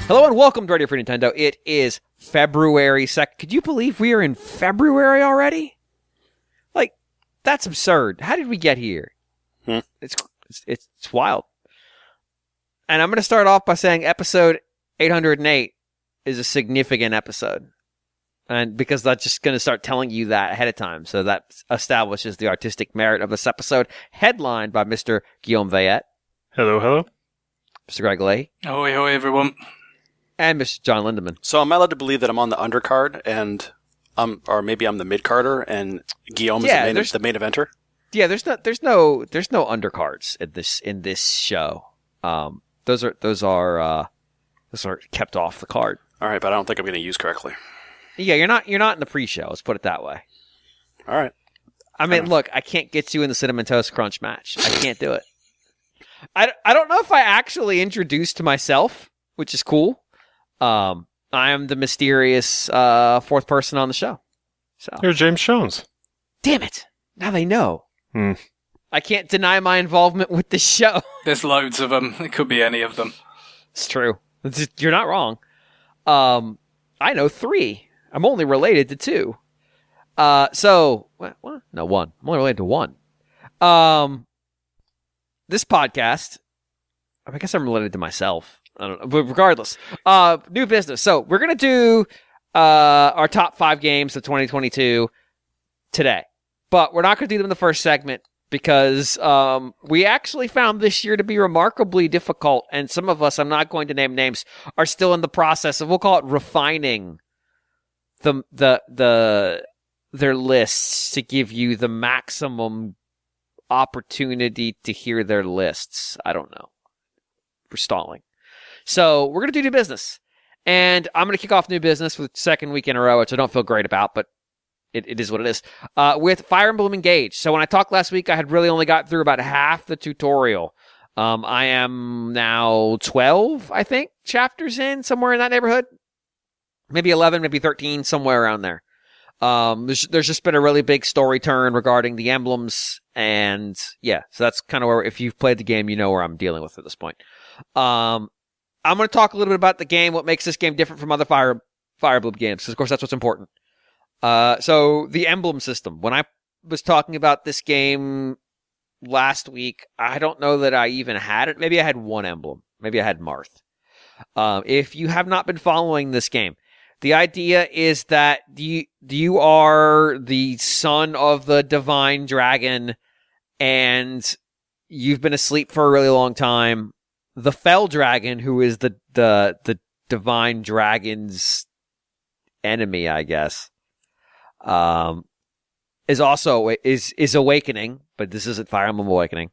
Hello and welcome to Radio Free Nintendo. It is February 2nd. Could you believe we are in February already? Like, that's absurd. How did we get here? It's wild. And I'm going to start off by saying episode 808 is a significant episode. And because that's just going to start telling you that ahead of time. So that establishes the artistic merit of this episode, headlined by Mr. Guillaume Veillette. Hello, hello. Mr. Greg Leahy. Ahoy, ahoy, everyone. And Mr. John Lindemann. So am I allowed to believe that I'm on the undercard and or maybe I'm the mid-carder and Guillaume is the main eventer? Yeah, there's no undercards in this show. Those are kept off the card. All right, but I don't think I'm going to use correctly. Yeah, you're not in the pre-show. Let's put it that way. All right. I mean, look, I can't get you in the Cinnamon Toast Crunch match. I can't do it. I don't know if I actually introduced myself, which is cool. I am the mysterious fourth person on the show. So You're James Jones. Damn it! Now they know. I can't deny my involvement with this show. There's loads of them. It could be any of them. It's true. You're not wrong. I know 3. I'm only related to 2. No, 1. I'm only related to 1. This podcast, I guess I'm related to myself. I don't know, but regardless, new business. So we're going to do our top 5 games of 2022 today, but we're not going to do them in the first segment because we actually found this year to be remarkably difficult, and some of us, I'm not going to name names, are still in the process of, we'll call it refining their lists to give you the maximum opportunity to hear their lists. I don't know. We're stalling. So we're going to do new business. And I'm going to kick off new business for the second week in a row, which I don't feel great about, but it is what it is, with Fire Emblem Engage. So when I talked last week, I had really only got through about half the tutorial. I am now 12, I think, chapters in, somewhere in that neighborhood. Maybe 11, maybe 13, somewhere around there. There's just been a really big story turn regarding the emblems, and yeah, so that's kind of where, if you've played the game, you know where I'm dealing with at this point. I'm going to talk a little bit about the game, what makes this game different from other Fire Emblem games, because of course that's what's important. So the emblem system. When I was talking about this game last week, I don't know that I even had it. Maybe I had 1 emblem. Maybe I had Marth. If you have not been following this game, the idea is that you are the son of the divine dragon, and you've been asleep for a really long time. The fell dragon, who is the divine dragon's enemy, I guess, is also is awakening, but this isn't Fire Emblem Awakening.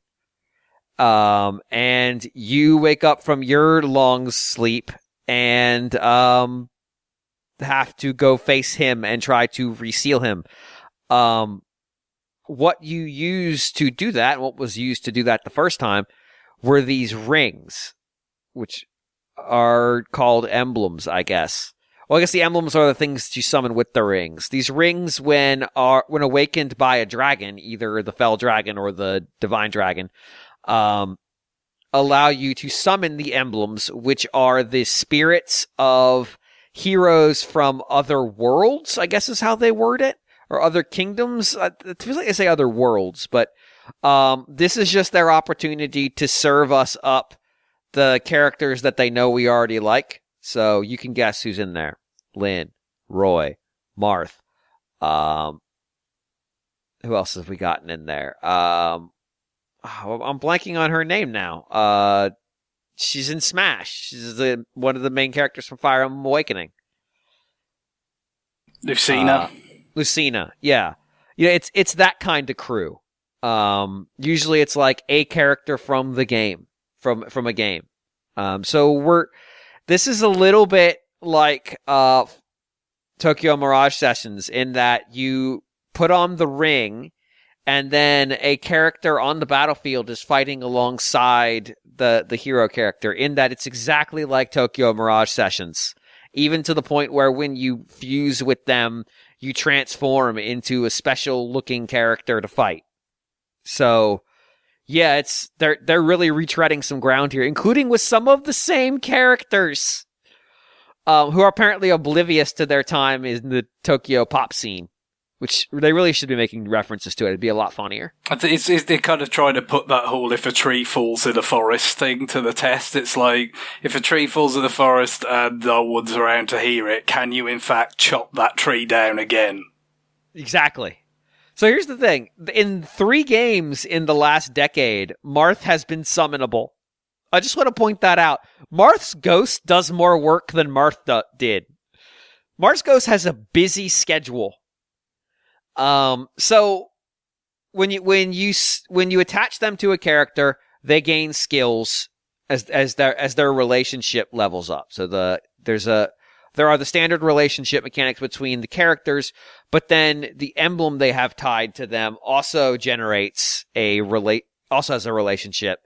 And you wake up from your long sleep and have to go face him and try to reseal him. What you use to do that, what was used to do that the first time, were these rings, which are called emblems, I guess. Well, I guess the emblems are the things you summon with the rings. These rings, when awakened by a dragon, either the fell dragon or the divine dragon, allow you to summon the emblems, which are the spirits of heroes from other worlds, I guess is how they word it, or other kingdoms. It feels like they say other worlds, but this is just their opportunity to serve us up the characters that they know we already like. So you can guess who's in there. Lynn, Roy, Marth. Who else have we gotten in there? I'm blanking on her name now. She's in Smash. She's one of the main characters from Fire Emblem Awakening. Lucina. Lucina, yeah. You know, it's that kind of crew. Usually it's like a character from the game, from a game. So this is a little bit like Tokyo Mirage Sessions in that you put on the ring and then a character on the battlefield is fighting alongside the hero character, in that it's exactly like Tokyo Mirage Sessions, even to the point where when you fuse with them, you transform into a special looking character to fight. So yeah, they're really retreading some ground here, including with some of the same characters who are apparently oblivious to their time in the Tokyo pop scene, which they really should be making references to it. It'd be a lot funnier. They're kind of trying to put that whole if a tree falls in a forest thing to the test. It's like, if a tree falls in the forest and no one's around to hear it, can you in fact chop that tree down again? Exactly. So here's the thing. In 3 games in the last decade, Marth has been summonable. I just want to point that out. Marth's ghost does more work than Marth did. Marth's ghost has a busy schedule. So when you attach them to a character, they gain skills as their relationship levels up. So there are the standard relationship mechanics between the characters, but then the emblem they have tied to them also generates also has a relationship.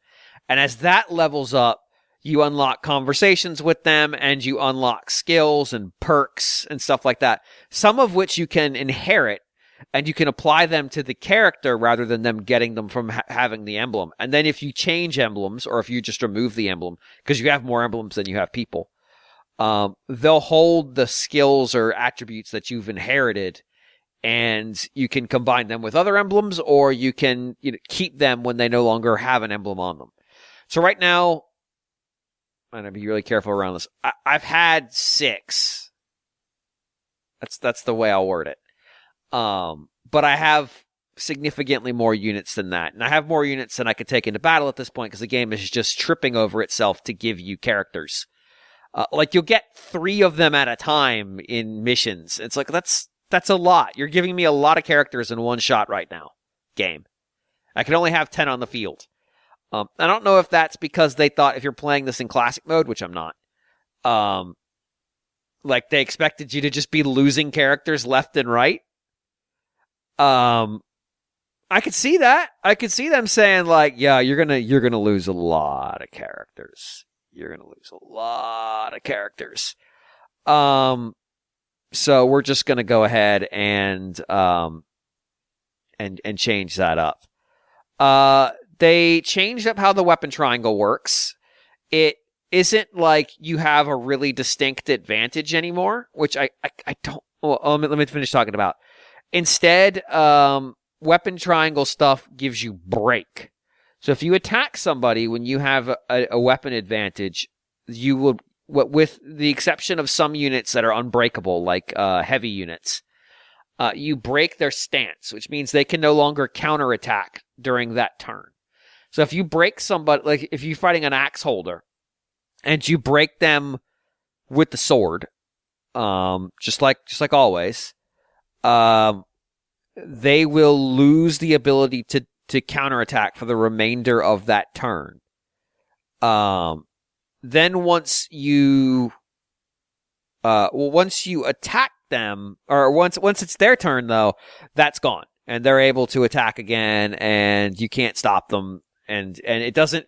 And as that levels up, you unlock conversations with them and you unlock skills and perks and stuff like that, some of which you can inherit and you can apply them to the character rather than them getting them from having the emblem. And then if you change emblems or if you just remove the emblem, because you have more emblems than you have people, they'll hold the skills or attributes that you've inherited, and you can combine them with other emblems, or you can keep them when they no longer have an emblem on them. So right now, I'm going to be really careful around this. I've had 6. That's the way I'll word it. But I have significantly more units than that. And I have more units than I could take into battle at this point because the game is just tripping over itself to give you characters. Like you'll get 3 of them at a time in missions. It's like, that's a lot. You're giving me a lot of characters in one shot right now. Game. I can only have 10 on the field. I don't know if that's because they thought if you're playing this in classic mode, which I'm not, like they expected you to just be losing characters left and right. I could see that. I could see them saying like, yeah, you're gonna lose a lot of characters. You're gonna lose a lot of characters. So we're just gonna go ahead and change that up. They changed up how the weapon triangle works. It isn't like you have a really distinct advantage anymore, which I don't. Well, let me finish talking about. Instead, weapon triangle stuff gives you break. So if you attack somebody when you have a weapon advantage, you will, with the exception of some units that are unbreakable, like heavy units, you break their stance, which means they can no longer counterattack during that turn. So if you break somebody, like if you're fighting an axe holder, and you break them with the sword, just like always, they will lose the ability to counterattack for the remainder of that turn. Then once you attack them, or once it's their turn though, that's gone, and they're able to attack again, and you can't stop them. And it doesn't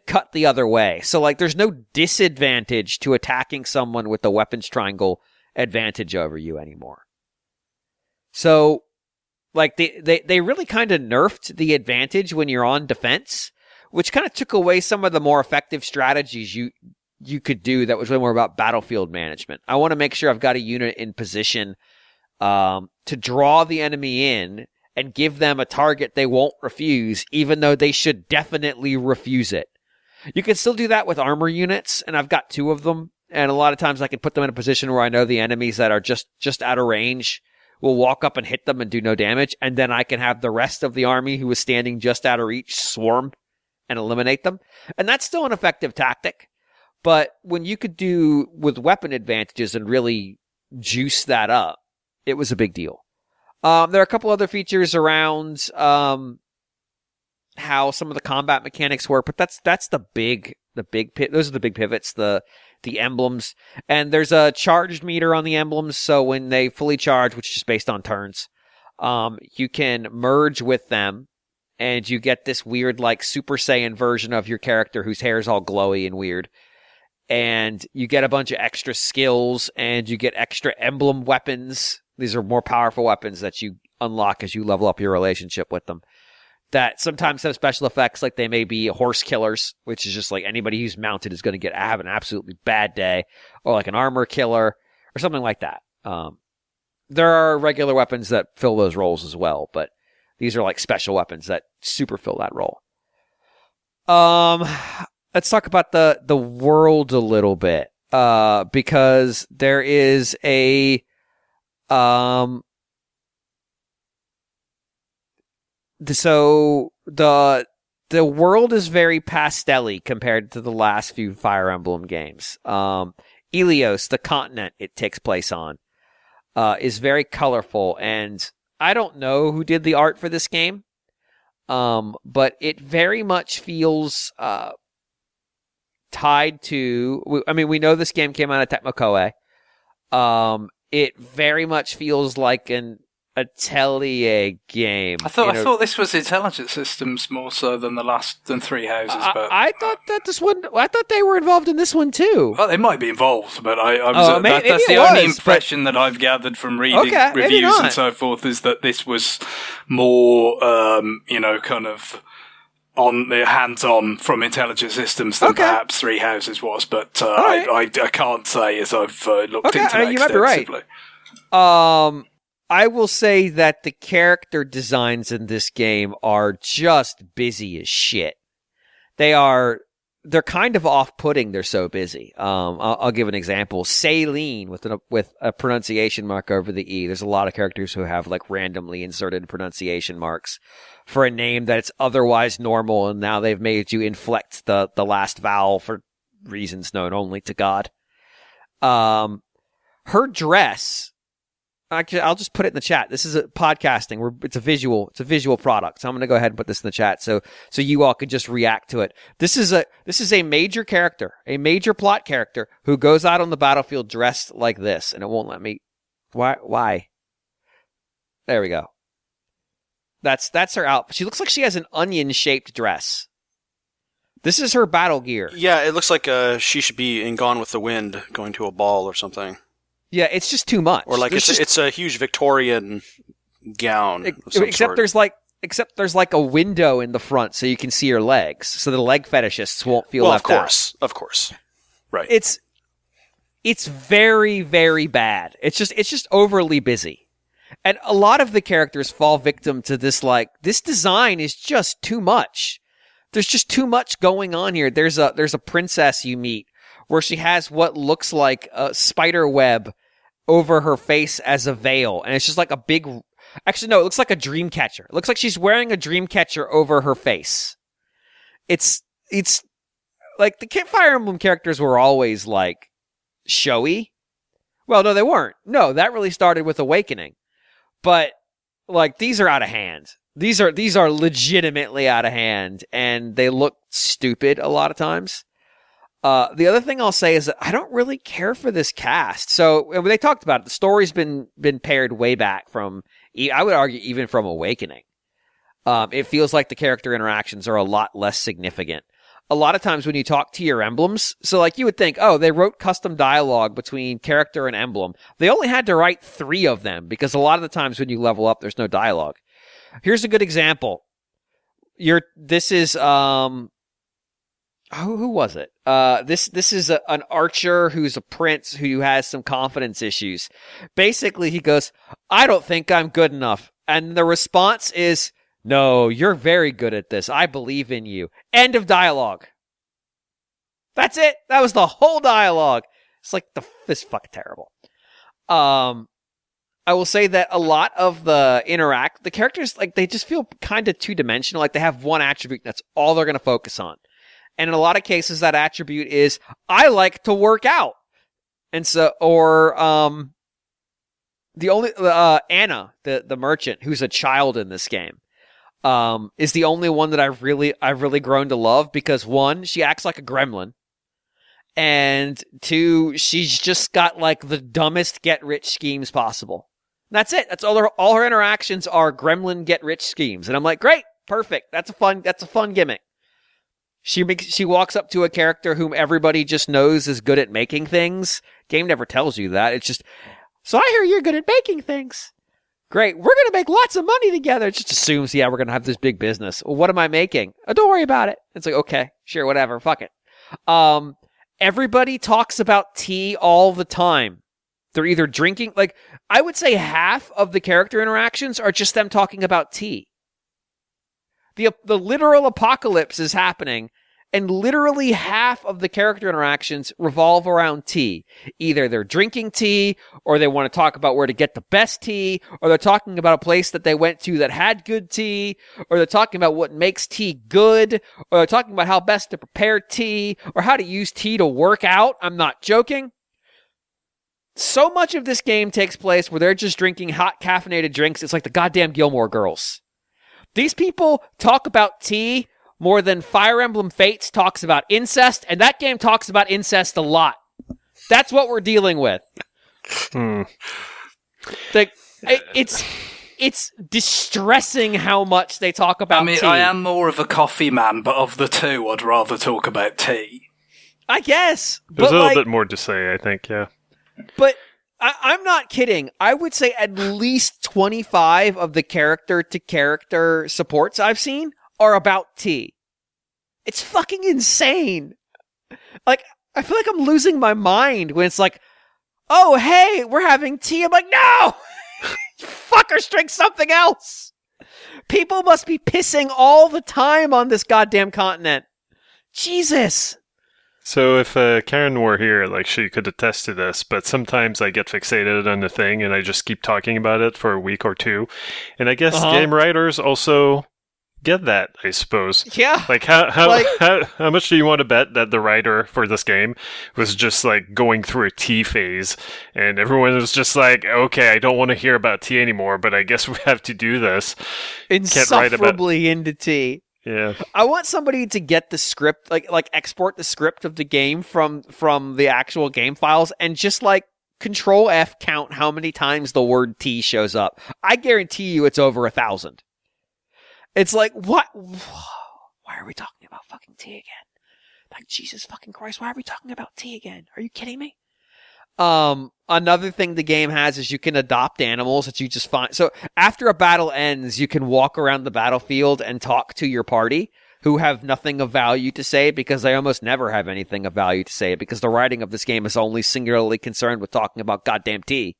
cut the other way. So like there's no disadvantage to attacking someone with the weapons triangle advantage over you anymore. So like they really kind of nerfed the advantage when you're on defense, which kind of took away some of the more effective strategies you could do that was way more about battlefield management. I want to make sure I've got a unit in position to draw the enemy in and give them a target they won't refuse, even though they should definitely refuse it. You can still do that with armor units, and I've got 2 of them, and a lot of times I can put them in a position where I know the enemies that are just out of range will walk up and hit them and do no damage, and then I can have the rest of the army who is standing just out of reach swarm and eliminate them. And that's still an effective tactic, but when you could do with weapon advantages and really juice that up, it was a big deal. There are a couple other features around how some of the combat mechanics work, but that's the big those are the big pivots, the emblems. And there's a charged meter on the emblems, so when they fully charge, which is just based on turns, you can merge with them, and you get this weird like Super Saiyan version of your character whose hair is all glowy and weird. And you get a bunch of extra skills, and you get extra emblem weapons. These are more powerful weapons that you unlock as you level up your relationship with them. that sometimes have special effects, like they may be horse killers, which is just like anybody who's mounted is going to have an absolutely bad day, or like an armor killer, or something like that. There are regular weapons that fill those roles as well, but these are like special weapons that super fill that role. Let's talk about the world a little bit, because there is a So the world is very pastel-y compared to the last few Fire Emblem games. Ilios, the continent it takes place on, is very colorful, and I don't know who did the art for this game, but it very much feels tied to... I mean, we know this game came out of Tecmo Koei. It very much feels like an Atelier game. I thought this was Intelligent Systems more so than than Three Houses. But I thought that this one. I thought they were involved in this one too. Well, they might be involved, but that's the only impression that I've gathered from reading reviews and so forth, is that this was more, kind of on the hands-on from Intelligent Systems than perhaps Three Houses was. But I can't say as I've looked into that you might be right. I will say that the character designs in this game are just busy as shit. They're kind of off-putting. They're so busy. I'll give an example. Saline with a pronunciation mark over the E. There's a lot of characters who have like randomly inserted pronunciation marks for a name that's otherwise normal, and now they've made you inflect the last vowel for reasons known only to God. Her dress... Actually, I'll just put it in the chat. This is a podcasting. It's a visual product. So I'm going to go ahead and put this in the chat so you all can just react to it. This is a major character, a major plot character who goes out on the battlefield dressed like this, and it won't let me. Why? There we go. That's her outfit. She looks like she has an onion-shaped dress. This is her battle gear. Yeah, it looks like she should be in Gone with the Wind, going to a ball or something. Yeah, it's just too much. Or like it's a huge Victorian gown. Except there's like a window in the front so you can see her legs, so the leg fetishists won't feel left out. Of course. Right. It's very, very bad. It's just overly busy. And a lot of the characters fall victim to this, like, this design is just too much. There's just too much going on here. There's a princess you meet where she has what looks like a spider web over her face as a veil. And it's just like a big... Actually, no, it looks like a dream catcher. It looks like she's wearing a dream catcher over her face. It's like the Fire Emblem characters were always like showy. Well, no, they weren't. No, that really started with Awakening. But like these are out of hand. These are legitimately out of hand, and they look stupid a lot of times. The other thing I'll say is that I don't really care for this cast. So when they talked about it, the story's been paired way back from, I would argue, even from Awakening. It feels like the character interactions are a lot less significant. A lot of times when you talk to your emblems, so like you would think, oh, they wrote custom dialogue between character and emblem. They only had to write 3 of them because a lot of the times when you level up, there's no dialogue. Here's a good example. This is, who was it? This is an archer who's a prince who has some confidence issues. Basically, he goes, I don't think I'm good enough. And the response is, no, you're very good at this. I believe in you. End of dialogue. That's it. That was the whole dialogue. It's like, this is fucking terrible. I will say that a lot of the characters, like, they just feel kind of two-dimensional. Like, they have one attribute, that's all they're going to focus on. And in a lot of cases, that attribute is, I like to work out. And so, or, Anna, the merchant, who's a child in this game, is the only one that I've really grown to love because 1, she acts like a gremlin. And 2, she's just got like the dumbest get-rich schemes possible. And that's it. That's all her interactions are gremlin get-rich schemes. And I'm like, great, perfect. That's a fun gimmick. She walks up to a character whom everybody just knows is good at making things. Game never tells you that. It's just, so I hear you're good at making things. Great. We're going to make lots of money together. It just assumes, we're going to have this big business. Well, what am I making? Oh, don't worry about it. It's like, okay, sure, whatever. Fuck it. Everybody talks about tea all the time. They're either drinking, I would say half of the character interactions are just them talking about tea. The literal apocalypse is happening, and literally half of the character interactions revolve around tea. Either they're drinking tea, or they want to talk about where to get the best tea, or they're talking about a place that they went to that had good tea, or they're talking about what makes tea good, or they're talking about how best to prepare tea, or how to use tea to work out. I'm not joking. So much of this game takes place where they're just drinking hot caffeinated drinks. It's like the goddamn Gilmore Girls. These people talk about tea more than Fire Emblem Fates talks about incest, and that game talks about incest a lot. That's what we're dealing with. It's distressing how much they talk about tea. I am more of a coffee man, but of the two, I'd rather talk about tea. I guess. There's a little bit more to say, I think, yeah. But I'm not kidding. I would say at least 25 of the character-to-character supports I've seen are about tea. It's fucking insane. I feel like I'm losing my mind when it's like, oh, hey, we're having tea. I'm like, no! Fuckers, drink something else! People must be pissing all the time on this goddamn continent. Jesus! So if Karen were here, she could attest to this, but sometimes I get fixated on the thing and I just keep talking about it for a week or two. And I guess game writers also get that, I suppose. Yeah. How much do you want to bet that the writer for this game was just going through a tea phase and everyone was just like, okay, I don't want to hear about tea anymore, but I guess we have to do this. Insufferably into tea. Yeah. I want somebody to get the script, export the script of the game from the actual game files and just Control F count how many times the word tea shows up. I guarantee you it's over 1,000. It's like, what? Why are we talking about fucking tea again? Jesus fucking Christ, why are we talking about tea again? Are you kidding me? Another thing the game has is you can adopt animals that you just find. So after a battle ends, you can walk around the battlefield and talk to your party who have nothing of value to say because they almost never have anything of value to say because the writing of this game is only singularly concerned with talking about goddamn tea.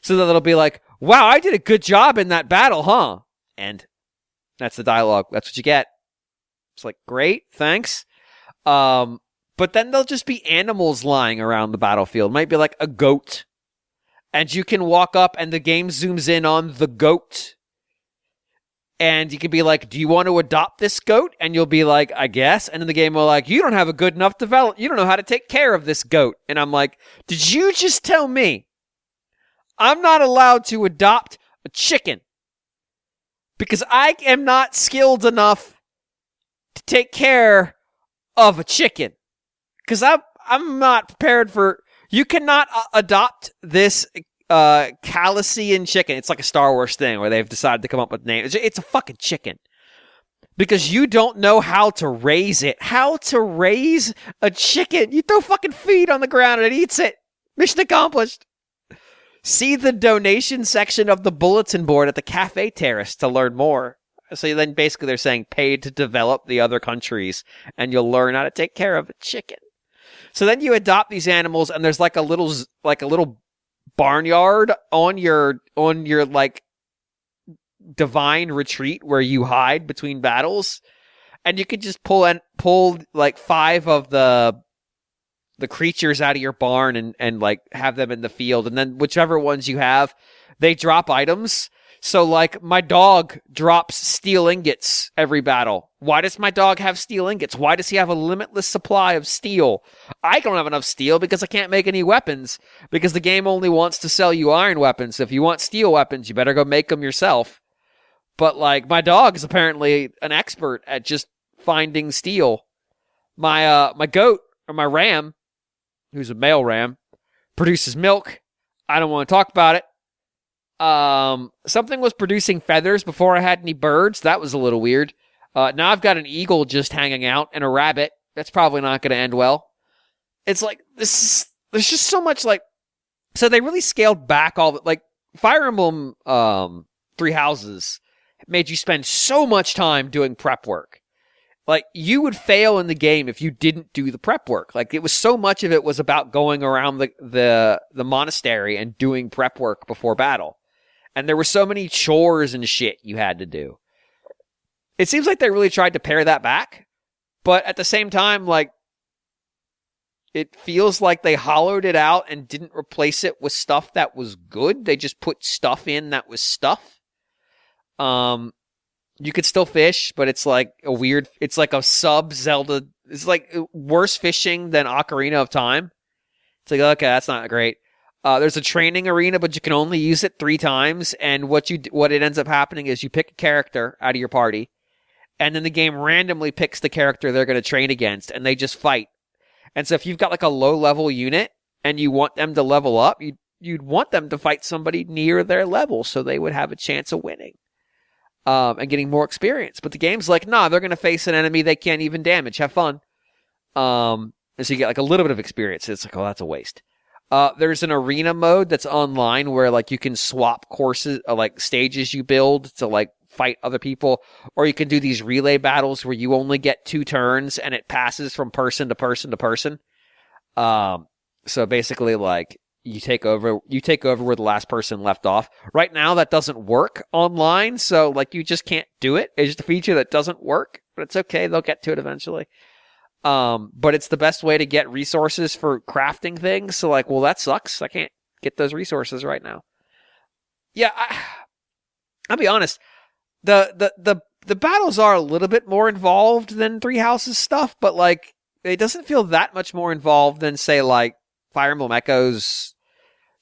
So that it'll be like, wow, I did a good job in that battle, huh? And that's the dialogue. That's what you get. It's like, great, thanks. But then there'll just be animals lying around the battlefield. It might be like a goat. And you can walk up and the game zooms in on the goat. And you can be like, do you want to adopt this goat? And you'll be like, I guess. And then the game will you don't have a good enough develop. You don't know how to take care of this goat. And I'm like, did you just tell me I'm not allowed to adopt a chicken? Because I am not skilled enough to take care of a chicken. Because I'm not prepared for... You cannot adopt this Calician chicken. It's like a Star Wars thing where they've decided to come up with names. It's a fucking chicken. Because you don't know how to raise it. How to raise a chicken. You throw fucking feed on the ground and it eats it. Mission accomplished. See the donation section of the bulletin board at the Cafe Terrace to learn more. So then basically they're saying paid to develop the other countries and you'll learn how to take care of a chicken. So then you adopt these animals and there's like a little barnyard on your divine retreat where you hide between battles. And you could just pull 5 of the creatures out of your barn and have them in the field. And then whichever ones you have, they drop items. So my dog drops steel ingots every battle. Why does my dog have steel ingots? Why does he have a limitless supply of steel? I don't have enough steel because I can't make any weapons because the game only wants to sell you iron weapons. If you want steel weapons, you better go make them yourself. But my dog is apparently an expert at just finding steel. My goat or my ram, who's a male ram, produces milk. I don't want to talk about it. Something was producing feathers before I had any birds. That was a little weird. Now I've got an eagle just hanging out and a rabbit. That's probably not going to end well. It's there's just so much so they really scaled back all Fire Emblem Three Houses made you spend so much time doing prep work. Like, you would fail in the game if you didn't do the prep work. Like, it was so much of it was about going around the monastery and doing prep work before battle. And there were so many chores and shit you had to do. It seems like they really tried to pare that back. But at the same time, like, it feels like they hollowed it out and didn't replace it with stuff that was good. They just put stuff in that was stuff. You could still fish, but it's like it's like a sub Zelda. It's like worse fishing than Ocarina of Time. It's like, okay, that's not great. There's a training arena, but you can only use it 3 times. And what it ends up happening is you pick a character out of your party, and then the game randomly picks the character they're going to train against, and they just fight. And so if you've got like a low level unit and you want them to level up, you'd want them to fight somebody near their level so they would have a chance of winning. And getting more experience. But the game's like, nah, they're going to face an enemy they can't even damage. Have fun. And so you get like a little bit of experience. It's like, oh, that's a waste. There's an arena mode that's online where like you can swap courses, like stages you build to like fight other people. Or you can do these relay battles where you only get 2 turns and it passes from person to person to person. So basically like, you take over where the last person left off. Right now, that doesn't work online, so like you just can't do it. It's just a feature that doesn't work, but it's okay. They'll get to it eventually. But it's the best way to get resources for crafting things. So like, well, that sucks. I can't get those resources right now. Yeah, I'll be honest. The battles are a little bit more involved than Three Houses stuff, but like it doesn't feel that much more involved than say like Fire Emblem Echoes,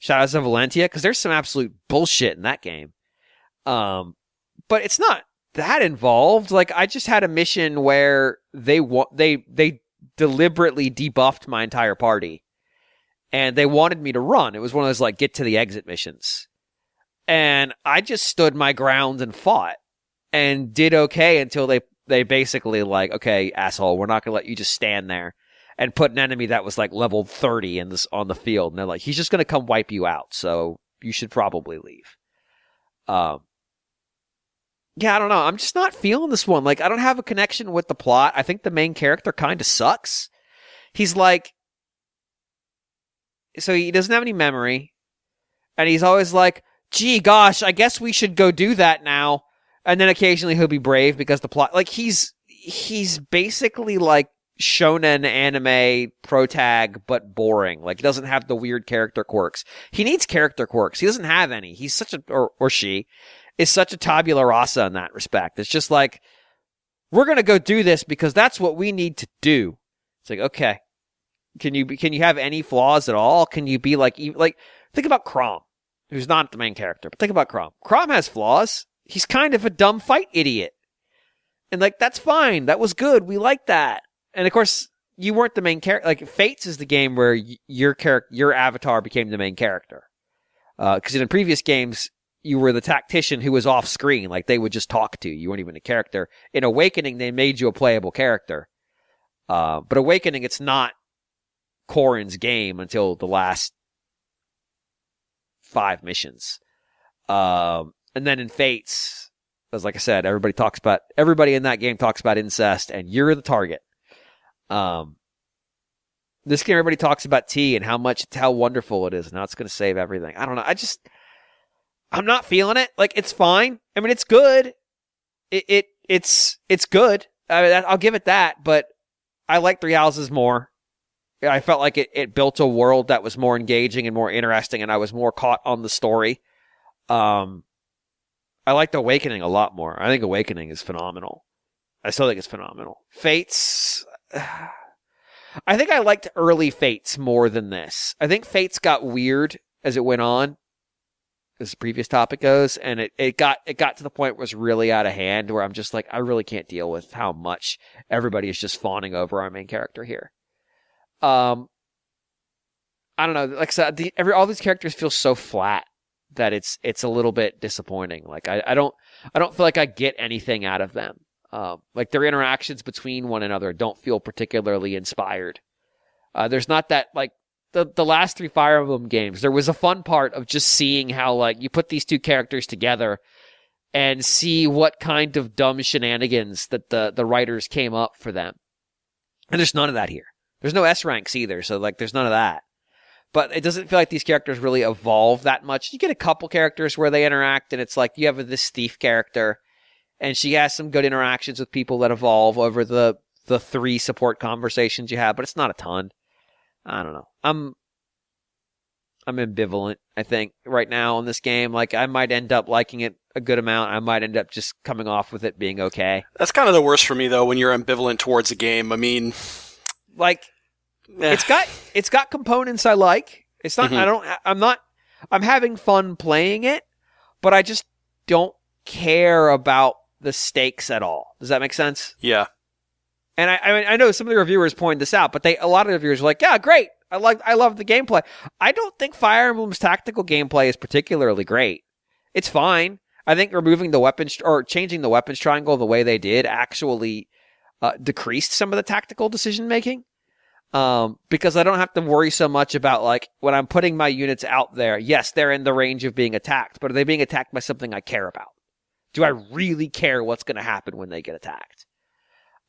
Shadows of Valentia, because there's some absolute bullshit in that game. But it's not that involved. Like, I just had a mission where they deliberately debuffed my entire party, and they wanted me to run. It was one of those, like, get to the exit missions. And I just stood my ground and fought, and did okay until they basically, like, okay, asshole, we're not going to let you just stand there. And put an enemy that was like level 30 on the field. And they're like, he's just going to come wipe you out. So you should probably leave. Yeah, I don't know. I'm just not feeling this one. Like, I don't have a connection with the plot. I think the main character kind of sucks. He's like, so he doesn't have any memory. And he's always like, gee, gosh, I guess we should go do that now. And then occasionally he'll be brave because the plot, like he's basically like, shonen anime protag, but boring. Like, he doesn't have the weird character quirks. He needs character quirks. He doesn't have any. He's such a, or she is such a tabula rasa in that respect. It's just like, we're going to go do this because that's what we need to do. It's like, okay. Can you have any flaws at all? Can you be like, think about Chrom, who's not the main character, but think about Chrom. Chrom has flaws. He's kind of a dumb fight idiot. And like, that's fine. That was good. We like that. And of course, you weren't the main character. Like, Fates is the game where your avatar became the main character. Because in previous games, you were the tactician who was off screen. Like, they would just talk to you. You weren't even a character. In Awakening, they made you a playable character. But Awakening, it's not Corrin's game until the last 5 missions. And then in Fates, as like I said, everybody in that game talks about incest, and you're the target. This game, everybody talks about tea and how wonderful it is and how it's going to save everything. I don't know. I'm not feeling it. Like, it's fine. I mean, it's good. It's good. I mean, I'll give it that, but I like Three Houses more. I felt like it built a world that was more engaging and more interesting, and I was more caught on the story. I liked Awakening a lot more. I think Awakening is phenomenal. I still think it's phenomenal. Fates, I think I liked early Fates more than this. I think Fates got weird as it went on, as the previous topic goes, and it got to the point where it was really out of hand, where I'm just like, I really can't deal with how much everybody is just fawning over our main character here. I don't know. Like I said, all these characters feel so flat that it's a little bit disappointing. Like, I don't feel like I get anything out of them. Like, their interactions between one another don't feel particularly inspired. There's not that, like, the last 3 Fire Emblem games, there was a fun part of just seeing how, like, you put these 2 characters together and see what kind of dumb shenanigans that the writers came up for them. And there's none of that here. There's no S ranks either, so, like, there's none of that. But it doesn't feel like these characters really evolve that much. You get a couple characters where they interact, and it's like you have this thief character, and she has some good interactions with people that evolve over the 3 support conversations you have, but it's not a ton. I don't know. I'm ambivalent, I think, right now on this game. Like, I might end up liking it a good amount. I might end up just coming off with it being okay. That's kind of the worst for me, though, when you're ambivalent towards a game. I mean, like, it's got components I like. It's not, I'm having fun playing it, but I just don't care about the stakes at all. Does that make sense? Yeah. And I know some of the reviewers pointed this out, but a lot of the reviewers are like, yeah, great. I love the gameplay. I don't think Fire Emblem's tactical gameplay is particularly great. It's fine. I think removing the weapons or changing the weapons triangle the way they did actually decreased some of the tactical decision making. Because I don't have to worry so much about, like, when I'm putting my units out there, yes, they're in the range of being attacked, but are they being attacked by something I care about? Do I really care what's going to happen when they get attacked?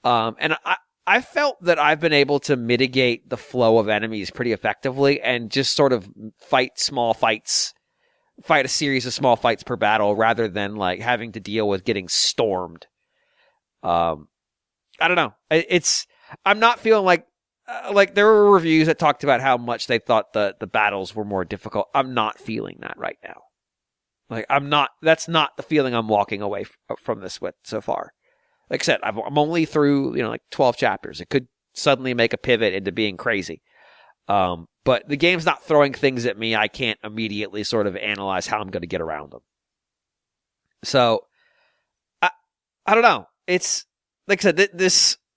And I felt that I've been able to mitigate the flow of enemies pretty effectively and just sort of fight a series of small fights per battle rather than, like, having to deal with getting stormed. I don't know. I'm not feeling like there were reviews that talked about how much they thought the battles were more difficult. I'm not feeling that right now. Like, that's not the feeling I'm walking away from this with so far. Like I said, I'm only through, like 12 chapters. It could suddenly make a pivot into being crazy. But the game's not throwing things at me I can't immediately sort of analyze how I'm going to get around them. So, I don't know. It's, like I said,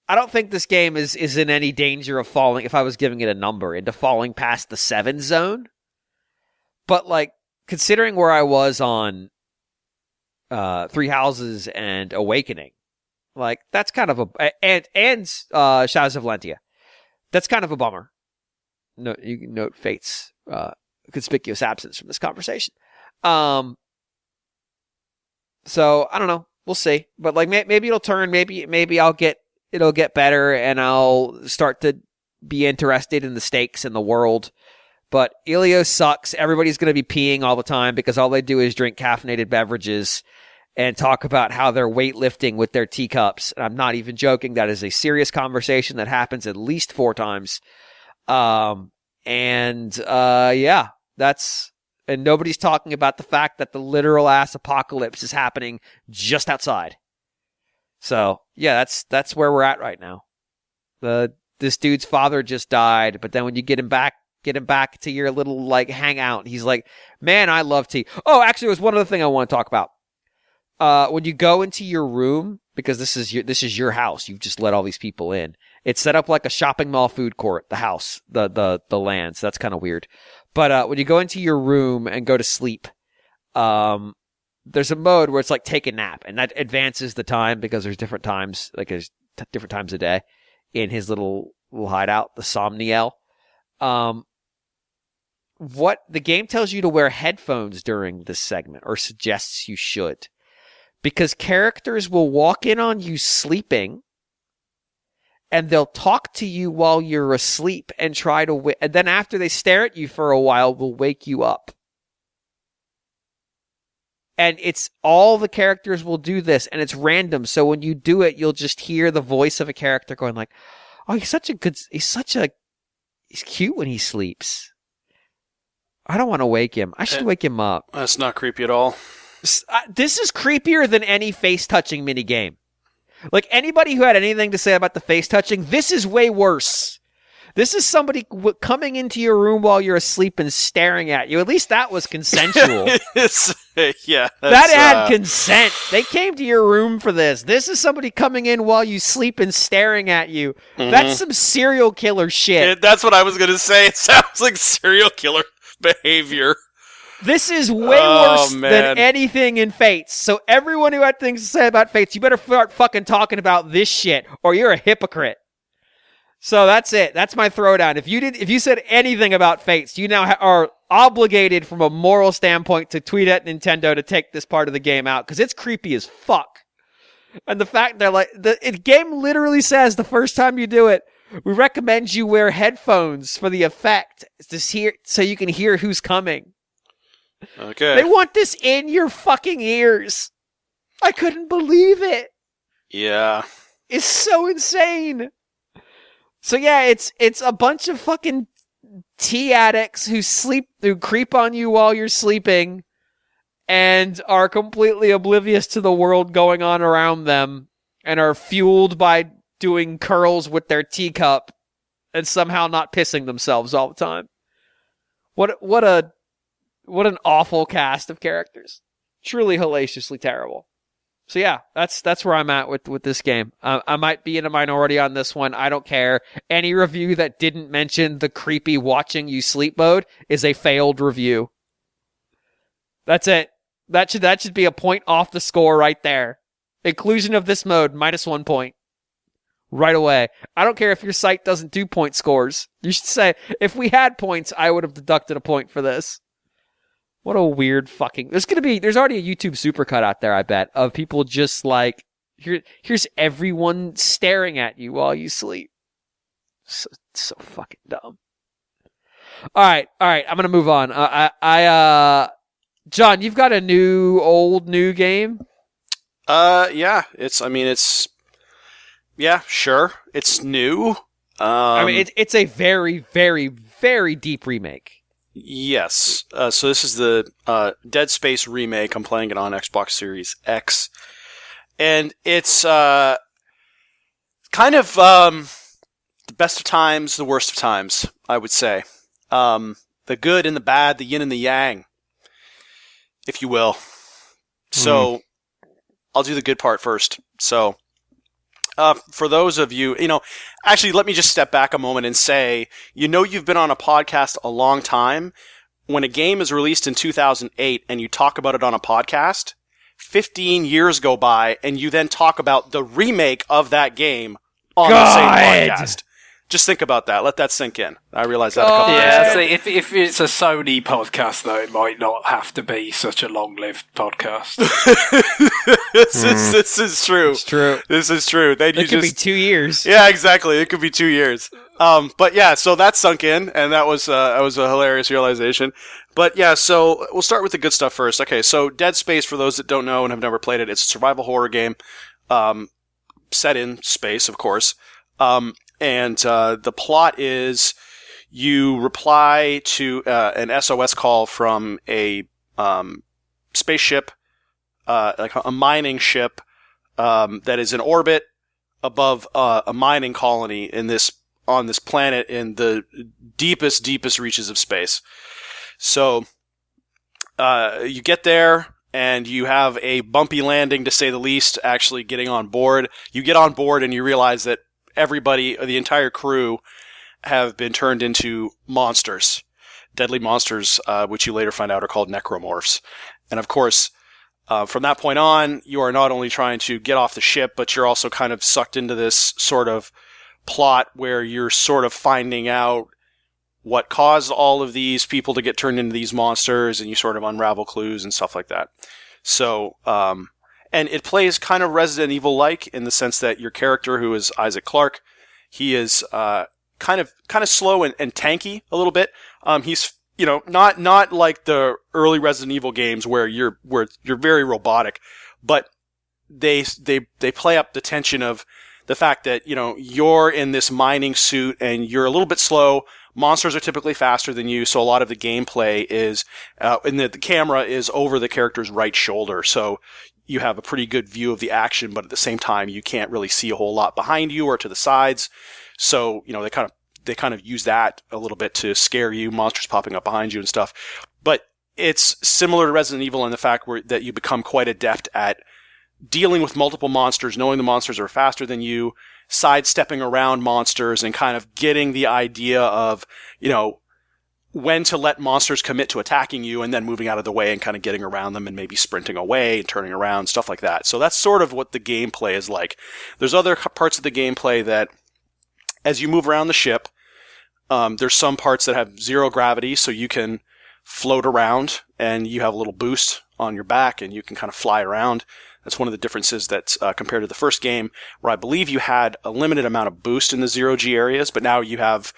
I don't think this game is in any danger of falling, if I was giving it a number, into falling past the 7 zone. But, like, considering where I was on 3 Houses and Awakening, like, that's kind of and Shadows of Valentia, that's kind of a bummer. No, you can note Fate's conspicuous absence from this conversation. So I don't know. We'll see. But, like, maybe it'll turn. Maybe it'll get better, and I'll start to be interested in the stakes in the world. But Ilios sucks. Everybody's going to be peeing all the time because all they do is drink caffeinated beverages and talk about how they're weightlifting with their teacups. And I'm not even joking. That is a serious conversation that happens at least 4 times. Yeah, and nobody's talking about the fact that the literal ass apocalypse is happening just outside. So yeah, that's where we're at right now. This dude's father just died, but then when you get him back to your little, like, hangout, he's like, man, I love tea. Oh, actually, there's one other thing I want to talk about. When you go into your room, because this is your house, you've just let all these people in. It's set up like a shopping mall food court, the house, the land. So that's kind of weird. But when you go into your room and go to sleep, there's a mode where it's like take a nap, and that advances the time because there's different times, like there's different times a day in his little hideout, the Somniel. What the game tells you to wear headphones during this segment, or suggests you should, because characters will walk in on you sleeping, and they'll talk to you while you're asleep and try to and then after they stare at you for a while, will wake you up. And it's all the characters will do this, and it's random. So when you do it, you'll just hear the voice of a character going like, "Oh, he's cute when he sleeps. I don't want to wake him. I should wake him up." That's not creepy at all. This is creepier than any face touching mini game. Like, anybody who had anything to say about the face touching, this is way worse. This is somebody coming into your room while you're asleep and staring at you. At least that was consensual. Yeah. That had consent. They came to your room for this. This is somebody coming in while you sleep and staring at you. Mm-hmm. That's some serial killer shit. That's what I was going to say. It sounds like serial killer behavior. This is way worse than anything in Fates. So everyone who had things to say about Fates, you better start fucking talking about this shit, or you're a hypocrite. So that's it. That's my throwdown. If you said anything about Fates, you now are obligated from a moral standpoint to tweet at Nintendo to take this part of the game out because it's creepy as fuck. And the fact they're like, the game literally says the first time you do it, we recommend you wear headphones for the effect so you can hear who's coming. Okay. They want this in your fucking ears. I couldn't believe it. Yeah. It's so insane. So yeah, it's a bunch of fucking tea addicts who creep on you while you're sleeping and are completely oblivious to the world going on around them and are fueled by doing curls with their teacup and somehow not pissing themselves all the time. What an awful cast of characters. Truly hellaciously terrible. So yeah, that's where I'm at with this game. I might be in a minority on this one. I don't care. Any review that didn't mention the creepy watching you sleep mode is a failed review. That's it. That should be a point off the score right there. Inclusion of this mode, -1 point. Right away. I don't care if your site doesn't do point scores. You should say, if we had points, I would have deducted a point for this. What a weird fucking... There's already a YouTube supercut out there, I bet, of people just like, here's everyone staring at you while you sleep. So fucking dumb. All right, I'm gonna move on. John, you've got a new game? Yeah, yeah, sure. It's new. It's a very, very, very deep remake. Yes. So this is the Dead Space remake. I'm playing it on Xbox Series X. And it's kind of the best of times, the worst of times, I would say. The good and the bad, the yin and the yang, if you will. So I'll do the good part first. So for those of you, actually, let me just step back a moment and say, you've been on a podcast a long time. When a game is released in 2008 and you talk about it on a podcast, 15 years go by and you then talk about the remake of that game on the same podcast. Just think about that. Let that sink in. I realized that a couple days ago. Yeah, if it's a Sony podcast, though, it might not have to be such a long-lived podcast. This is true. It's true. This is true. It could be 2 years. Yeah, exactly. It could be 2 years. But yeah, so that sunk in, and that was a hilarious realization. But yeah, so we'll start with the good stuff first. Okay, so Dead Space, for those that don't know and have never played it, it's a survival horror game, set in space, of course. And the plot is you reply to an SOS call from a spaceship, like a mining ship that is in orbit above a mining colony on this planet in the deepest reaches of space. So you get there and you have a bumpy landing, to say the least, actually getting on board. You get on board and you realize that everybody, the entire crew, have been turned into monsters. Deadly monsters, which you later find out are called necromorphs. And of course, from that point on, you are not only trying to get off the ship, but you're also kind of sucked into this sort of plot where you're sort of finding out what caused all of these people to get turned into these monsters, and you sort of unravel clues and stuff like that. So, and it plays kind of Resident Evil-like in the sense that your character, who is Isaac Clarke, he is kind of slow and tanky a little bit. He's not like the early Resident Evil games where you're very robotic, but they play up the tension of the fact that you're in this mining suit and you're a little bit slow. Monsters are typically faster than you, so a lot of the gameplay is, and the camera is over the character's right shoulder, so you have a pretty good view of the action, but at the same time, you can't really see a whole lot behind you or to the sides. So, they kind of use that a little bit to scare you, monsters popping up behind you and stuff. But it's similar to Resident Evil in the fact that you become quite adept at dealing with multiple monsters, knowing the monsters are faster than you, sidestepping around monsters, and kind of getting the idea of, when to let monsters commit to attacking you and then moving out of the way and kind of getting around them and maybe sprinting away and turning around, stuff like that. So that's sort of what the gameplay is like. There's other parts of the gameplay that as you move around the ship, there's some parts that have zero gravity, so you can float around and you have a little boost on your back and you can kind of fly around. That's one of the differences that's compared to the first game, where I believe you had a limited amount of boost in the zero-G areas, but now you have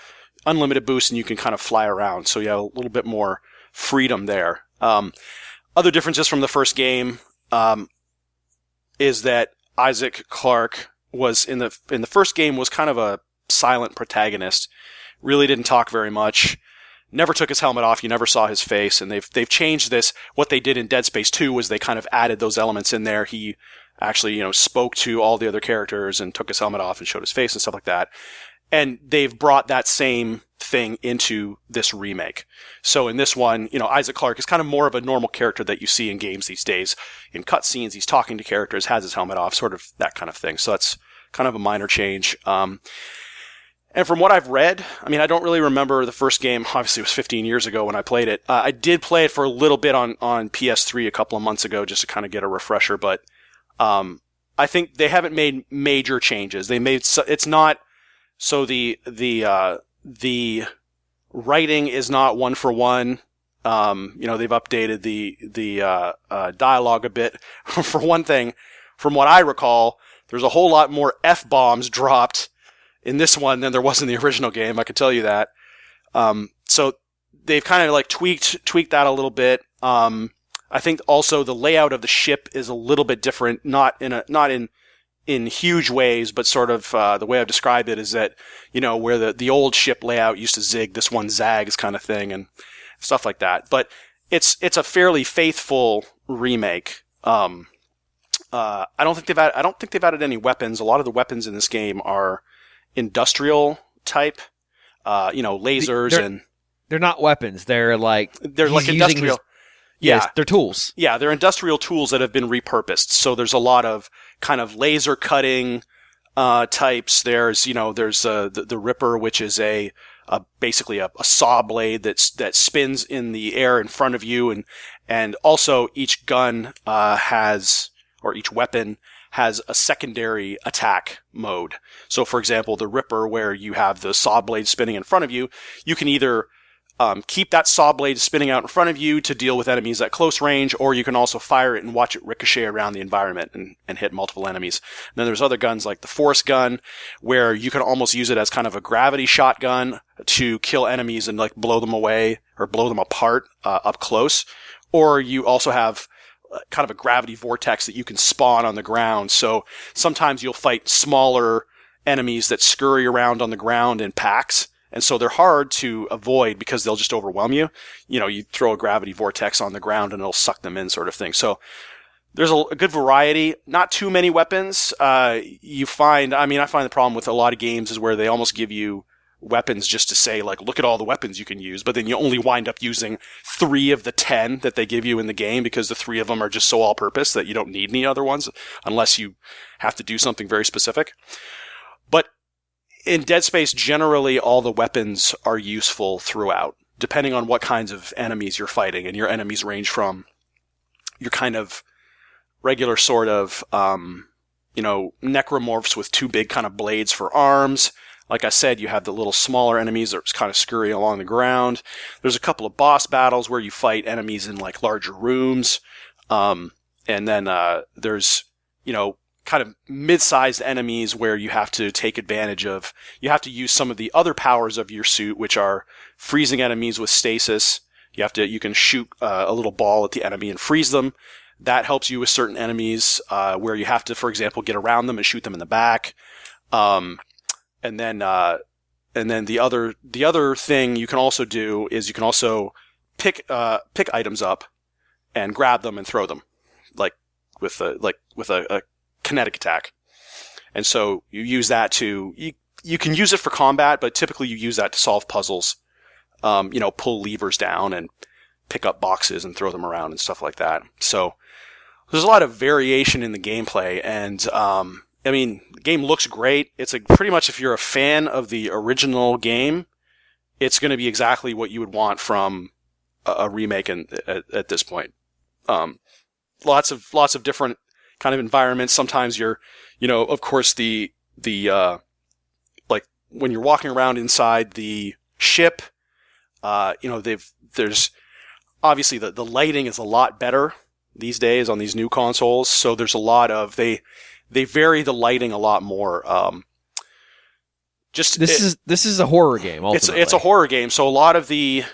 unlimited boost and you can kind of fly around, so you have a little bit more freedom there. Other differences from the first game is that Isaac Clarke was in the first game was kind of a silent protagonist. Really didn't talk very much. Never took his helmet off. You never saw his face. And they've changed this. What they did in Dead Space 2 was they kind of added those elements in there. He actually, spoke to all the other characters and took his helmet off and showed his face and stuff like that. And they've brought that same thing into this remake. So in this one, Isaac Clarke is kind of more of a normal character that you see in games these days. In cutscenes, he's talking to characters, has his helmet off, sort of that kind of thing. So that's kind of a minor change. And from what I've read, I don't really remember the first game. Obviously, it was 15 years ago when I played it. I did play it for a little bit on PS3 a couple of months ago just to kind of get a refresher. But I think they haven't made major changes. It's not so the writing is not one for one. They've updated the dialogue a bit. For one thing, from what I recall, there's a whole lot more F-bombs dropped in this one than there was in the original game, I can tell you that. So they've kind of tweaked that a little bit. I think also the layout of the ship is a little bit different, not in huge ways, but sort of the way I've described it is that, where the old ship layout used to zig, this one zags kind of thing and stuff like that. But it's a fairly faithful remake. I don't think they've added any weapons. A lot of the weapons in this game are industrial type, lasers they're not weapons. They're industrial. They're tools. Yeah, they're industrial tools that have been repurposed. So there's a lot of kind of laser cutting types. There's the Ripper, which is basically a saw blade that spins in the air in front of you, and also each gun each weapon has a secondary attack mode. So, for example, the Ripper, where you have the saw blade spinning in front of you, you can either keep that saw blade spinning out in front of you to deal with enemies at close range, or you can also fire it and watch it ricochet around the environment and hit multiple enemies. And then there's other guns like the Force gun, where you can almost use it as kind of a gravity shotgun to kill enemies and blow them away or blow them apart up close. Or you also have kind of a gravity vortex that you can spawn on the ground. So sometimes you'll fight smaller enemies that scurry around on the ground in packs. And so they're hard to avoid because they'll just overwhelm you. You throw a gravity vortex on the ground and it'll suck them in, sort of thing. So there's a good variety, not too many weapons. I find the problem with a lot of games is where they almost give you weapons just to say, look at all the weapons you can use, but then you only wind up using 3 of the 10 that they give you in the game because the 3 of them are just so all-purpose that you don't need any other ones unless you have to do something very specific. But in Dead Space, generally all the weapons are useful throughout, depending on what kinds of enemies you're fighting, and your enemies range from your kind of regular sort of, necromorphs with 2 big kind of blades for arms. Like I said, you have the little smaller enemies that kind of scurry along the ground. There's a couple of boss battles where you fight enemies in larger rooms. And then there's, kind of mid-sized enemies where you have to take advantage of, you have to use some of the other powers of your suit, which are freezing enemies with stasis. You can shoot a little ball at the enemy and freeze them. That helps you with certain enemies, where you have to, for example, get around them and shoot them in the back. And then the other thing you can also do is you can also pick items up and grab them and throw them, with a kinetic attack. And so you use that you can use it for combat, but typically you use that to solve puzzles. Pull levers down and pick up boxes and throw them around and stuff like that. So there's a lot of variation in the gameplay, and the game looks great. It's pretty much, if you're a fan of the original game, it's going to be exactly what you would want from a remake at this point. Lots of different kind of environments. Sometimes you're, of course, the when you're walking around inside the ship, there's obviously the lighting is a lot better these days on these new consoles. So there's a lot of they vary the lighting a lot more. This is a horror game. Ultimately. It's a horror game. So a lot of the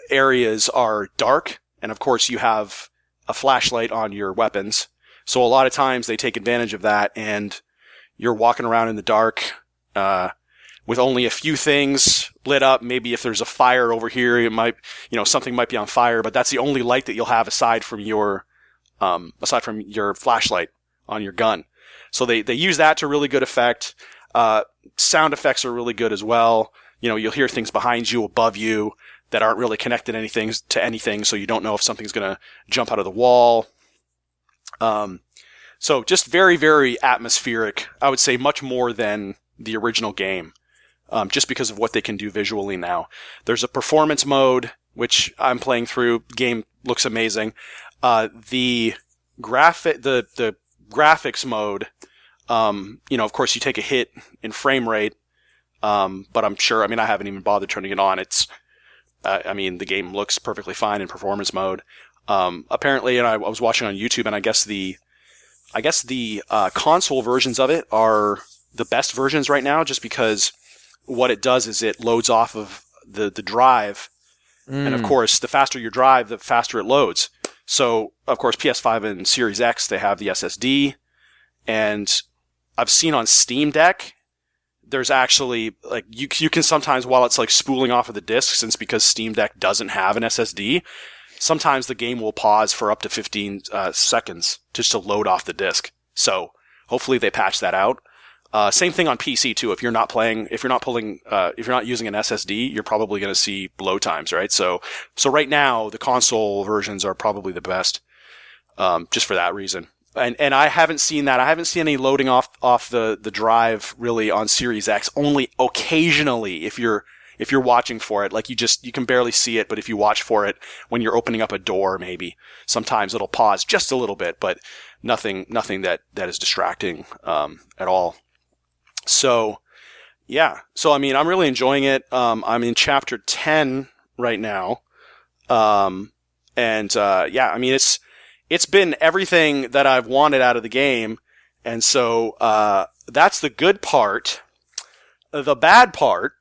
areas are dark, and of course you have a flashlight on your weapons. So a lot of times they take advantage of that, and you're walking around in the dark with only a few things lit up. Maybe if there's a fire over here, it might, something might be on fire, but that's the only light that you'll have aside from your flashlight on your gun. So they use that to really good effect. Sound effects are really good as well. You'll hear things behind you, above you, that aren't really connected to anything, so you don't know if something's going to jump out of the wall. So just very, very atmospheric. I would say much more than the original game, just because of what they can do visually now. There's a performance mode, which I'm playing through. Game looks amazing. The graphics mode, of course you take a hit in frame rate, but I'm sure, I haven't even bothered turning it on. The game looks perfectly fine in performance mode. Apparently, and I was watching on YouTube, and I guess the console versions of it are the best versions right now, just because what it does is it loads off of the drive, and of course, the faster your drive, the faster it loads. So, of course, PS5 and Series X, they have the SSD, and I've seen on Steam Deck, there's actually, you can sometimes, while it's spooling off of the disc, since because Steam Deck doesn't have an SSD, sometimes the game will pause for up to 15 seconds just to load off the disc. So hopefully they patch that out. Same thing on PC too. If you're not using an SSD, you're probably going to see load times, right? So right now the console versions are probably the best, just for that reason. And I haven't seen that. I haven't seen any loading off the drive really on Series X. Only occasionally if you're watching for it, you can barely see it, but if you watch for it when you're opening up a door, maybe sometimes it'll pause just a little bit, but nothing that is distracting at all. So yeah. So I'm really enjoying it. I'm in chapter 10 right now. It's been everything that I've wanted out of the game. And so, that's the good part. The bad part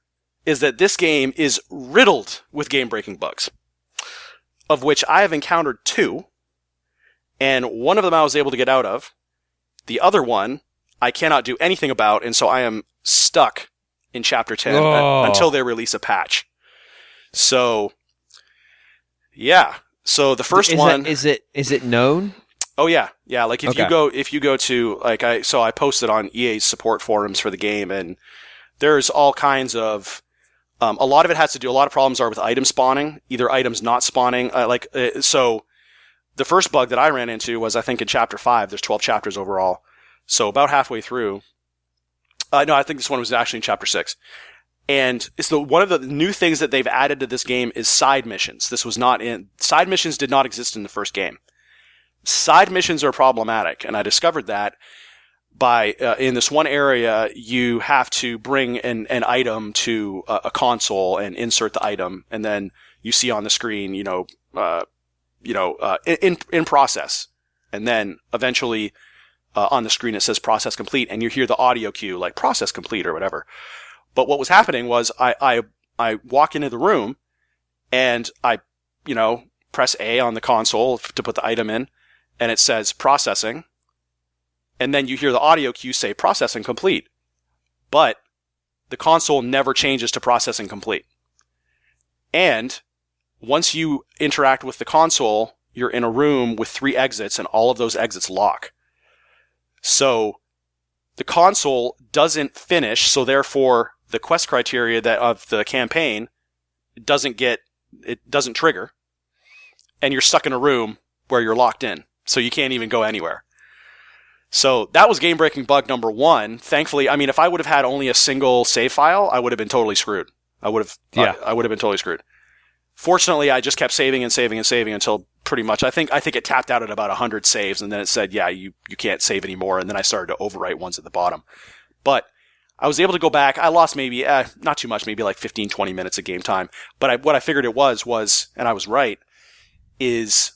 is that this game is riddled with game-breaking bugs, of which I have encountered 2, and one of them I was able to get out of. The other one I cannot do anything about, and so I am stuck in chapter 10 until they release a patch. So, yeah. So the first one is it known? Oh yeah. If you go to I posted on EA's support forums for the game, and there's all kinds of a lot of it has to do. A lot of problems are with item spawning, either items not spawning. So the first bug that I ran into was, I think, in chapter 5. There's 12 chapters overall, so about halfway through. No, I think this one was actually in chapter 6. And one of the new things that they've added to this game is side missions. Side missions did not exist in the first game. Side missions are problematic, and I discovered that by in this one area you have to bring an item to a console and insert the item, and then you see on the screen, in process, and then eventually on the screen it says process complete, and you hear the audio cue like process complete or whatever. But what was happening was I walk into the room and I, press A on the console to put the item in, and it says processing. And then you hear the audio cue say processing complete. But the console never changes to processing complete. And once you interact with the console, you're in a room with 3 exits, and all of those exits lock. So the console doesn't finish, so therefore the quest criteria of the campaign doesn't trigger, and you're stuck in a room where you're locked in, so you can't even go anywhere. So that was game-breaking bug number 1. Thankfully, if I would have had only a single save file, I would have been totally screwed. I would have been totally screwed. Fortunately, I just kept saving and saving and saving until pretty much. I think it tapped out at about 100 saves, and then it said, yeah, you can't save anymore, and then I started to overwrite ones at the bottom. But I was able to go back. I lost maybe, not too much, maybe like 15, 20 minutes of game time. But what I figured it was, and I was right, is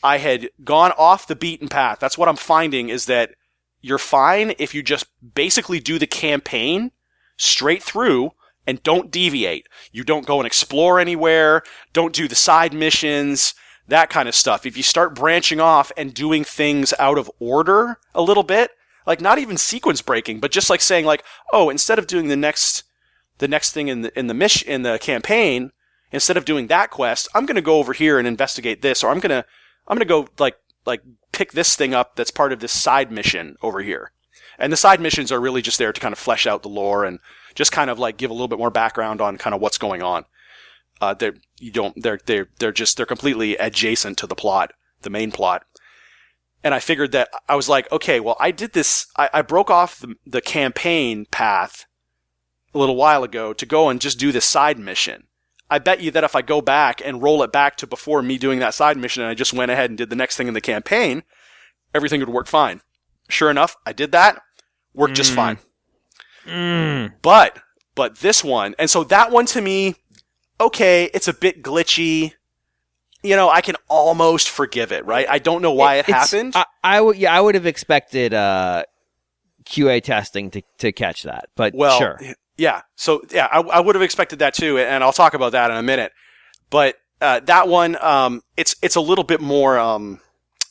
I had gone off the beaten path. That's what I'm finding, is that you're fine if you just basically do the campaign straight through and don't deviate. You don't go and explore anywhere, don't do the side missions, that kind of stuff. If you start branching off and doing things out of order a little bit, like not even sequence breaking, but just like saying like, oh, instead of doing the next thing in the campaign, instead of doing that quest, I'm going to go over here and investigate this, or I'm going to go like pick this thing up that's part of this side mission over here. And the side missions are really just there to kind of flesh out the lore and just kind of like give a little bit more background on kind of what's going on. They're completely adjacent to the plot, the main plot. And I figured that I was like, okay, well, I did this. I broke off the campaign path a little while ago to go and just do this side mission. I bet you that if I go back and roll it back to before me doing that side mission and I just went ahead and did the next thing in the campaign, everything would work fine. Sure enough, I did that. Worked just fine. But this one, and so that one to me, okay, it's a bit glitchy. You know, I can almost forgive it, right? I don't know why it happened. I would have expected QA testing to catch that, but sure. Yeah. So yeah, I would have expected that too, and I'll talk about that in a minute. But that one, it's a little bit more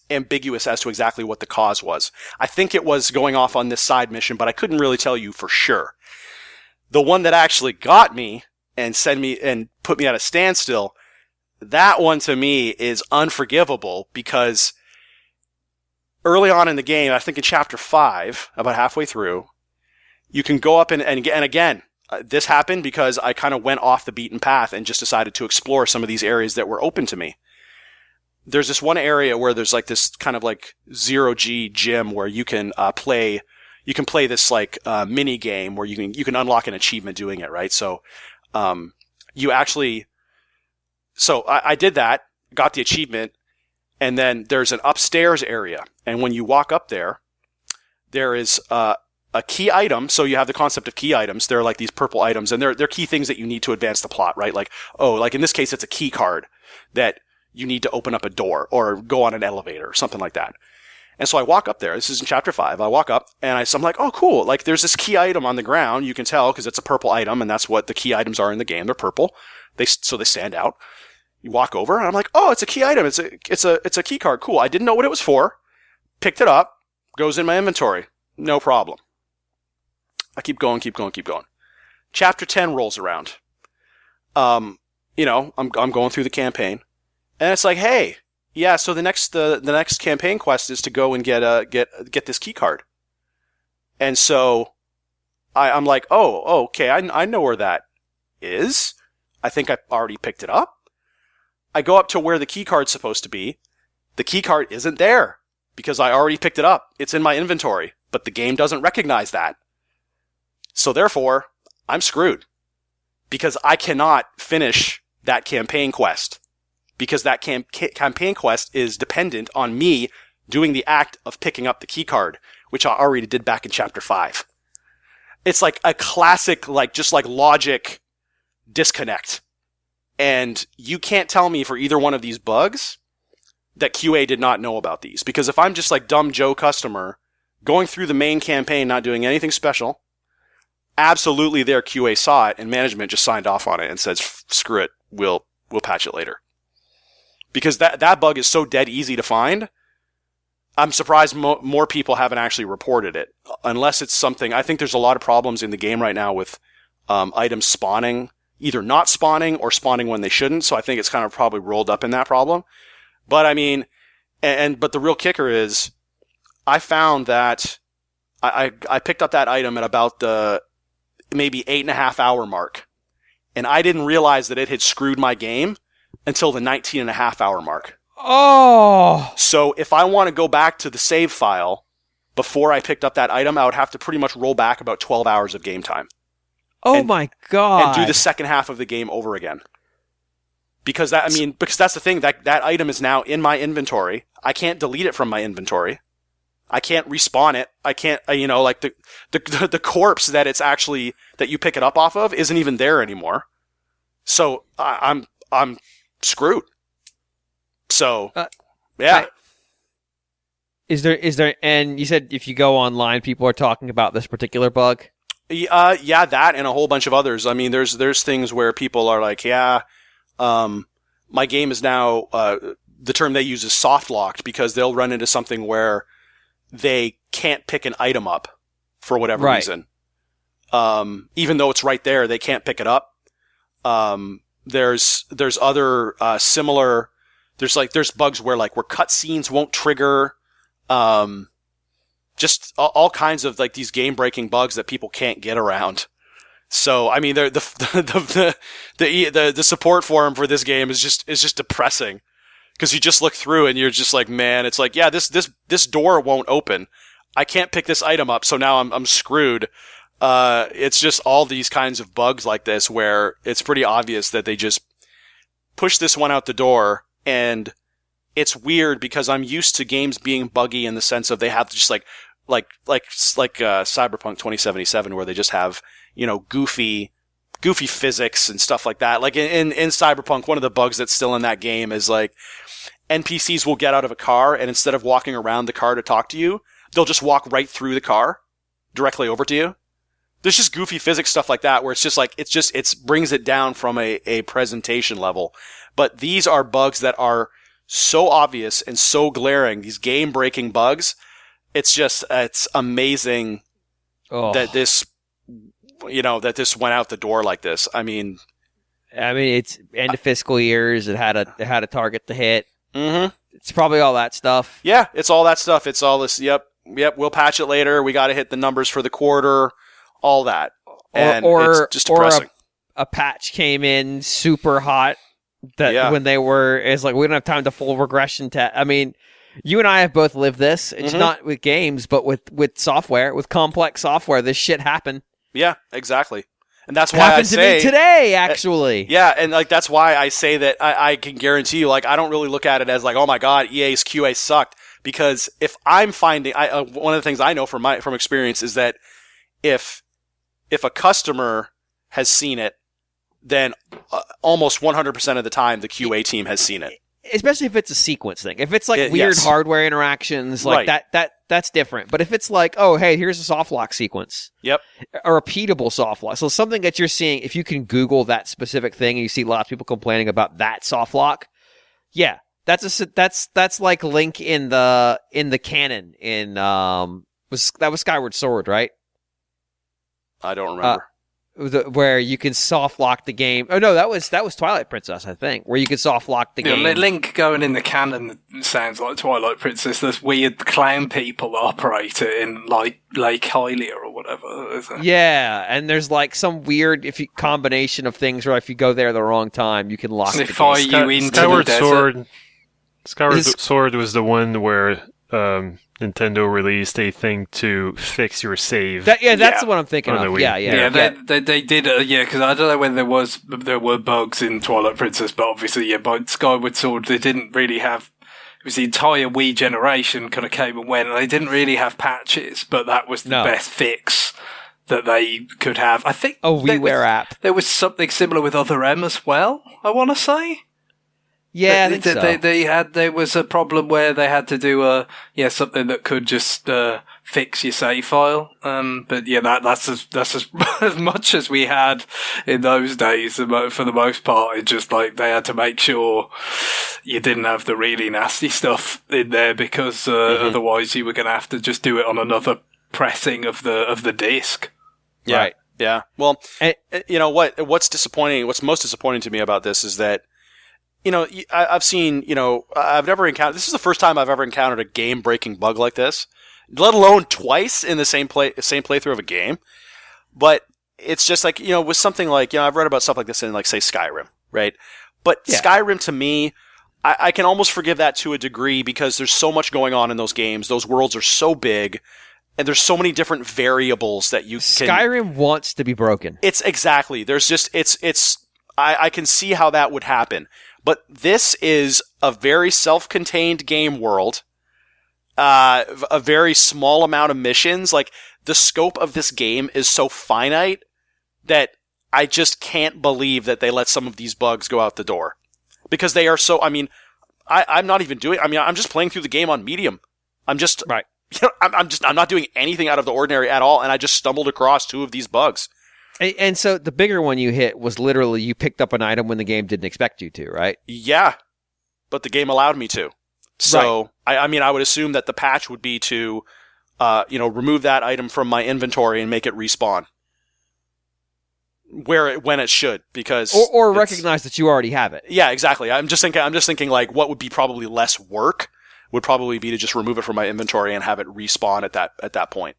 ambiguous as to exactly what the cause was. I think it was going off on this side mission, but I couldn't really tell you for sure. The one that actually got me and put me at a standstill, that one to me is unforgivable because early on in the game, I think in chapter 5, about halfway through, you can go up and again, this happened because I kind of went off the beaten path and just decided to explore some of these areas that were open to me. There's this one area where there's like this kind of like 0G gym where you can play this like mini game where you can unlock an achievement doing it, right? So I did that, got the achievement, and then there's an upstairs area, and when you walk up there is a key item. So you have the concept of key items. They're like these purple items, and they're key things that you need to advance the plot, right? Like in this case, it's a key card that you need to open up a door or go on an elevator or something like that. And so I walk up there. This is in chapter 5. I walk up and I'm like, oh, cool. Like there's this key item on the ground. You can tell because it's a purple item, and that's what the key items are in the game. They're purple. So they stand out. You walk over and I'm like, oh, it's a key item. It's a key card. Cool. I didn't know what it was for. Picked it up. Goes in my inventory. No problem. I keep going. Chapter 10 rolls around. I'm going through the campaign, and it's like, hey, yeah. So the next campaign quest is to go and get this key card. And so I'm like, oh, okay. I know where that is. I think I already picked it up. I go up to where the key card's supposed to be. The key card isn't there because I already picked it up. It's in my inventory, but the game doesn't recognize that. So therefore, I'm screwed because I cannot finish that campaign quest because that campaign quest is dependent on me doing the act of picking up the key card, which I already did back in chapter 5. It's like a classic, just logic disconnect. And you can't tell me for either one of these bugs that QA did not know about these. Because if I'm just like dumb Joe customer going through the main campaign, not doing anything special, absolutely their QA saw it and management just signed off on it and says, screw it, we'll patch it later. Because that bug is so dead easy to find. I'm surprised more people haven't actually reported it. Unless it's something, I think there's a lot of problems in the game right now with items spawning, either not spawning or spawning when they shouldn't. So I think it's kind of probably rolled up in that problem. But I mean, but the real kicker is I found that I picked up that item at about the maybe 8.5 hour mark. And I didn't realize that it had screwed my game until the 19.5 hour mark. Oh! So if I want to go back to the save file before I picked up that item, I would have to pretty much roll back about 12 hours of game time. Oh my God. And do the second half of the game over again. Because that's the thing, that item is now in my inventory. I can't delete it from my inventory. I can't respawn it. I can't, like the corpse that it's actually, that you pick it up off of isn't even there anymore. So I'm screwed. So, yeah. Is there, and you said if you go online, people are talking about this particular bug? Yeah, that and a whole bunch of others. I mean, there's things where people are like, my game is now, the term they use is soft locked, because they'll run into something where they can't pick an item up for whatever reason. Even though it's right there, they can't pick it up. There's other, similar, there's bugs where cutscenes won't trigger, just all kinds of these game breaking bugs that people can't get around. So, I mean, the support forum for this game is just depressing, because you just look through and you're just like, man, it's like, yeah, this door won't open. I can't pick this item up, so now I'm screwed. It's just all these kinds of bugs like this where it's pretty obvious that they just push this one out the door. And it's weird because I'm used to games being buggy in the sense of they have just like Cyberpunk 2077, where they just have, goofy physics and stuff like that. Like in Cyberpunk, one of the bugs that's still in that game is NPCs will get out of a car, and instead of walking around the car to talk to you, they'll just walk right through the car directly over to you. There's just goofy physics stuff like that where it's just it brings it down from a presentation level. But these are bugs that are so obvious and so glaring, these game breaking bugs. It's amazing that this went out the door like this. I mean, it's end of fiscal years. It had a target to hit. Mm-hmm. It's probably all that stuff. Yeah, it's all that stuff. It's all this. Yep. We'll patch it later. We got to hit the numbers for the quarter. All that. And it's just depressing. Or a patch came in super hot when they were, it's like, we don't have time to full regression test. I mean, you and I have both lived this. It's not with games, but with software, with complex software, this shit happened. Yeah, exactly. And that's why I say... happened to me today, actually. Yeah, and that's why I say that I can guarantee you, I don't really look at it as oh my god, EA's QA sucked. Because if I'm finding... one of the things I know from experience is that if a customer has seen it, then almost 100% of the time the QA team has seen it. Especially if it's a sequence thing. If it's weird hardware interactions that's different. But if it's oh, hey, here's a soft lock sequence. Yep. A repeatable soft lock. So something that you're seeing, if you can Google that specific thing and you see lots of people complaining about that soft lock, yeah, that's like Link in the canon in that was Skyward Sword, right? I don't remember. Where you can soft lock the game. Oh no, that was Twilight Princess, I think. Where you could soft lock the game. Link going in the canon sounds like Twilight Princess. There's weird clown people that operate it in Lake Hylia or whatever. Yeah, and there's some weird combination of things where if you go there the wrong time, you can lock the game. They fire you into Skyward the desert. Skyward Sword was the one where Nintendo released a thing to fix your save. That's the one I'm thinking of. Yeah. They did because I don't know when there were bugs in Twilight Princess, but obviously, by Skyward Sword, they didn't really have. It was the entire Wii generation kind of came and went, and they didn't really have patches, but that was the best fix that they could have. I think a WiiWare app. There was something similar with Other M as well, I want to say. Yeah, I think so. There was a problem where they had to do something that could just fix your save file. But yeah, that's as much as we had in those days. For the most part, it's just they had to make sure you didn't have the really nasty stuff in there, because otherwise you were going to have to just do it on another pressing of the disc. Yeah. Right. Yeah. Well, what's disappointing? What's most disappointing to me about this is that, I've seen, I've never encountered, this is the first time I've ever encountered a game-breaking bug like this, let alone twice in the same playthrough of a game. But it's just with something I've read about stuff like this in, say, Skyrim, right? But Skyrim, to me, I can almost forgive that to a degree, because there's so much going on in those games. Those worlds are so big, and there's so many different variables that you can... Skyrim wants to be broken. It's exactly. There's just, I can see how that would happen. But this is a very self-contained game world. A very small amount of missions. Like, the scope of this game is so finite that I just can't believe that they let some of these bugs go out the door. Because they are so, I mean, I'm not even doing, I mean, I'm just playing through the game on medium. I'm just, Right. You know, I'm not doing anything out of the ordinary at all, and I just stumbled across 2 of these bugs. And so the bigger one you hit was literally you picked up an item when the game didn't expect you to, right? Yeah, but the game allowed me to. So, right. I mean, I would assume that the patch would be to, remove that item from my inventory and make it respawn. When it should, because or recognize that you already have it. Yeah, exactly. I'm just thinking like what would be probably less work would probably be to just remove it from my inventory and have it respawn at that point.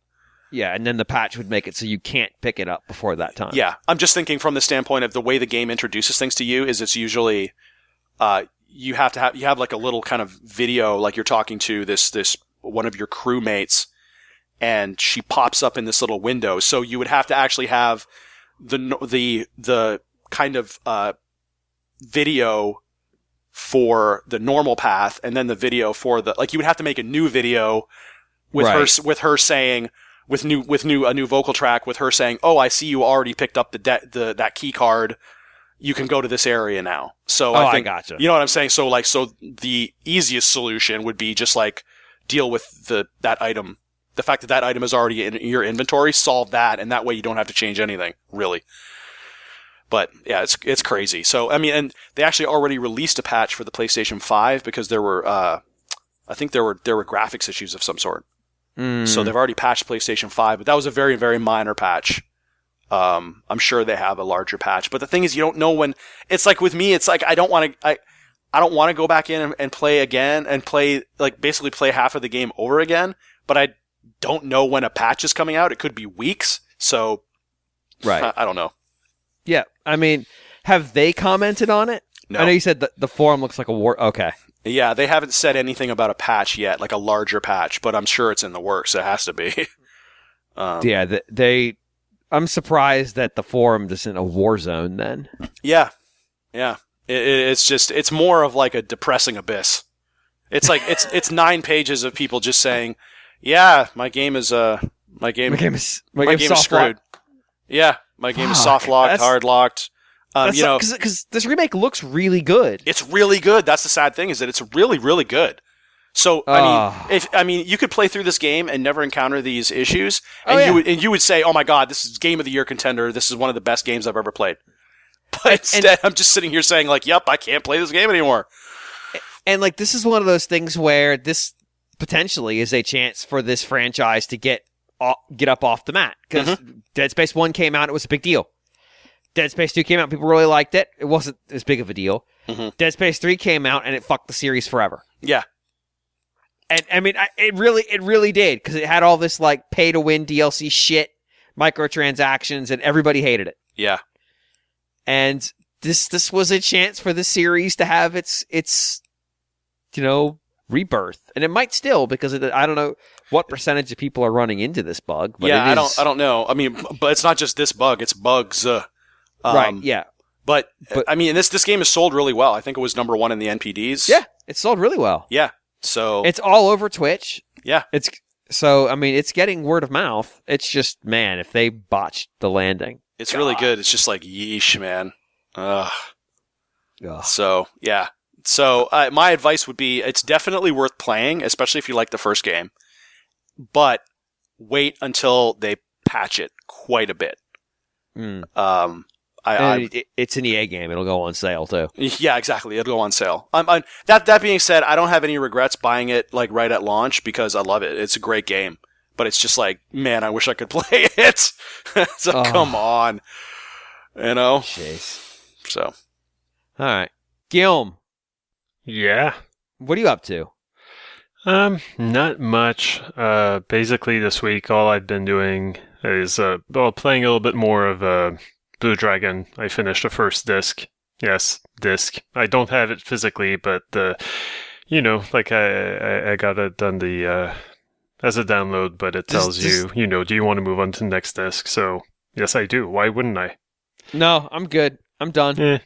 Yeah, and then the patch would make it so you can't pick it up before that time. Yeah, I'm just thinking from the standpoint of the way the game introduces things to you is it's usually you have like a little kind of video, like you're talking to this one of your crewmates, and she pops up in this little window. So you would have to actually have the kind of video for the normal path, and then the video for the, like, you would have to make a new video with her saying, with a new vocal track with her saying, "Oh, I see you already picked up that key card. You can go to this area now." So I think, gotcha. You know what I'm saying? So the easiest solution would be just like deal with that item. The fact that item is already in your inventory, solve that, and that way you don't have to change anything, really. But yeah, it's crazy. So I mean, and they actually already released a patch for the PlayStation 5 because there were, I think there were graphics issues of some sort. So they've already patched PlayStation 5, but that was a very, very minor patch. I'm sure they have a larger patch, but the thing is, you don't know when. It's like with me, it's like I don't want to go back in and play again and basically play half of the game over again. But I don't know when a patch is coming out. It could be weeks. So, right. I don't know. Yeah, I mean, have they commented on it? No. I know you said the forum looks like a war. Okay. Yeah, they haven't said anything about a patch yet, like a larger patch, but I'm sure it's in the works. It has to be. Yeah, I'm surprised that the forum isn't a war zone then. Yeah. It's more of like a depressing abyss. It's like it's 9 pages of people just saying, "Yeah, my game is screwed. Yeah, my game is soft locked, hard locked." Because this remake looks really good. It's really good. That's the sad thing, is that it's really, really good. So I mean, you could play through this game and never encounter these issues, and you would say, "Oh my God, this is Game of the Year contender. This is one of the best games I've ever played." But instead, I'm just sitting here saying, like, "Yep, I can't play this game anymore." And like, this is one of those things where this potentially is a chance for this franchise to get up off the mat, because Dead Space 1 came out, it was a big deal. Dead Space 2 came out, people really liked it. It wasn't as big of a deal. Dead Space 3 came out, and it fucked the series forever. Yeah. And I mean, it really did, because it had all this like pay-to-win DLC shit, microtransactions, and everybody hated it. Yeah. And this was a chance for the series to have its rebirth, and it might still, because I don't know what percentage of people are running into this bug. But yeah, I don't know. I mean, but it's not just this bug; it's bugs. Right. Yeah. But I mean, this game is sold really well. I think it was number 1 in the NPDs. Yeah, it's sold really well. Yeah. So it's all over Twitch. Yeah. So I mean, it's getting word of mouth. It's just, man, if they botched the landing, it's really good. It's just like, yeesh, man. Ugh. So yeah. So my advice would be, it's definitely worth playing, especially if you like the first game. But wait until they patch it quite a bit. It's an EA game. It'll go on sale too. Yeah, exactly. It'll go on sale. That being said, I don't have any regrets buying it like right at launch, because I love it. It's a great game. But it's just like, man, I wish I could play it. So come on, Jeez. So, all right, Guillaume. Yeah. What are you up to? Not much. Basically this week, all I've been doing is playing a little bit more of Blue Dragon. I finished the first disc. Yes, disc. I don't have it physically, but I got it done as a download, but it tells you, do you want to move on to the next disc? So yes, I do. Why wouldn't I? No, I'm good. I'm done.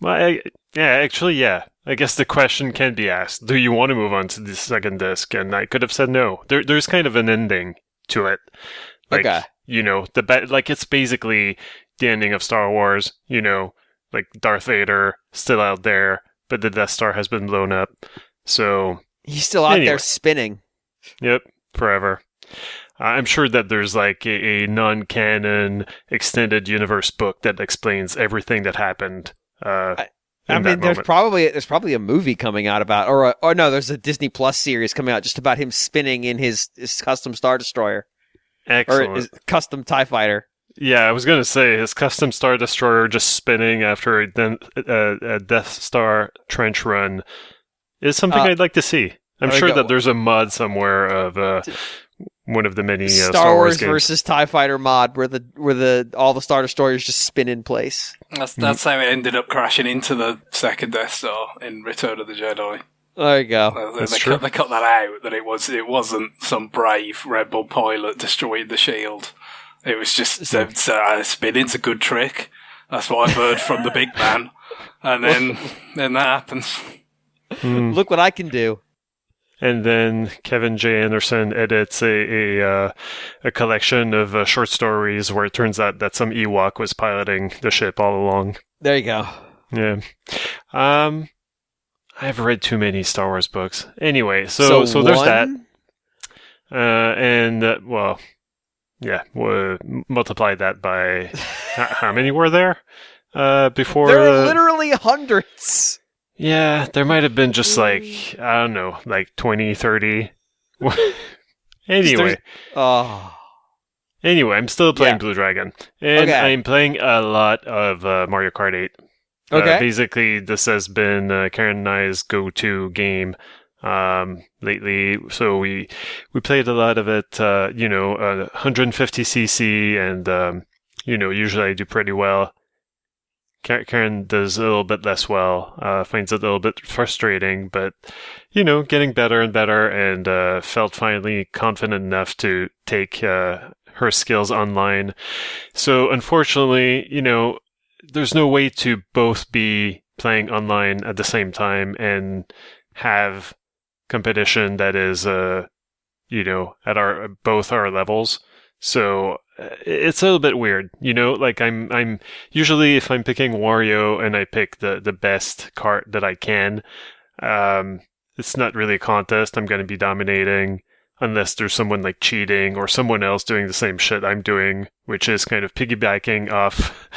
Well, yeah. I guess the question can be asked: do you want to move on to the second disc? And I could have said no. There's kind of an ending to it. Like, Okay. It's basically the ending of Star Wars. Like Darth Vader still out there, but the Death Star has been blown up. So He's still out there spinning. Yep, forever. I'm sure that there's like a non-canon extended universe book that explains everything that happened. There's probably a movie coming out about, or no, there's a Disney Plus series coming out just about him spinning in his custom Star Destroyer. Excellent. Or his custom TIE Fighter. Yeah, I was going to say his custom Star Destroyer just spinning after a Death Star trench run is something I'd like to see. I'm sure that there's a mod somewhere of one of the many Star Wars games. versus TIE Fighter mod where all the Star Destroyers just spin in place. That's how it ended up crashing into the second Death Star in Return of the Jedi. There you go. They cut that out, that it wasn't some brave rebel pilot destroying the shield. It was just spinning's a good trick. That's what I've heard from the big man. And then that happens. Look what I can do. And then Kevin J. Anderson edits a collection of short stories where it turns out that some Ewok was piloting the ship all along. There you go. Yeah. I've read too many Star Wars books. Anyway, so there's that. We'll multiply that by how many were there before? There are literally hundreds. Yeah, there might have been just like, I don't know, like 20, 30. Anyway. Anyway, I'm still playing Blue Dragon. And I'm playing a lot of Mario Kart 8. Okay. Basically, this has been Karen and I's go-to game lately. So we played a lot of it, 150cc, and, usually I do pretty well. Karen does a little bit less well, finds it a little bit frustrating, but, getting better and better, and felt finally confident enough to take her skills online. So unfortunately, there's no way to both be playing online at the same time and have competition that is, at both our levels. So it's a little bit weird, like I'm usually, if I'm picking Wario and I pick the best kart that I can, it's not really a contest. I'm going to be dominating unless there's someone like cheating or someone else doing the same shit I'm doing, which is kind of piggybacking off,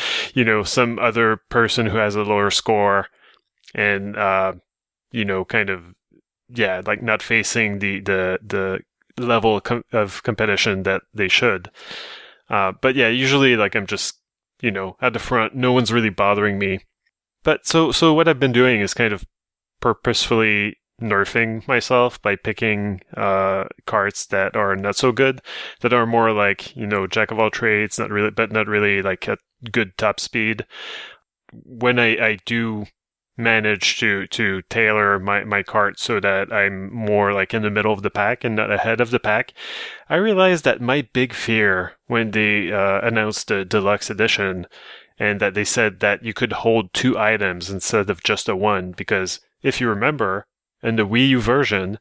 some other person who has a lower score and, kind of, like not facing the level of competition that they should. But yeah, usually like I'm just, at the front, no one's really bothering me. But so what I've been doing is kind of purposefully nerfing myself by picking karts that are not so good, that are more like, jack of all trades, not really like at good top speed. When I do manage to tailor my kart so that I'm more like in the middle of the pack and not ahead of the pack, I realized that my big fear when they announced the Deluxe edition, and that they said that you could hold 2 items instead of just a one, because if you remember, in the Wii U version,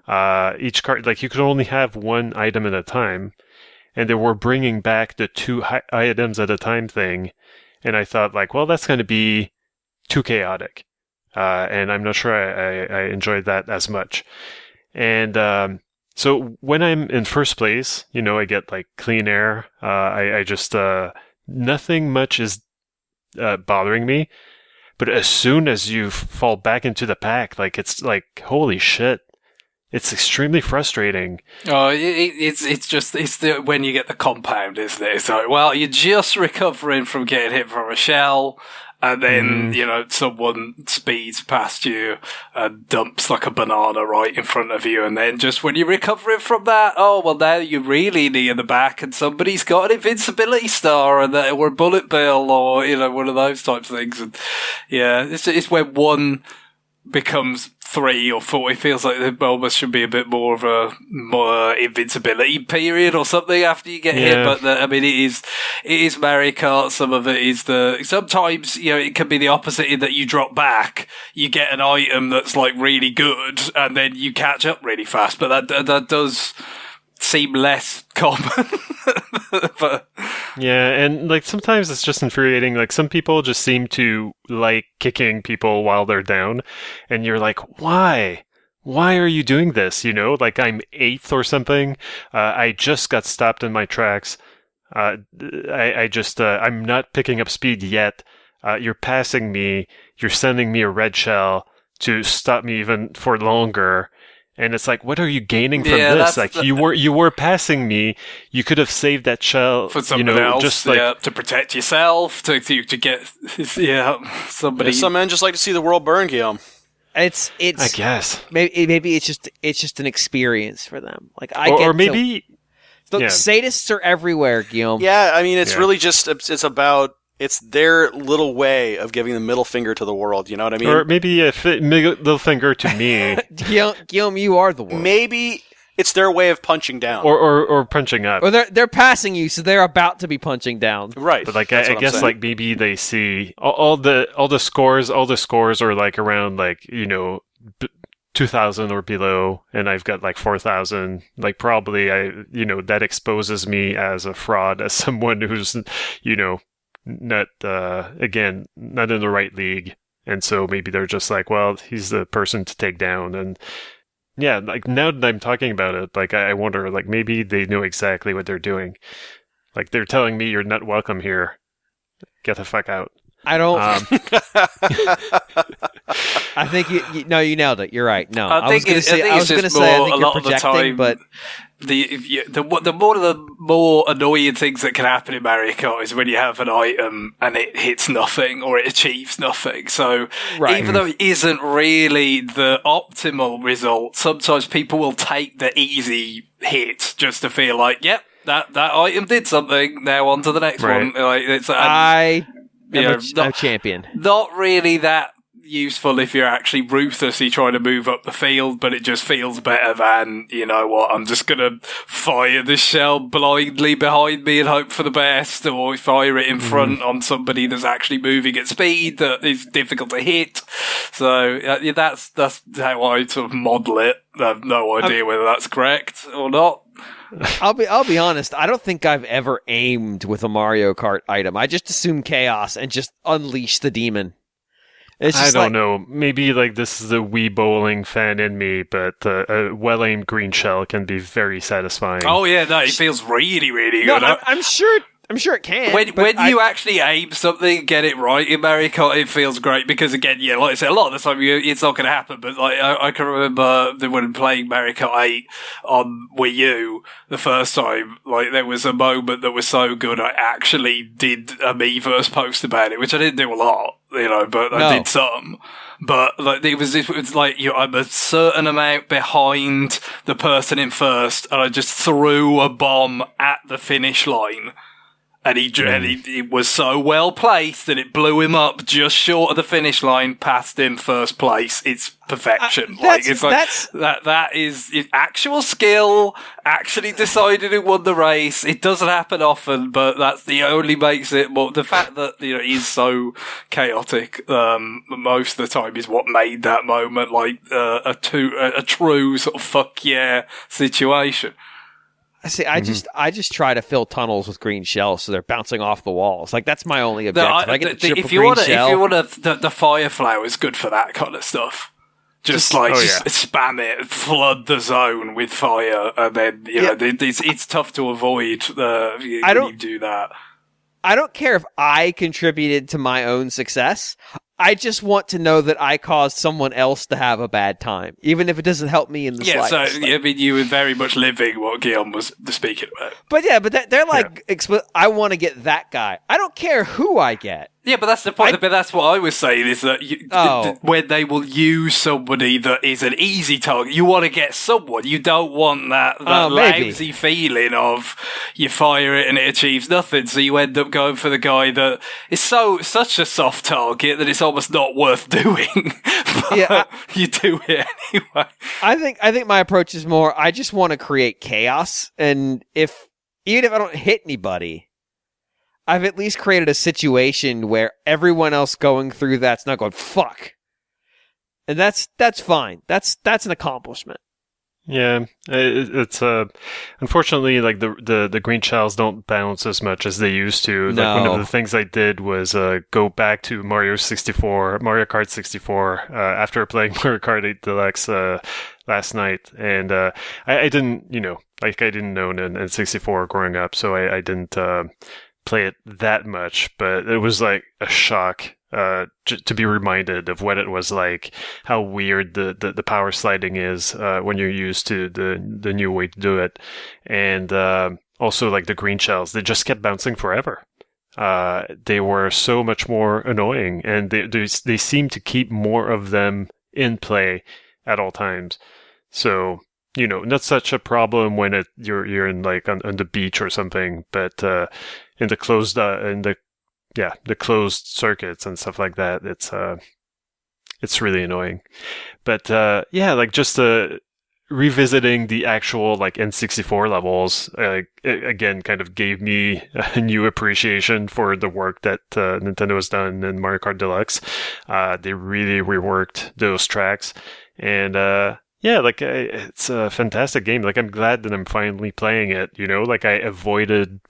each kart, like you could only have 1 item at a time, and they were bringing back the 2 items at a time thing, and I thought like, well, that's going to be too chaotic, and I'm not sure I enjoyed that as much. And so when I'm in first place, I get like clean air. I just nothing much is bothering me. But as soon as you fall back into the pack, like it's like holy shit. It's extremely frustrating. Oh, it's when you get the compound, isn't it? It's like, well, you're just recovering from getting hit from a shell, and then, someone speeds past you and dumps like a banana right in front of you. And then just when you're recovering from that, oh, well, now you're really near the back and somebody's got an invincibility star or a bullet bill or, one of those types of things. And yeah, it's when one becomes 3 or 4, it feels like there almost should be a bit more of a more invincibility period or something after you get hit. But it is Mario Kart. Some of it is sometimes, it can be the opposite in that you drop back, you get an item that's like really good, and then you catch up really fast. But that does seem less common. But yeah, and like sometimes it's just infuriating. Like some people just seem to like kicking people while they're down, and you're like, why are you doing this? Like I'm 8th or something. I just got stopped in my tracks. I'm not picking up speed yet. You're passing me. You're sending me a red shell to stop me even for longer. And it's like, what are you gaining from this? Like, you were passing me. You could have saved that shell for someone else, just like to protect yourself, to get somebody. Some men just like to see the world burn, Guillaume. It's. I guess maybe it's just an experience for them. Like sadists are everywhere, Guillaume. Yeah, I mean, it's really just it's their little way of giving the middle finger to the world, you know what I mean? Or maybe a middle finger to me. Guillaume, you are the world. Maybe it's their way of punching down. Or punching up. Or they're passing you, so they're about to be punching down. Right. But like I guess like maybe they see all the scores are like around like, 2,000 or below, and I've got like 4,000. Like probably that exposes me as a fraud, as someone who's not in the right league, and so maybe they're just like, well, he's the person to take down. And yeah, like now that I'm talking about it, like I wonder, like maybe they know exactly what they're doing. Like they're telling me you're not welcome here. Get the fuck out. I don't. I think you nailed it. You're right. No, I was going to say I think you're projecting, but one of the more annoying things that can happen in Mario Kart is when you have an item and it hits nothing or it achieves nothing. So even though it isn't really the optimal result, sometimes people will take the easy hit just to feel like, yep, that item did something. Now on to the next one. Like I'm a champion. Not really that useful if you're actually ruthlessly trying to move up the field, but it just feels better than, I'm just going to fire this shell blindly behind me and hope for the best, or fire it in front on somebody that's actually moving at speed that is difficult to hit. So that's how I sort of model it. I have no idea whether that's correct or not. I'll be honest. I don't think I've ever aimed with a Mario Kart item. I just assume chaos and just unleash the demon. I don't know. Maybe like this is a Wii bowling fan in me, but a well-aimed green shell can be very satisfying. Oh yeah, no, it feels really, really good. No, I'm sure it can. When you actually aim something and get it right in Mario Kart, it feels great because, again, like I said, a lot of the time it's not going to happen. But like I can remember when playing Mario Kart 8 on Wii U the first time, like there was a moment that was so good I actually did a Miiverse post about it, which I didn't do a lot, but I did some. But like it was like I'm a certain amount behind the person in first, and I just threw a bomb at the finish line. And he was so well placed that it blew him up just short of the finish line, past him first place. It's perfection. That is actual skill, actually decided who won the race. It doesn't happen often, but that's the only makes it more. The fact that he's so chaotic most of the time is what made that moment like a true sort of fuck yeah situation. See, I just try to fill tunnels with green shells so they're bouncing off the walls. Like that's my only objective. If you want the fire flower is good for that kind of stuff. Just spam it, flood the zone with fire, and then it's tough to avoid when you do that. I don't care if I contributed to my own success. I just want to know that I caused someone else to have a bad time, even if it doesn't help me in the slightest. So, I mean, you were very much living what Guillaume was speaking about. But they're like, I want to get that guy. I don't care who I get. Yeah, but that's the point. But that's what I was saying is that when they will use somebody that is an easy target, you want to get someone. You don't want that lousy feeling of you fire it and it achieves nothing. So you end up going for the guy that is such a soft target that it's almost not worth doing. But you do it anyway. I think my approach is more, I just want to create chaos, and even if I don't hit anybody, I've at least created a situation where everyone else going through that's not going, fuck. And that's fine. That's an accomplishment. Yeah, it's unfortunately, like the green shells don't bounce as much as they used to. No. Like one of the things I did was go back to Mario Kart 64 after playing Mario Kart 8 Deluxe last night, and I didn't, I didn't own an N64 growing up, so I didn't play it that much, but it was like a shock to be reminded of what it was like, how weird the power sliding is when you're used to the new way to do it, and also like the green shells, they just kept bouncing forever. They were so much more annoying, and they seem to keep more of them in play at all times. So not such a problem when you're in like on the beach or something, but in the closed the closed circuits and stuff like that, it's really annoying. But like just revisiting the actual like N64 levels again kind of gave me a new appreciation for the work that Nintendo has done in Mario Kart Deluxe. They really reworked those tracks, and it's a fantastic game. Like, I'm glad that I'm finally playing it, Like, I avoided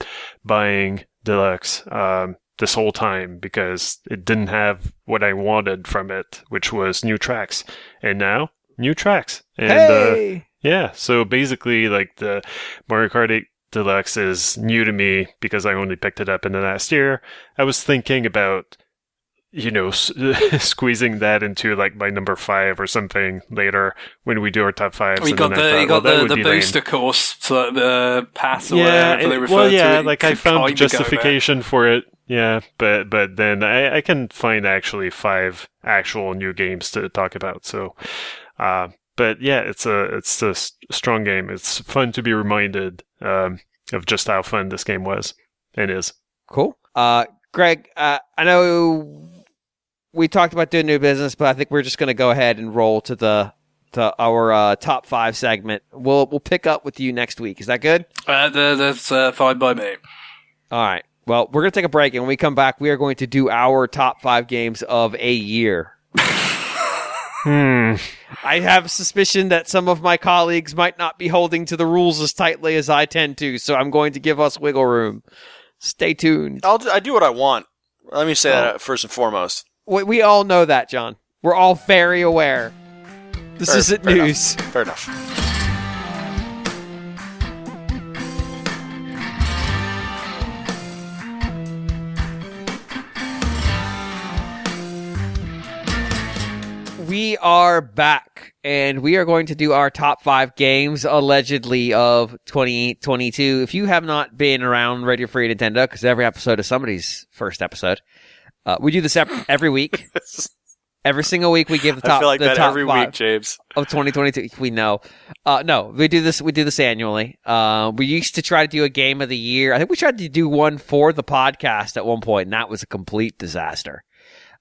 buying Deluxe this whole time because it didn't have what I wanted from it, which was new tracks. And now, new tracks. And, so basically, like, the Mario Kart 8 Deluxe is new to me because I only picked it up in the last year. I was thinking about squeezing that into like my number 5 or something later when we do our top 5s. We got the booster course, so the pass or whatever they refer to it. Like I found justification for it. Yeah, but then I can find actually 5 actual new games to talk about. So, but yeah, it's a strong game. It's fun to be reminded of just how fun this game was and is. Cool. Greg, I know we talked about doing new business, but I think we're just going to go ahead and roll to our top 5 segment. We'll pick up with you next week. Is that good? That's fine by me. All right. Well, we're going to take a break, and when we come back, we are going to do our top 5 games of a year. I have a suspicion that some of my colleagues might not be holding to the rules as tightly as I tend to, so I'm going to give us wiggle room. Stay tuned. I do what I want. Let me say that first and foremost. We all know that, John. We're all very aware. This isn't news. Fair enough. We are back, and we are going to do our top 5 games, allegedly, of 2022. If you have not been around Radio Free Nintendo, because every episode is somebody's first episode, we do this every week. Every single week we give the top. I feel like the that top every 5 week, James. Of 2022. We know. No, we do this annually. We used to try to do a game of the year. I think we tried to do one for the podcast at one point, and that was a complete disaster.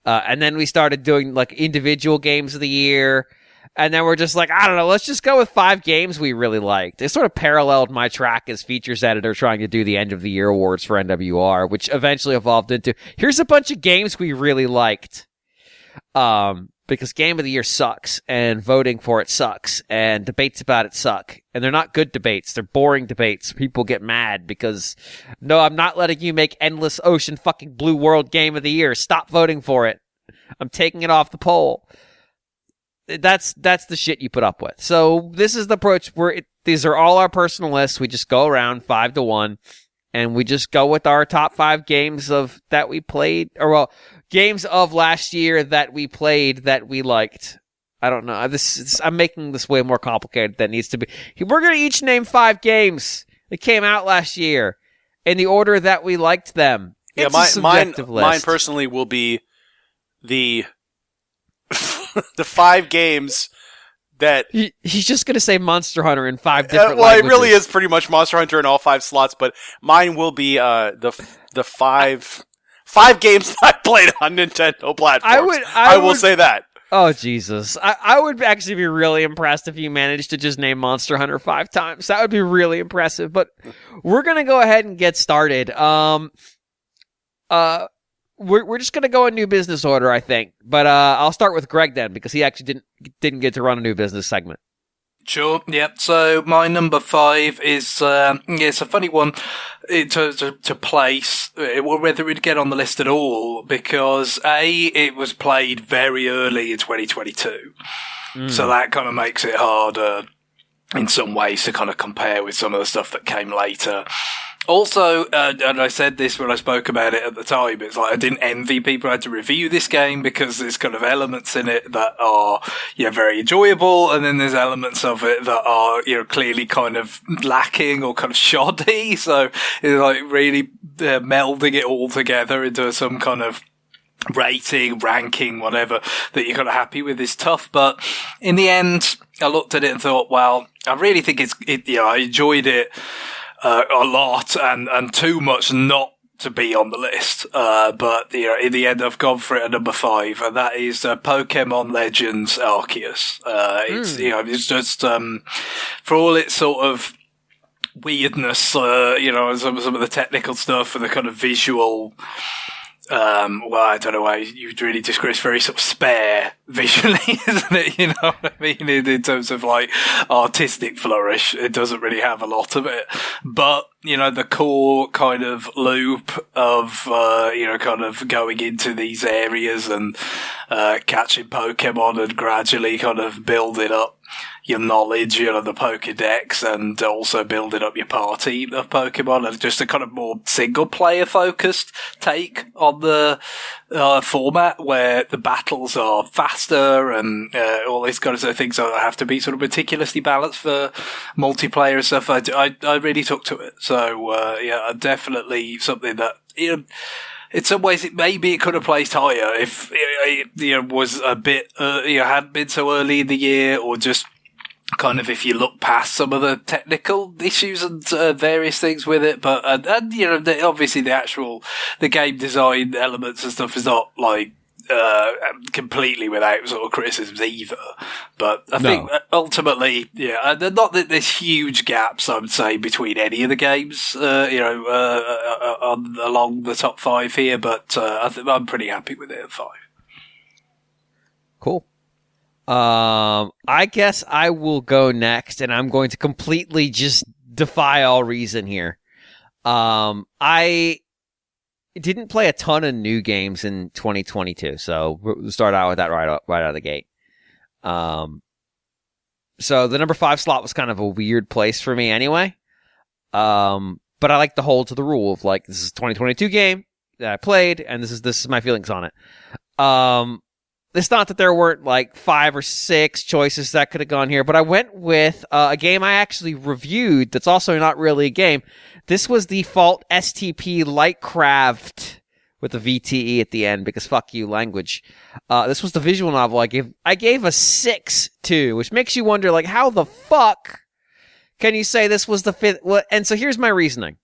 And then we started doing like individual games of the year. And then we're just like, I don't know, let's just go with 5 games we really liked. It sort of paralleled my track as features editor trying to do the end of the year awards for NWR, which eventually evolved into, here's a bunch of games we really liked. Because game of the year sucks, and voting for it sucks, and debates about it suck. And they're not good debates. They're boring debates. People get mad because, no, I'm not letting you make Endless Ocean fucking Blue World game of the year. Stop voting for it. I'm taking it off the poll. That's the shit you put up with. So this is the approach where these are all our personal lists. We just go around 5 to 1, and we just go with our top 5 games that we played, games of last year that we played that we liked. I don't know. I'm making this way more complicated than it needs to be. We're going to each name 5 games that came out last year in the order that we liked them. It's a subjective list. Mine personally will be the the 5 games that he's just going to say Monster Hunter in 5 different languages. It really is pretty much Monster Hunter in all 5 slots, but mine will be the 5 games that I played on Nintendo platforms. I will say that. Oh, Jesus. I would actually be really impressed if you managed to just name Monster Hunter 5 times. That would be really impressive, but we're going to go ahead and get started. We're just going to go in new business order, I think. But I'll start with Greg then, because he actually didn't get to run a new business segment. Sure, yep. So my number 5 is, it's a funny one to place, whether it'd get on the list at all, because it was played very early in 2022. So that kind of makes it harder in some ways to kind of compare with some of the stuff that came later. Also, and I said this when I spoke about it at the time, it's like I didn't envy people who had to review this game because there's kind of elements in it that are, very enjoyable, and then there's elements of it that are, clearly kind of lacking or kind of shoddy. So it's like really melding it all together into some kind of rating, ranking, whatever, that you're kind of happy with is tough. But in the end, I looked at it and thought, well, I really think I enjoyed it a lot and too much not to be on the list. But, in the end, I've gone for it at number 5, and that is Pokemon Legends Arceus. It's just, for all its sort of weirdness, some of the technical stuff and the kind of visual, I don't know why you'd really describe it, very sort of spare visually, isn't it? You know what I mean? In terms of like artistic flourish, it doesn't really have a lot of it. But, the core kind of loop of, kind of going into these areas and, catching Pokemon and gradually kind of building up your knowledge, the Pokedex, and also building up your party of Pokemon, and just a kind of more single-player focused take on the format where the battles are faster and all these kind of things that have to be sort of meticulously balanced for multiplayer and stuff. I really took to it. So, definitely something that, in some ways, maybe it could have placed higher if it was a bit, hadn't been so early in the year, or just kind of if you look past some of the technical issues and various things with it. But obviously the game design elements and stuff is not like completely without sort of criticisms either. But I think ultimately, not that there's huge gaps, I would say, between any of the games, along the top 5 here. But I'm pretty happy with it at 5. Cool. I guess I will go next, and I'm going to completely just defy all reason here. I didn't play a ton of new games in 2022, so we'll start out with that right out of the gate. So the number 5 slot was kind of a weird place for me anyway. But I like to hold to the rule of like, this is a 2022 game that I played, and this is my feelings on it. It's not that there weren't like 5 or 6 choices that could have gone here, but I went with a game I actually reviewed that's also not really a game. This was the Fault STP Lightcraft with the VTE at the end, because fuck you, language. This was the visual novel I gave a 6 to, which makes you wonder, like, how the fuck can you say this was the 5th? Well, and so here's my reasoning.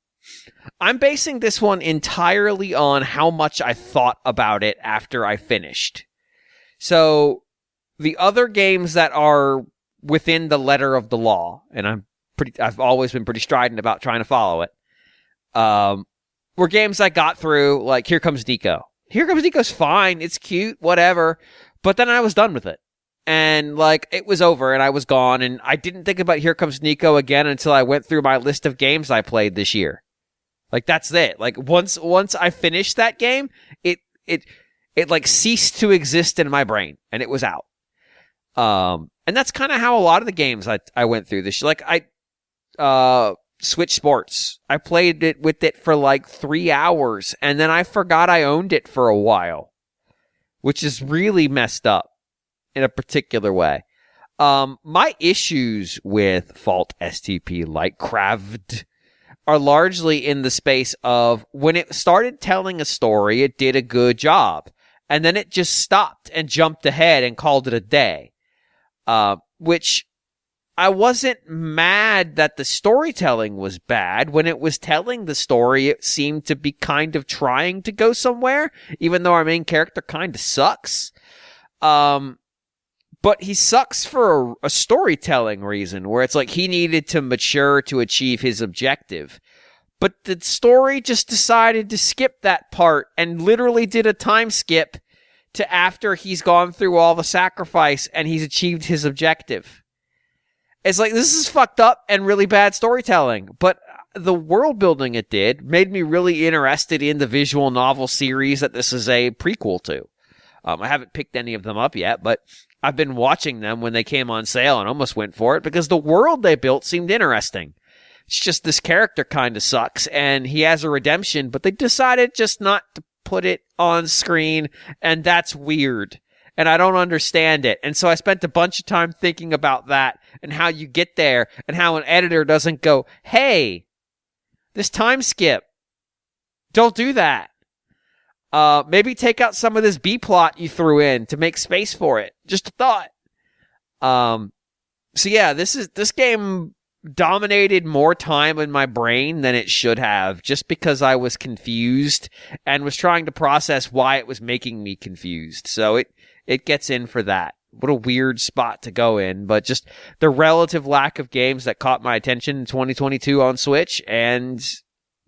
I'm basing this one entirely on how much I thought about it after I finished. So, the other games that are within the letter of the law, and I've always been pretty strident about trying to follow it, were games I got through, like Here Comes Nico. Here Comes Nico's fine, it's cute, whatever, but then I was done with it. And, like, it was over, and I was gone, and I didn't think about Here Comes Nico again until I went through my list of games I played this year. Like, that's it. Like, once I finished that game, it like ceased to exist in my brain, and it was out. And that's kind of how a lot of the games I went through this year. Like, Switch Sports. I played it with it for like 3 hours, and then I forgot I owned it for a while, which is really messed up in a particular way. My issues with Fault STP Lightcraft are largely in the space of when it started telling a story, it did a good job. And then it just stopped and jumped ahead and called it a day. Which I wasn't mad that the storytelling was bad. When it was telling the story, it seemed to be kind of trying to go somewhere, even though our main character kind of sucks. But he sucks for a storytelling reason, where it's like he needed to mature to achieve his objective. But the story just decided to skip that part and literally did a time skip to after he's gone through all the sacrifice and he's achieved his objective. It's like, this is fucked up and really bad storytelling. But the world building it did made me really interested in the visual novel series that this is a prequel to. I haven't picked any of them up yet, but I've been watching them when they came on sale and almost went for it because the world they built seemed interesting. It's just this character kind of sucks and he has a redemption, but they decided just not to put it on screen, and that's weird. And I don't understand it. And so I spent a bunch of time thinking about that and how you get there and how an editor doesn't go, hey, this time skip, don't do that. Maybe take out some of this B-plot you threw in to make space for it. Just a thought. So yeah, this game dominated more time in my brain than it should have, just because I was confused and was trying to process why it was making me confused. So it gets in for that. What a weird spot to go in, but just the relative lack of games that caught my attention in 2022 on Switch and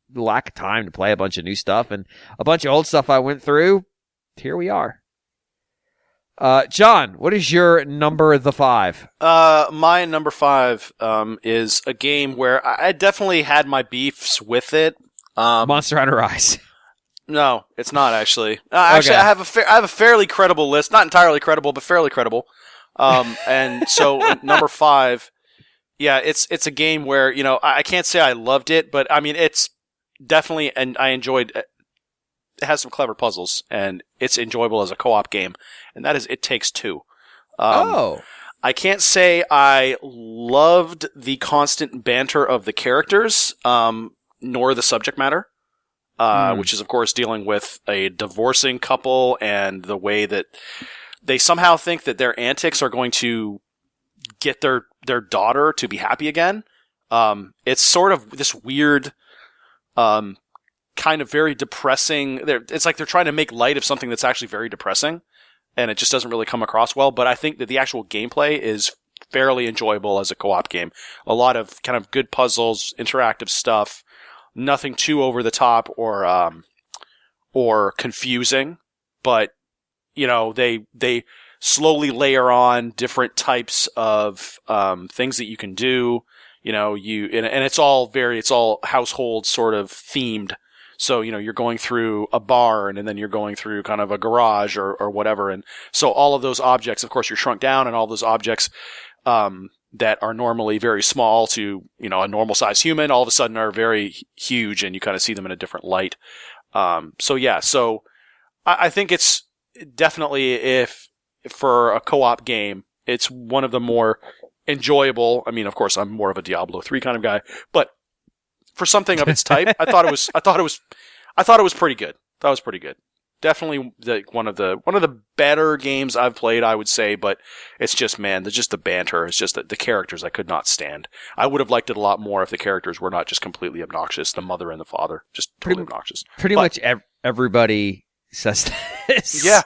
the lack of time to play a bunch of new stuff and a bunch of old stuff I went through. Here we are. John, what is your number 5? My number 5 is a game where I definitely had my beefs with it. Monster Hunter Rise. No, it's not actually. Actually, okay. I have a fairly credible list. Not entirely credible, but fairly credible. And so number 5, yeah, it's a game where, you know, I can't say I loved it, but I mean, it's definitely, and I enjoyed it. It has some clever puzzles, and it's enjoyable as a co-op game, and that is It Takes Two. I can't say I loved the constant banter of the characters, nor the subject matter, which is, of course, dealing with a divorcing couple and the way that they somehow think that their antics are going to get their daughter to be happy again. It's sort of this weird, kind of very depressing. It's like they're trying to make light of something that's actually very depressing, and it just doesn't really come across well. But I think that the actual gameplay is fairly enjoyable as a co-op game. A lot of kind of good puzzles, interactive stuff, nothing too over the top or confusing. But you know, they slowly layer on different types of things that you can do. You know, and it's all household sort of themed. So, you know, you're going through a barn and then you're going through kind of a garage or whatever. And so all of those objects, of course, you're shrunk down, and all those objects, that are normally very small to, you know, a normal sized human all of a sudden are very huge, and you kind of see them in a different light. So I think it's definitely, if for a co-op game, it's one of the more enjoyable. I mean, of course, I'm more of a Diablo 3 kind of guy, but for something of its type, I thought it was pretty good. That was pretty good. Definitely one of the better games I've played, I would say. But it's just, man, the banter. It's just that the characters I could not stand. I would have liked it a lot more if the characters were not just completely obnoxious. The mother and the father, just totally obnoxious. Pretty much everybody says this. Yeah.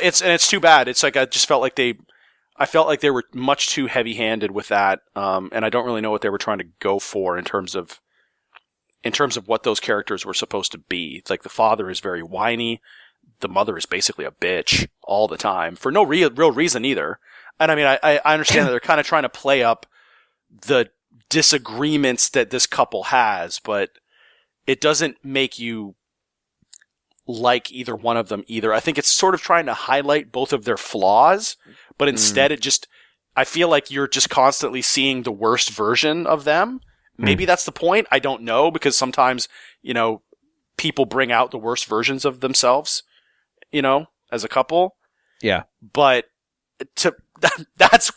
It's too bad. It's like I felt like they were much too heavy-handed with that, and I don't really know what they were trying to go for in terms of what those characters were supposed to be. It's like the father is very whiny, the mother is basically a bitch all the time for no real reason either. And I mean, I understand that they're kind of trying to play up the disagreements that this couple has, but it doesn't make you like either one of them either. I think it's sort of trying to highlight both of their flaws, but instead I feel like you're just constantly seeing the worst version of them. Maybe that's the point. I don't know, because sometimes, you know, people bring out the worst versions of themselves, you know, as a couple. Yeah. But that's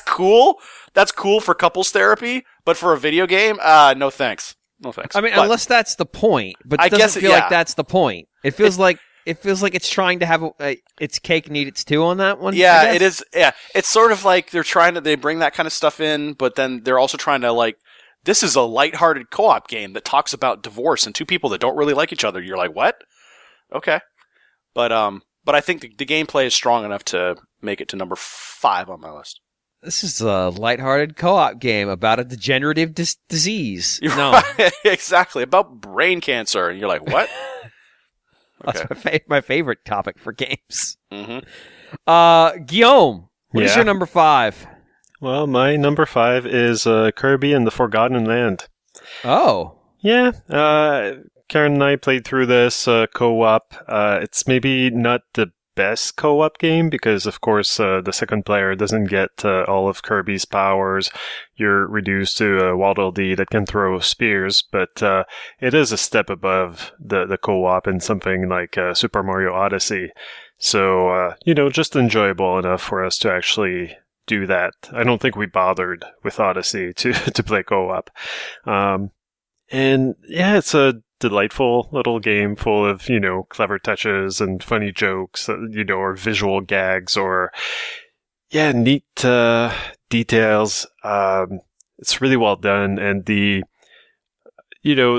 cool. That's cool for couples therapy, but for a video game, no thanks. No thanks. I mean, But unless that's the point, but it I doesn't guess feel yeah. like that's the point. It feels like it's trying to have its cake and eat its too on that one. Yeah, it is. Yeah, it's sort of like they bring that kind of stuff in, but then they're also trying to like, this is a lighthearted co-op game that talks about divorce and two people that don't really like each other. You're like, what? Okay, but I think the gameplay is strong enough to make it to number 5 on my list. This is a lighthearted co-op game about a degenerative disease. No, Right, exactly, about brain cancer, and you're like, what? Okay. that's my favorite topic for games. Mm-hmm. Guillaume, what is Yeah. your number 5? Well, my number 5 is Kirby and the Forgotten Land. Oh, Yeah, Karen and I played through this co-op. It's maybe not the best co-op game because, of course, the second player doesn't get all of Kirby's powers. You're reduced to a Waddle Dee that can throw spears, but it is a step above the co-op in something like Super Mario Odyssey. So, just enjoyable enough for us to actually do that. I don't think we bothered with Odyssey to play co-op. And yeah, it's a delightful little game full of, clever touches and funny jokes, or visual gags or, neat details. It's really well done. And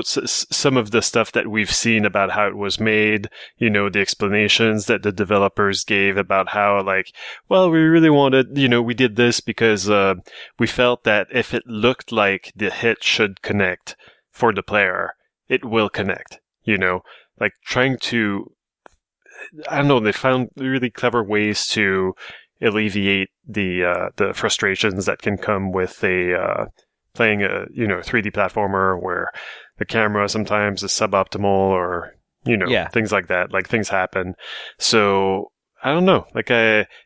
some of the stuff that we've seen about how it was made, the explanations that the developers gave about how, we really wanted, we did this because we felt that if it looked like the hit should connect for the player, it will connect, trying to, I don't know, they found really clever ways to alleviate the frustrations that can come with playing a 3D platformer where the camera sometimes is suboptimal or things like that. Like, things happen. So I don't know.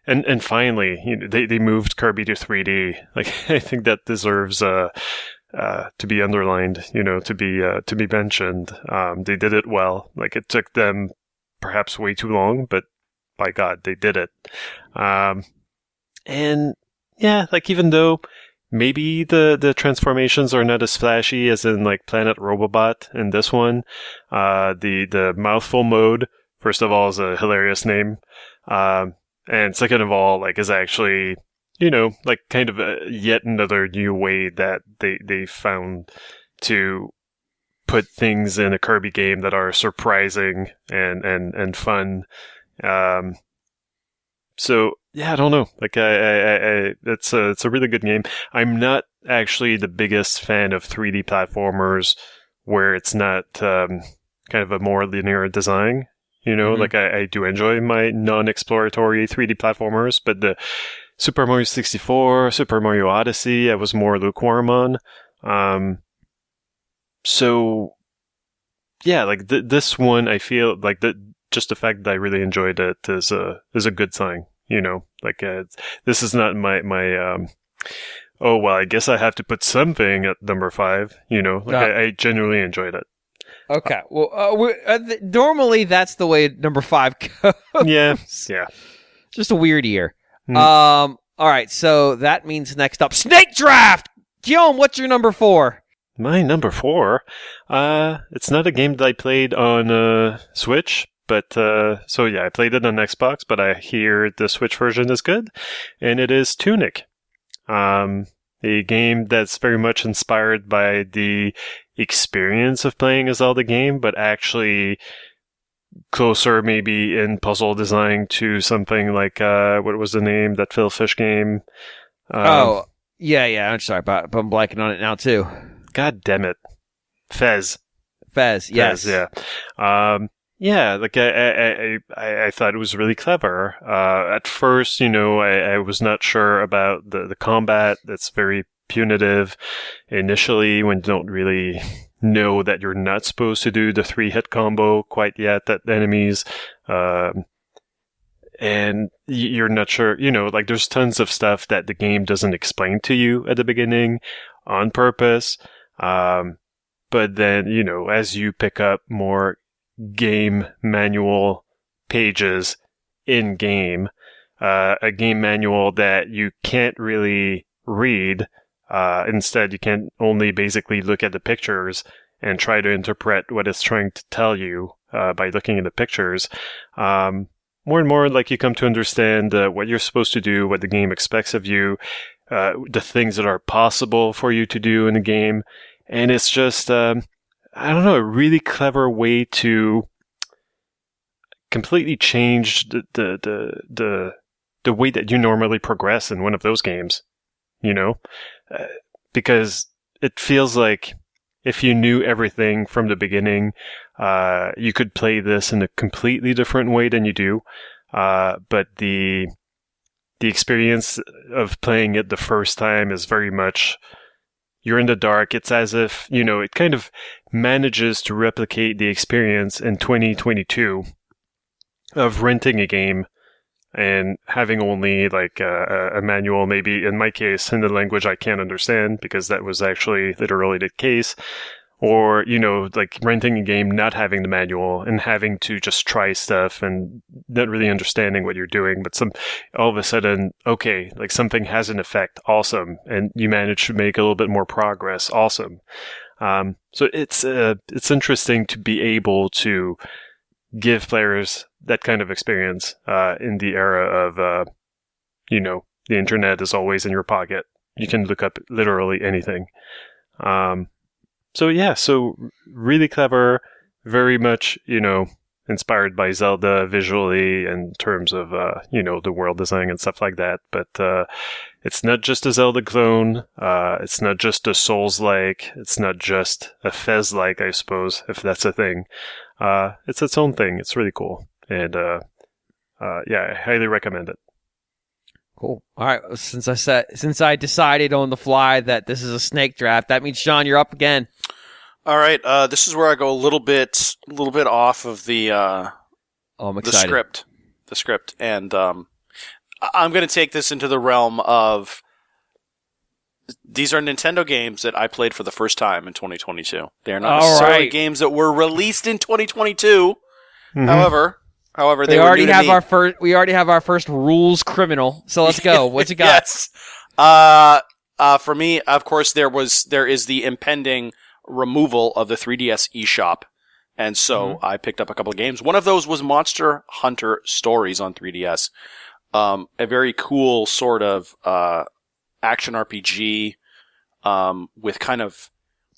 And finally, they moved Kirby to 3D. I think that deserves to be underlined. To be mentioned. They did it well. It took them perhaps way too long, but by God, they did it. And yeah, even though maybe the transformations are not as flashy as in Planet Robobot in this one, the mouthful mode, first of all, is a hilarious name, and second of all, is actually kind of yet another new way that they found to put things in a Kirby game that are surprising and fun. So yeah, I don't know. It's a really good game. I'm not actually the biggest fan of 3D platformers where it's not kind of a more linear design. I do enjoy my non-exploratory 3D platformers, but the Super Mario 64, Super Mario Odyssey, I was more lukewarm on. So yeah, this one, I feel just the fact that I really enjoyed it is a good sign. This is not my oh well, I guess I have to put something at number 5. I genuinely enjoyed it. okay. Well, normally that's the way number 5 goes. Yeah. Just a weird year. Hmm. All right. So that means next up, Snake Draft. Guillaume, what's your number 4? My number 4. It's not a game that I played on Switch. But, so yeah, I played it on Xbox, but I hear the Switch version is good, and it is Tunic. A game that's very much inspired by the experience of playing a Zelda game, but actually closer maybe in puzzle design to something like, what was the name, that Phil Fish game? Yeah, I'm sorry, but I'm blanking on it now, too. God damn it. Fez, yes. yeah. Yeah, I thought it was really clever. At first, I was not sure about the combat. That's very punitive initially when you don't really know that you're not supposed to do the 3-hit combo quite yet at enemies. And you're not sure, there's tons of stuff that the game doesn't explain to you at the beginning on purpose. But then, as you pick up more game manual pages in game, a game manual that you can't really read. Instead, you can only basically look at the pictures and try to interpret what it's trying to tell you by looking at the pictures, more and more, like, you come to understand what you're supposed to do, what the game expects of you, the things that are possible for you to do in the game. And it's just, I don't know, a really clever way to completely change the way that you normally progress in one of those games, you know? Because it feels like if you knew everything from the beginning, you could play this in a completely different way than you do. But the experience of playing it the first time is very much, you're in the dark. It's as if, you know, it kind of manages to replicate the experience in 2022 of renting a game and having only like a manual, maybe in my case, in the language I can't understand, because that was actually literally the case. Or, you know, like renting a game, not having the manual and having to just try stuff and not really understanding what you're doing. But all of a sudden, okay, like something has an effect. Awesome. And you manage to make a little bit more progress. Awesome. So it's interesting to be able to give players that kind of experience in the era of, you know, the internet is always in your pocket. You can look up literally anything. So yeah, so really clever, very much, you know, inspired by Zelda visually in terms of, you know, the world design and stuff like that. But it's not just a Zelda clone. It's not just a Souls-like. It's not just a Fez-like, I suppose, if that's a thing. It's its own thing. It's really cool. And yeah, I highly recommend it. Cool. All right. Since I decided on the fly that this is a snake draft, that means, Sean, you're up again. All right. This is where I go a little bit off of the I'm excited. The script, and I'm going to take this into the realm of, these are Nintendo games that I played for the first time in 2022. They are not necessarily games that were released in 2022. Mm-hmm. However, we already have our first rules criminal. So let's go. What you got? Yes. For me, of course, there is the impending removal of the 3DS eShop, and so I picked up a couple of games. One of those was Monster Hunter Stories on 3DS. A very cool sort of action RPG with kind of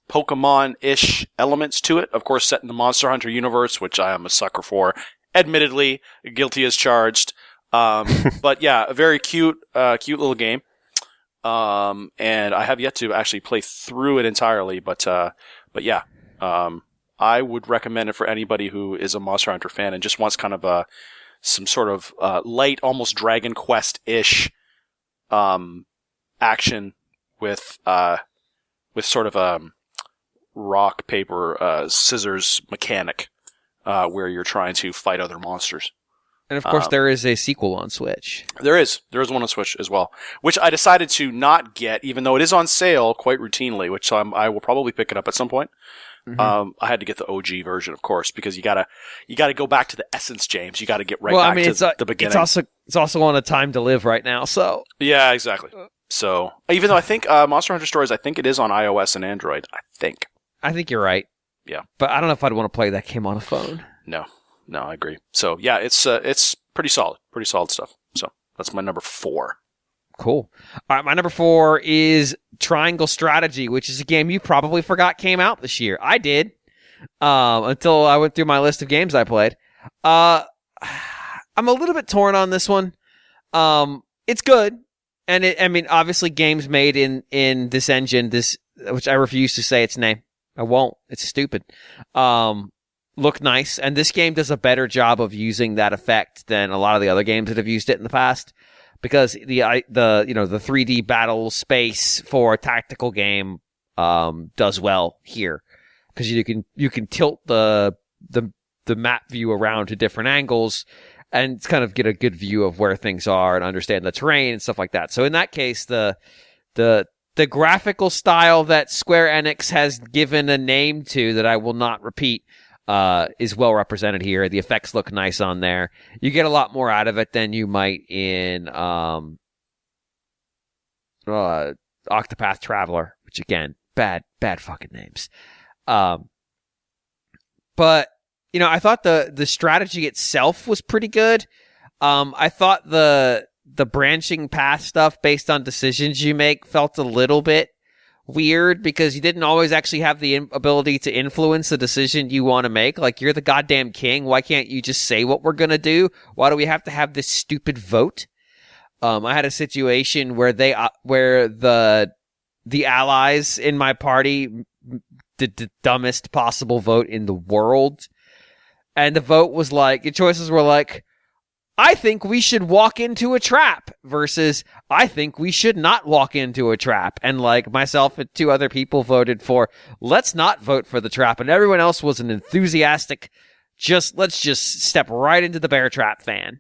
Pokemon-ish elements to it. Of course, set in the Monster Hunter universe, which I am a sucker for. Admittedly, guilty as charged. But yeah, a very cute little game. And I have yet to actually play through it entirely, but yeah, I would recommend it for anybody who is a Monster Hunter fan and just wants kind of some sort of light, almost Dragon Quest-ish action with sort of a rock, paper, scissors mechanic. Where you're trying to fight other monsters. And of course, there is a sequel on Switch. There is one on Switch as well, which I decided to not get, even though it is on sale quite routinely, which I will probably pick it up at some point. Mm-hmm. I had to get the OG version, of course, because you gotta go back to the essence, James. You gotta get back to the beginning. It's also on a time to live right now, so. Yeah, exactly. So, even though I think Monster Hunter Stories, I think it is on iOS and Android. I think you're right. Yeah. But I don't know if I'd want to play that game on a phone. No, I agree. So yeah, it's pretty solid stuff. So that's my number 4. Cool. All right, my number 4 is Triangle Strategy, which is a game you probably forgot came out this year. I did, until I went through my list of games I played. I'm a little bit torn on this one. It's good, and obviously games made in this engine, which I refuse to say its name. I won't. It's stupid. Look nice, and this game does a better job of using that effect than a lot of the other games that have used it in the past, because the 3D battle space for a tactical game does well here, because you can tilt the map view around to different angles and kind of get a good view of where things are and understand the terrain and stuff like that. So in that case, the graphical style that Square Enix has given a name to that I will not repeat is well represented here. The effects look nice on there. You get a lot more out of it than you might in Octopath Traveler, which again, bad fucking names. But, I thought the strategy itself was pretty good. I thought the branching path stuff based on decisions you make felt a little bit weird because you didn't always actually have the ability to influence the decision you want to make. Like, you're the goddamn king. Why can't you just say what we're going to do? Why do we have to have this stupid vote? I had a situation where the allies in my party did the dumbest possible vote in the world. And the vote was like, the choices were like, I think we should walk into a trap versus I think we should not walk into a trap. And like myself and two other people voted for, let's not vote for the trap. And everyone else was an enthusiastic, let's just step right into the bear trap fan.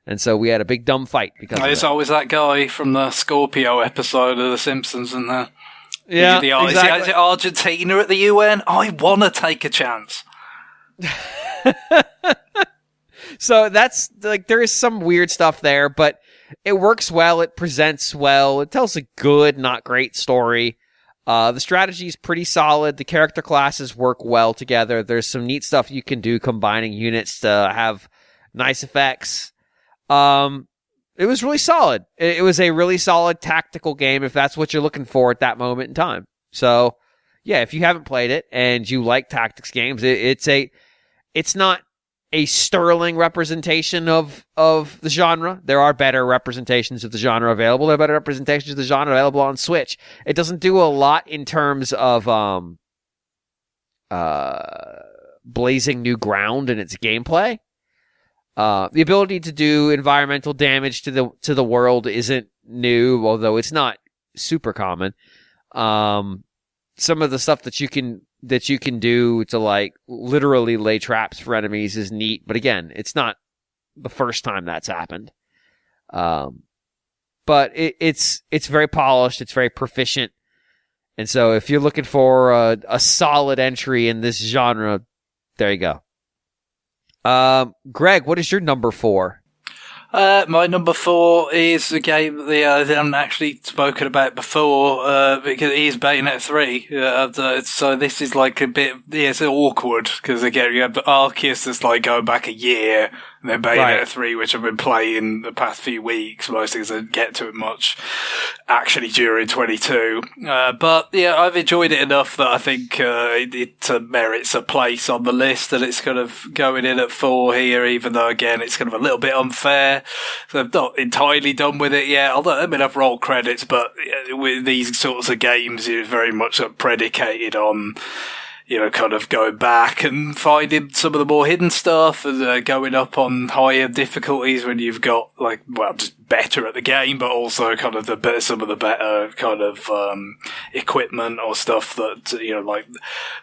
And so we had a big dumb fight because there's always that guy from the Scorpio episode of The Simpsons in there. Yeah, exactly. Is it Argentina at the UN? I want to take a chance. So that's like, there is some weird stuff there, but it works well. It presents well. It tells a good, not great story. The strategy is pretty solid. The character classes work well together. There's some neat stuff you can do combining units to have nice effects. It was really solid. It was a really solid tactical game if that's what you're looking for at that moment in time. So, yeah, if you haven't played it and you like tactics games, it's not a sterling representation of the genre. There are better representations of the genre available. There are better representations of the genre available on Switch. It doesn't do a lot in terms of blazing new ground in its gameplay. The ability to do environmental damage to the world isn't new, although it's not super common. Some of the stuff that you can do to like literally lay traps for enemies is neat, but again, it's not the first time that's happened. But it's very polished, it's very proficient, and so if you're looking for a solid entry in this genre, there you go. Greg, what is your number 4? My number 4 is a game that I haven't actually spoken about before, because it is Bayonetta 3. So this is like a bit, it's awkward, because again, you have Arceus that's like going back a year, and then Bayonetta 3, which I've been playing the past few weeks, mostly because I didn't get to it much, actually during 22. But yeah, I've enjoyed it enough that I think, it merits a place on the list, and it's kind of going in at 4 here, even though again, it's kind of a little bit unfair. So I'm not entirely done with it yet. I've rolled credits, but with these sorts of games, you're very much predicated on, kind of going back and finding some of the more hidden stuff and going up on higher difficulties when you've got just better at the game, but also kind of some of the better kind of equipment or stuff that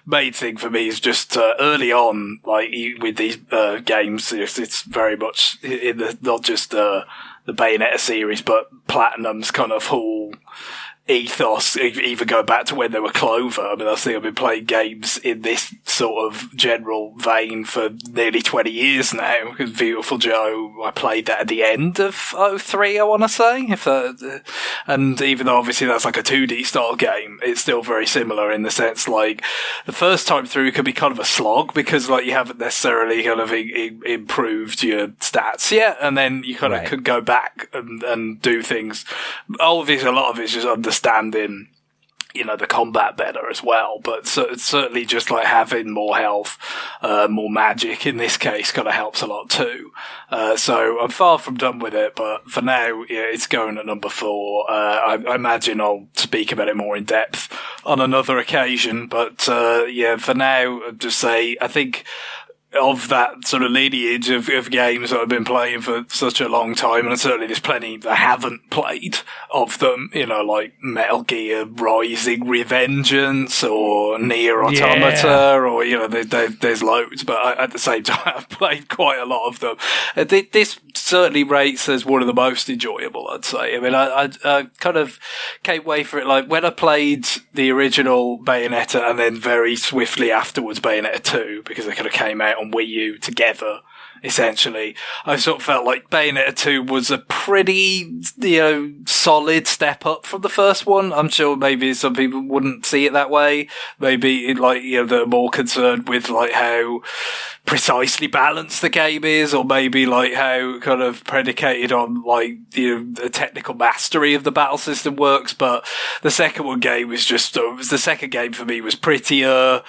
main thing for me is just early on, with these games, it's very much in not just the Bayonetta series, but Platinum's kind of whole ethos, even go back to when they were Clover. I mean, I think I've been playing games in this sort of general vein for nearly 20 years now. Because Beautiful Joe, I played that at the end of 03, I want to say. And even though obviously that's like a 2D style game, it's still very similar in the sense the first time through can be kind of a slog because you haven't necessarily kind of improved your stats yet, and then you kind of could go back and do things. Obviously, a lot of it's just understanding, the combat better as well, but it's certainly just having more health, more magic in this case kind of helps a lot too. So I'm far from done with it, but for now, it's going at number 4. I imagine I'll speak about it more in depth on another occasion, but for now, I'd just say, I think of that sort of lineage of games that I've been playing for such a long time, and certainly there's plenty that I haven't played of them, like Metal Gear Rising Revengeance or Nier Automata, or, there's loads, but at the same time, I've played quite a lot of them. This certainly rates as one of the most enjoyable, I'd say. I mean, I kind of can't wait for it. When I played the original Bayonetta and then very swiftly afterwards Bayonetta 2, because they kind of came out on Wii U together essentially. I sort of felt like Bayonetta 2 was a pretty, solid step up from the first one. I'm sure maybe some people wouldn't see it that way. Maybe, they're more concerned with, how precisely balanced the game is, or maybe, how kind of predicated on, the technical mastery of the battle system works. But the second the second game for me was prettier,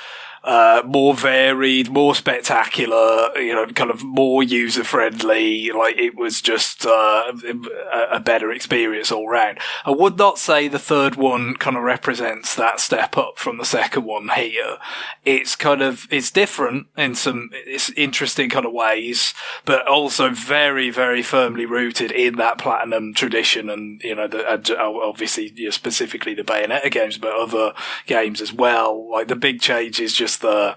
more varied, more spectacular, kind of more user friendly. It was just a better experience all round. I would not say the third one kind of represents that step up from the second one here. It's different in some interesting kind of ways, but also very, very firmly rooted in that Platinum tradition, and obviously specifically the Bayonetta games, but other games as well. The big change is just the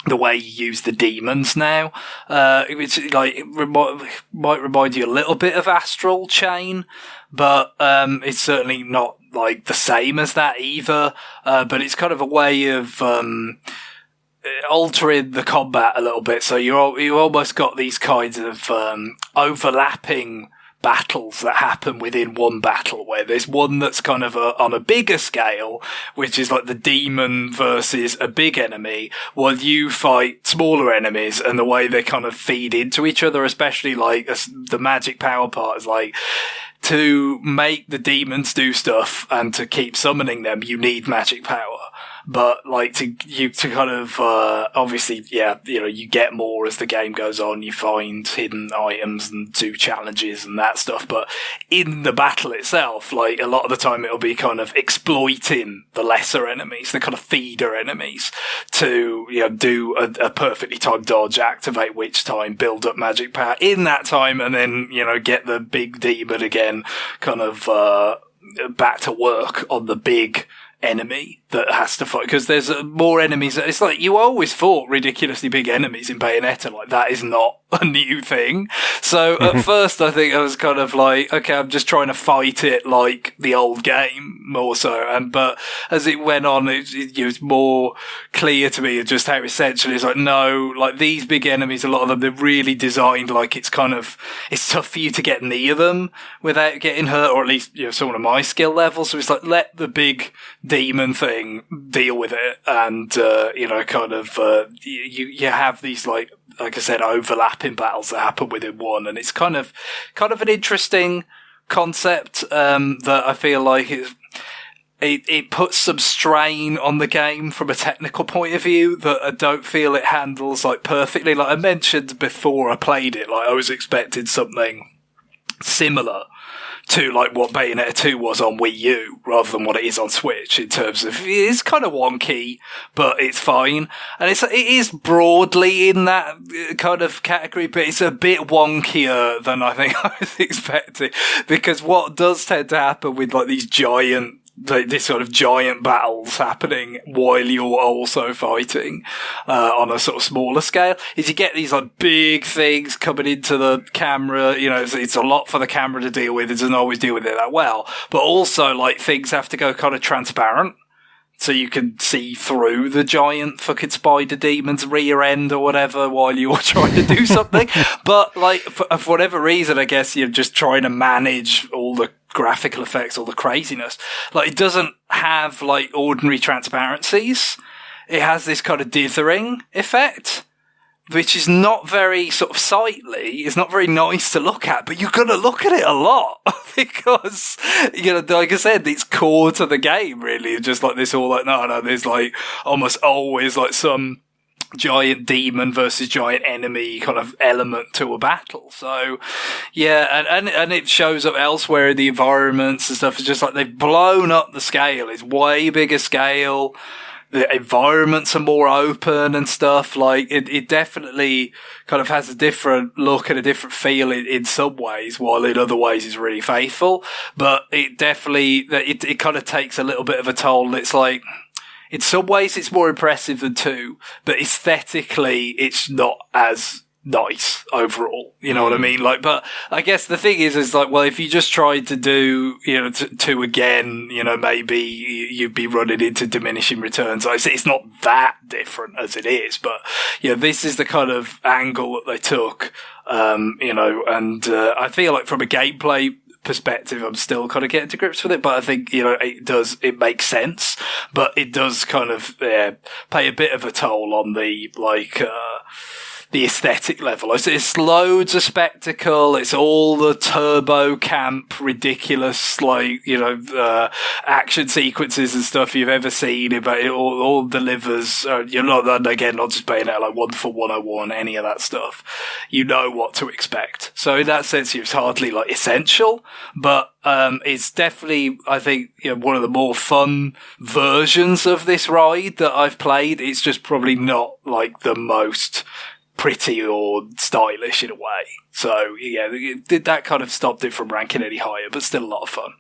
way you use the demons now, which might remind you a little bit of Astral Chain, but it's certainly not the same as that either. But it's kind of a way of altering the combat a little bit. So you almost got these kinds of overlapping battles that happen within one battle, where there's one that's kind of on a bigger scale, which is the demon versus a big enemy, while you fight smaller enemies, and the way they kind of feed into each other, especially the magic power part is to make the demons do stuff and to keep summoning them, you need magic power. But to kind of obviously, you get more as the game goes on. You find hidden items and do challenges and that stuff. But in the battle itself, a lot of the time it'll be kind of exploiting the lesser enemies, the kind of feeder enemies, to do a perfectly timed dodge, activate witch time, build up magic power in that time, and then get the big demon again, kind of back to work on the big enemy that has to fight, because there's more enemies. It's you always fought ridiculously big enemies in Bayonetta. That is not a new thing. So at first I think I was kind of okay, I'm just trying to fight it like the old game more so, but as it went on, it was more clear to me just how essentially it's no, these big enemies, a lot of them, they're really designed it's tough for you to get near them without getting hurt, or at least someone of my skill level. So it's let the big demon thing deal with it, and you have these like I said, overlapping battles that happen within one, and it's kind of an interesting concept that I feel like it puts some strain on the game from a technical point of view that I don't feel it handles perfectly. I mentioned before I played it, I was expecting something similar to what Bayonetta 2 was on Wii U, rather than what it is on Switch, in terms of it's kind of wonky, but it's fine. And it is broadly in that kind of category, but it's a bit wonkier than I think I was expecting, because what does tend to happen with these giant, this sort of giant battles happening while you're also fighting on a sort of smaller scale, is you get these big things coming into the camera. It's a lot for the camera to deal with. It doesn't always deal with it that well, but also things have to go kind of transparent, so you can see through the giant fucking spider demon's rear end or whatever while you're trying to do something. But for whatever reason, I guess you're just trying to manage all the graphical effects, all the craziness. It doesn't have ordinary transparencies. It has this kind of dithering effect, which is not very sort of sightly. It's not very nice to look at, but you're going to look at it a lot because, like I said, it's core to the game, really. Just this all no, there's almost always some giant demon versus giant enemy kind of element to a battle. So yeah, and it shows up elsewhere in the environments and stuff. It's just they've blown up the scale. It's way bigger scale. The environments are more open and stuff. It definitely kind of has a different look and a different feel in some ways, while in other ways is really faithful. But it definitely, it kind of takes a little bit of a toll. It's in some ways it's more impressive than 2, but aesthetically it's not as nice overall. You know what I mean? Like, but I guess the thing is like, well, if you just tried to do, you know, two again, you know, maybe you'd be running into diminishing returns. Like, it's not that different as it is, but, you know, this is the kind of angle that they took, you know, and, I feel like from a gameplay perspective, I'm still kind of getting to grips with it, but I think, you know, it makes sense, but it does kind of, pay a bit of a toll on the, like, the aesthetic level. It's loads of spectacle. It's all the turbo camp, ridiculous, like, you know, action sequences and stuff you've ever seen. But it all delivers. You're not, again, not just Bayonetta, like 1 for 101, any of that stuff. You know what to expect. So in that sense, it's hardly like essential, but it's definitely, I think, you know, one of the more fun versions of this ride that I've played. It's just probably not like the most pretty or stylish in a way. So, yeah, that kind of stopped it from ranking any higher, but still a lot of fun.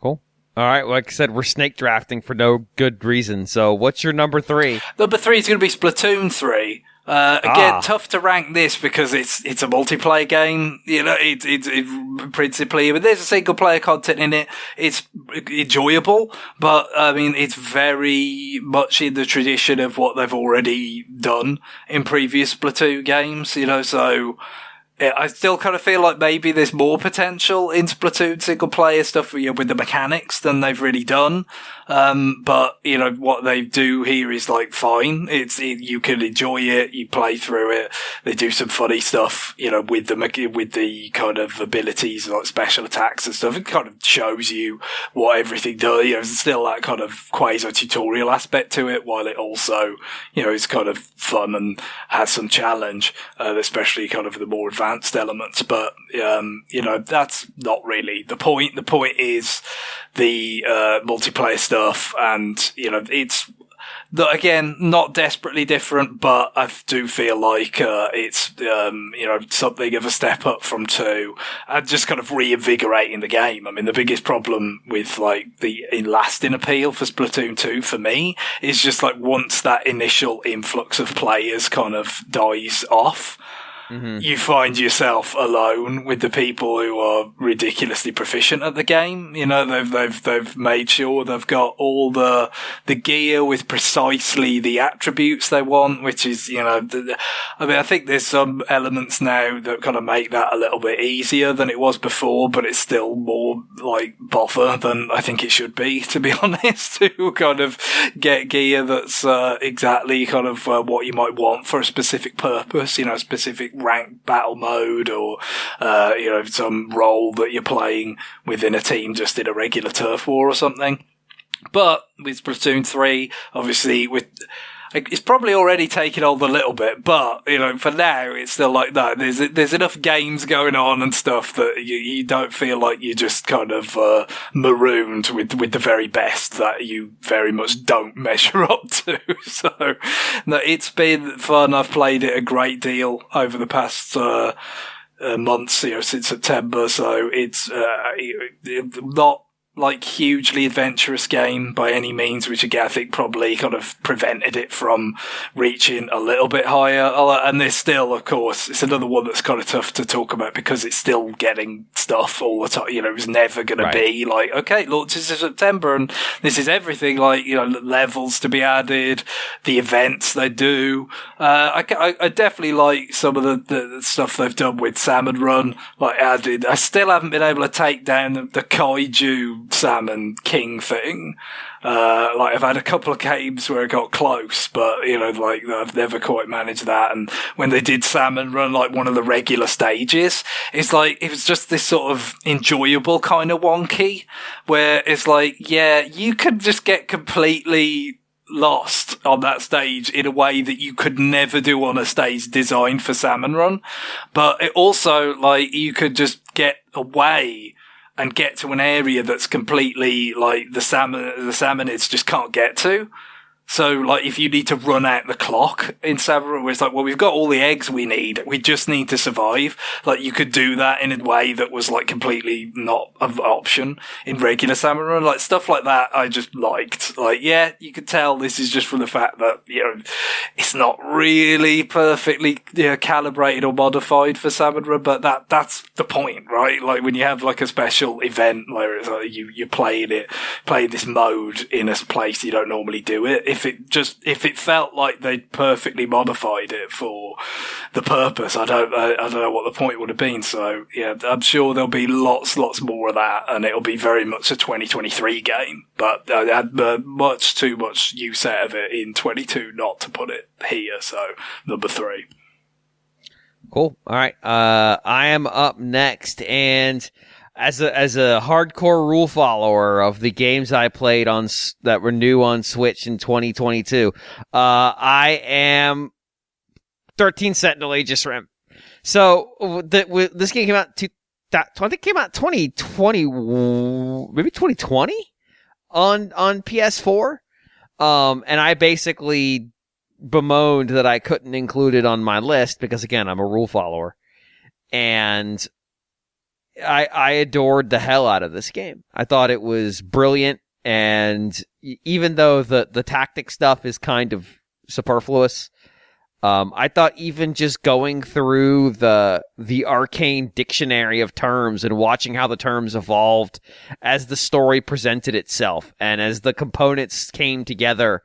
Cool. All right, like I said, we're snake drafting for no good reason. So what's your number 3? Number 3 is going to be Splatoon 3. Again, tough to rank this because it's a multiplayer game, you know, it principally, but there's a single player content in it. It's enjoyable, but I mean, it's very much in the tradition of what they've already done in previous Splatoon games, you know, so I still kind of feel like maybe there's more potential in Splatoon single player stuff, you know, with the mechanics than they've really done. But, you know, what they do here is like fine. You can enjoy it, you play through it. They do some funny stuff, you know, with the kind of abilities, like special attacks and stuff. It kind of shows you what everything does. You know, there's still that kind of quasi-tutorial aspect to it, while it also, you know, is kind of fun and has some challenge, especially kind of the more advanced elements. But, you know, that's not really the point. The point is the multiplayer stuff, and, you know, it's again not desperately different, but I do feel like it's you know, something of a step up from 2 and just kind of reinvigorating the game. I mean, the biggest problem with like the lasting appeal for Splatoon 2 for me is just like once that initial influx of players kind of dies off, you find yourself alone with the people who are ridiculously proficient at the game. You know, they've made sure they've got all the gear with precisely the attributes they want, which is, you know, I mean, I think there's some elements now that kind of make that a little bit easier than it was before, but it's still more like bother than I think it should be, to be honest, to kind of get gear that's exactly kind of what you might want for a specific purpose, you know, specific ranked battle mode, or you know, some role that you're playing within a team just in a regular turf war or something. But with Splatoon 3, obviously, it's probably already taken on a little bit, but, you know, for now, it's still like that. There's enough games going on and stuff that you don't feel like you're just kind of marooned with the very best that you very much don't measure up to. So, no, it's been fun. I've played it a great deal over the past months, you know, since September. So it's not like hugely adventurous game by any means, which again I think probably kind of prevented it from reaching a little bit higher. And there's still, of course, it's another one that's kind of tough to talk about because it's still getting stuff all the time. You know, it's never going to be like, okay, launches in September and this is everything, like, you know, levels to be added, the events they do. I definitely like some of the stuff they've done with Salmon Run, like added. I still haven't been able to take down the Kaiju Salmon King thing. Like I've had a couple of games where I got close, but, you know, like I've never quite managed that. And when they did Salmon Run, like one of the regular stages, it's like, it was just this sort of enjoyable kind of wonky where it's like, yeah, you could just get completely lost on that stage in a way that you could never do on a stage designed for Salmon Run. But it also, like, you could just get away and get to an area that's completely like the salmonids just can't get to. So, like, if you need to run out the clock in Samurai, where it's like, well, we've got all the eggs we need. We just need to survive. Like, you could do that in a way that was, like, completely not an option in regular Samurai. Like, stuff like that I just liked. Like, yeah, you could tell this is just from the fact that, it's not really perfectly calibrated or modified for Samurai, but that's the point, right? Like, when you have, like, a special event where it's like you're playing this mode in a place you don't normally do it. If it felt like they'd perfectly modified it for the purpose, I don't know what the point would have been. So yeah, I'm sure there'll be lots more of that, and it'll be very much a 2023 game. But I had much too much use out of it in 22 not to put it here. So number 3. Cool. All right. I am up next, and as a hardcore rule follower of the games I played on that were new on Switch in 2022, I am 13 Sentinel Aegis Rim. So this game came out I think it came out 2020, maybe 2020 on PS4. And I basically bemoaned that I couldn't include it on my list because, again, I'm a rule follower, and I adored the hell out of this game. I thought it was brilliant, and even though the tactic stuff is kind of superfluous, I thought even just going through the arcane dictionary of terms and watching how the terms evolved as the story presented itself and as the components came together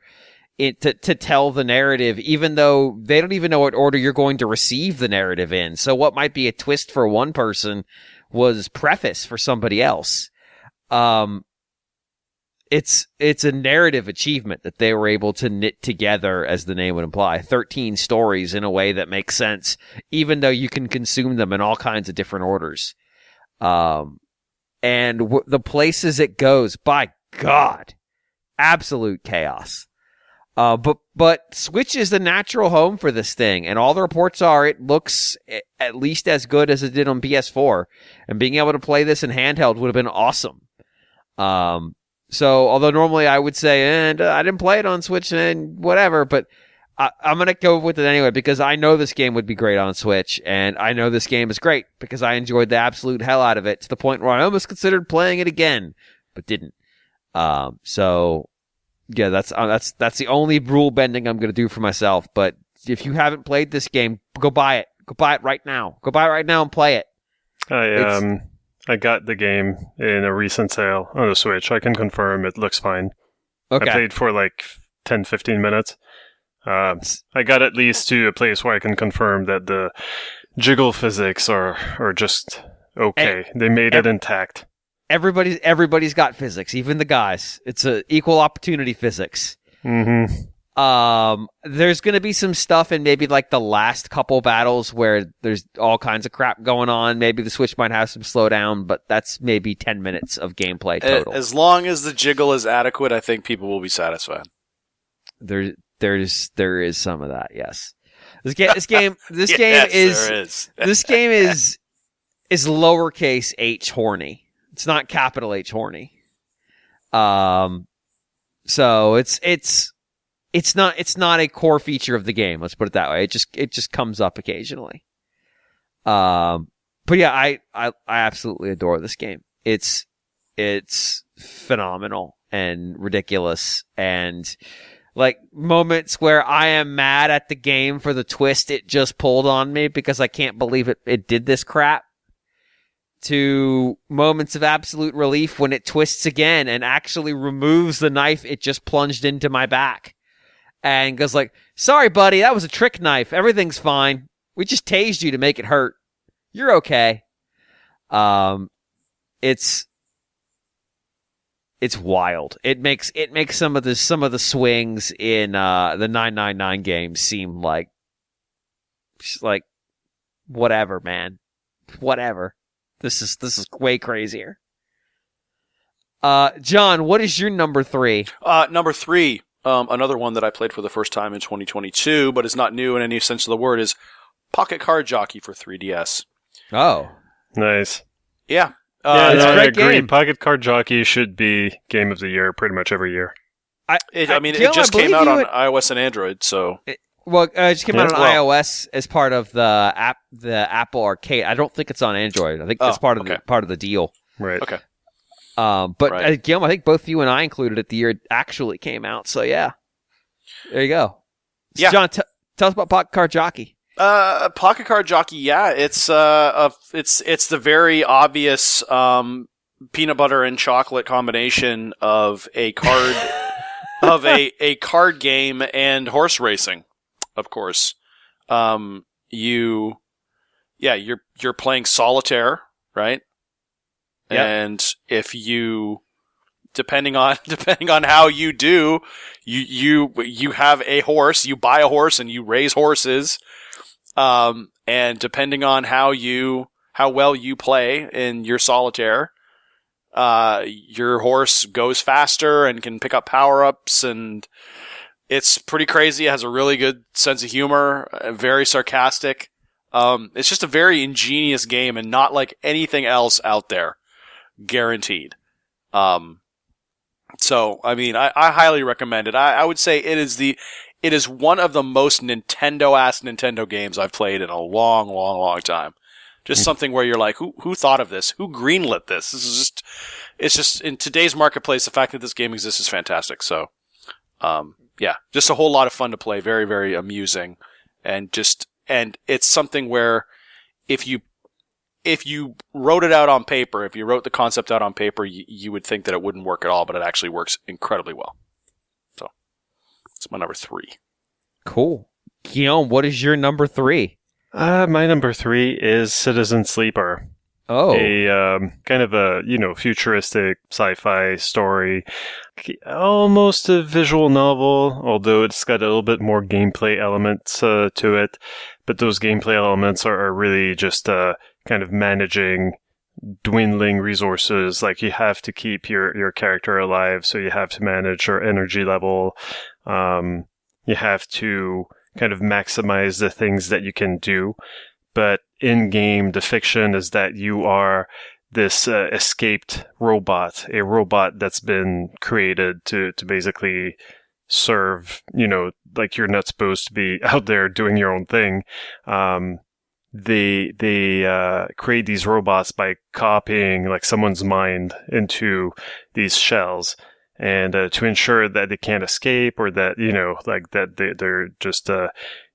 to tell the narrative, even though they don't even know what order you're going to receive the narrative in. So what might be a twist for one person was preface for somebody else. It's a narrative achievement that they were able to knit together, as the name would imply, 13 stories in a way that makes sense, even though you can consume them in all kinds of different orders. And the places it goes, by God, absolute chaos. But Switch is the natural home for this thing, and all the reports are it looks at least as good as it did on PS4, and being able to play this in handheld would have been awesome. So, although normally I would say, I didn't play it on Switch and whatever, but I'm going to go with it anyway because I know this game would be great on Switch, and I know this game is great because I enjoyed the absolute hell out of it to the point where I almost considered playing it again, but didn't. So, yeah, that's the only rule bending I'm going to do for myself. But if you haven't played this game, go buy it. Go buy it right now. Go buy it right now and play it. I got the game in a recent sale on the Switch. I can confirm it looks fine. Okay. I played for like 10, 15 minutes. I got at least to a place where I can confirm that the jiggle physics are just okay. They made it intact. Everybody's got physics, even the guys. It's a equal opportunity physics. Mm-hmm. There's going to be some stuff in maybe like the last couple battles where there's all kinds of crap going on. Maybe the Switch might have some slowdown, but that's maybe 10 minutes of gameplay total. As long as the jiggle is adequate, I think people will be satisfied. There is some of that, yes. This game is lowercase h horny. It's not capital H horny. So it's not a core feature of the game. Let's put it that way. It just comes up occasionally. But yeah, I absolutely adore this game. It's phenomenal and ridiculous, and like moments where I am mad at the game for the twist it just pulled on me because I can't believe it did this crap, to moments of absolute relief when it twists again and actually removes the knife it just plunged into my back. And goes like, sorry, buddy, that was a trick knife. Everything's fine. We just tased you to make it hurt. You're okay. It's wild. It makes some of the swings in the 999 games seem like whatever, man. Whatever. This is way crazier. John, what is your number 3? Number 3. Another one that I played for the first time in 2022, but is not new in any sense of the word, is Pocket Card Jockey for 3DS. Oh. Nice. Yeah. I agree. Game. Pocket Card Jockey should be Game of the Year pretty much every year. It just came out on iOS and Android, so... It just came out on iOS as part of the Apple Arcade. I don't think it's on Android. I think that's part of the deal. Right. Okay. Guillaume, I think both you and I included it the year it actually came out. So yeah, there you go. So yeah, John, tell us about Pocket Card Jockey. Pocket Card Jockey. Yeah, it's the very obvious peanut butter and chocolate combination of a card of a card game and horse racing. Of course, you're playing solitaire, right? Yep. And if you, depending on how you do, you have a horse, you buy a horse and you raise horses. And depending on how well you play in your solitaire, your horse goes faster and can pick up power-ups, and it's pretty crazy. It has a really good sense of humor, very sarcastic. It's just a very ingenious game and not like anything else out there. Guaranteed. So, I mean, I highly recommend it. I would say it is one of the most Nintendo games I've played in a long, long, long time. Just something where you're like, who thought of this? Who greenlit this? It's just in today's marketplace, the fact that this game exists is fantastic. So, just a whole lot of fun to play. Very, very amusing. And it's something where if you wrote it out on paper, if you wrote the concept out on paper, you would think that it wouldn't work at all, but it actually works incredibly well. So, it's my number 3. Cool. Guillaume, what is your number 3? My number 3 is Citizen Sleeper. Oh. A kind of a, futuristic sci-fi story. Almost a visual novel, although it's got a little bit more gameplay elements to it. But those gameplay elements are really just kind of managing dwindling resources. Like, you have to keep your character alive, so you have to manage your energy level. You have to kind of maximize the things that you can do. But in-game, the fiction is that you are this escaped robot, a robot that's been created to basically serve, like you're not supposed to be out there doing your own thing. They create these robots by copying like someone's mind into these shells, and to ensure that they can't escape, or that that they're just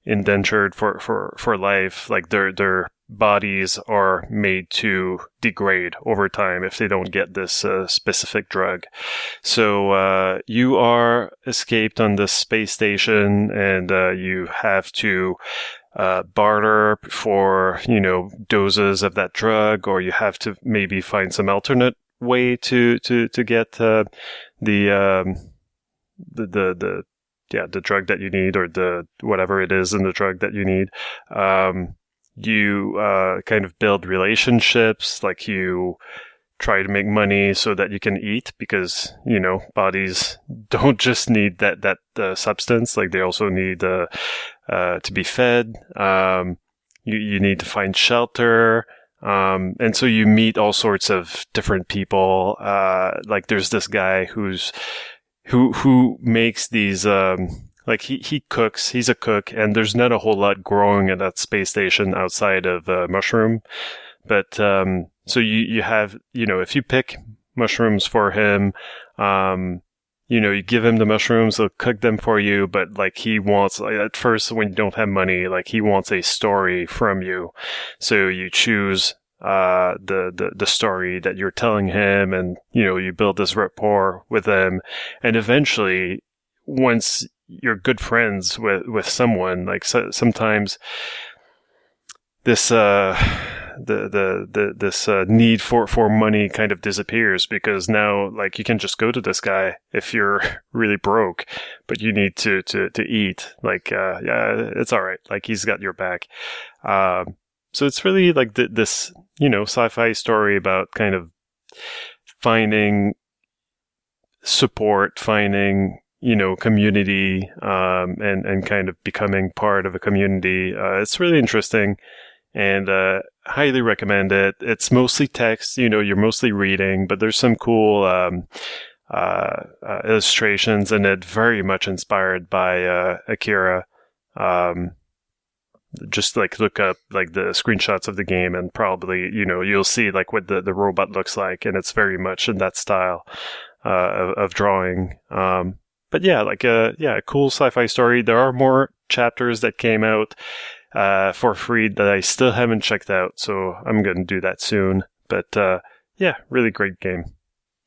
indentured for life. Like their bodies are made to degrade over time if they don't get this specific drug. So you are escaped on this space station, and you have to barter for doses of that drug, or you have to maybe find some alternate way to get the drug that you need, or the whatever it is in the drug that you need. You kind of build relationships, like you try to make money so that you can eat, because bodies don't just need that substance, like they also need to be fed. You need to find shelter. And so you meet all sorts of different people. Like there's this guy who makes these, like he cooks, he's a cook, and there's not a whole lot growing at that space station outside of mushroom. But, so you have, if you pick mushrooms for him, you give him the mushrooms, he'll cook them for you, but like he wants, like, at first when you don't have money, like he wants a story from you. So you choose the story that you're telling him, and you build this rapport with him, and eventually, once you're good friends with someone, like sometimes this this need for money kind of disappears, because now like you can just go to this guy if you're really broke, but you need to eat. Like it's all right. Like he's got your back. So it's really like this sci-fi story about kind of finding support, finding community, and kind of becoming part of a community. It's really interesting, and highly recommend it. It's mostly text, you're mostly reading, but there's some cool illustrations in it, very much inspired by Akira. Just like look up like the screenshots of the game, and probably you'll see like what the robot looks like, and it's very much in that style of drawing. But yeah, like a cool sci-fi story. There are more chapters that came out for free that I still haven't checked out, so I'm going to do that soon. But yeah, really great game.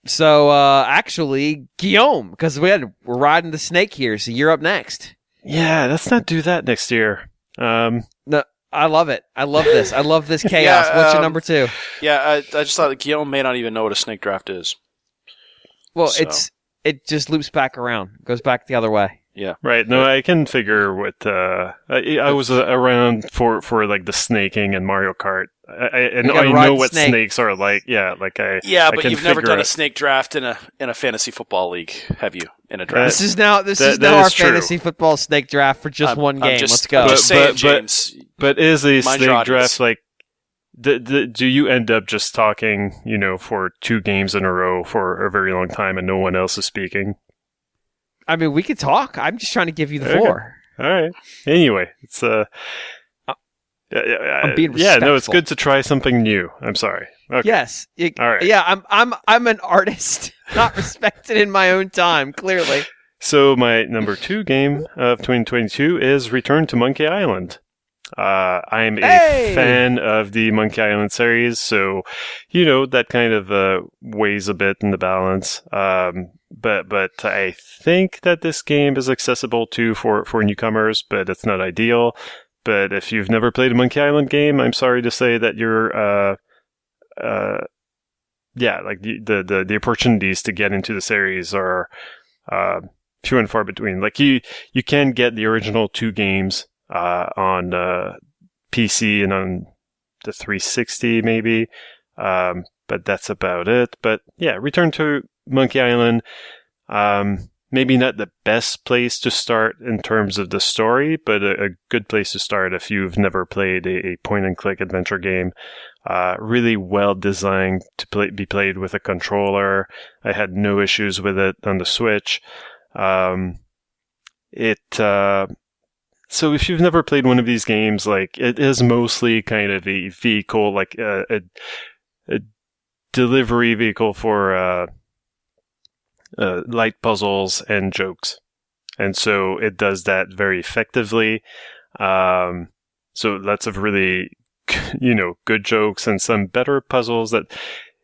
So actually, Guillaume, because we're riding the snake here, so you're up next. Yeah, let's not do that next year. No, I love it. I love this. I love this chaos. Yeah, What's your number 2? Yeah, I just thought that Guillaume may not even know what a snake draft is. Well, So. it just loops back around, goes back the other way. Yeah. Right. No, I can figure what I was around for like the snaking and Mario Kart. I know what snakes are like. Yeah, like Yeah, I but can you've never figure done a it. snake draft in a fantasy football league, have you? In a draft. This is now that our is true. fantasy football snake draft for just one game. Let's go. I'm just saying, But- James. But is a Mind your snake audience. draft like? Do you end up just talking, for 2 games in a row for a very long time and no one else is speaking? I mean, we could talk. I'm just trying to give you the Okay. floor. All right. Anyway, it's I'm being yeah. No, it's respectful. good to try something new. I'm sorry. Okay. Yes. All right. Yeah, I'm an artist, not respected in my own time, clearly. So my number 2 game of 2022 is Return to Monkey Island. I'm a fan of the Monkey Island series, so that kind of weighs a bit in the balance. But I think that this game is accessible too for newcomers, but it's not ideal. But if you've never played a Monkey Island game, I'm sorry to say that you're like the opportunities to get into the series are few and far between. Like you can get the original 2 games on PC and on the 360 maybe, but that's about it. But yeah, Return to Monkey Island, maybe not the best place to start in terms of the story, but a good place to start if you've never played a point-and-click adventure game. Really well designed to be played with a controller. I had no issues with it on the Switch. So if you've never played one of these games, like it is mostly kind of a vehicle, like a delivery vehicle for light puzzles and jokes, and so it does that very effectively. So lots of really, good jokes and some better puzzles that.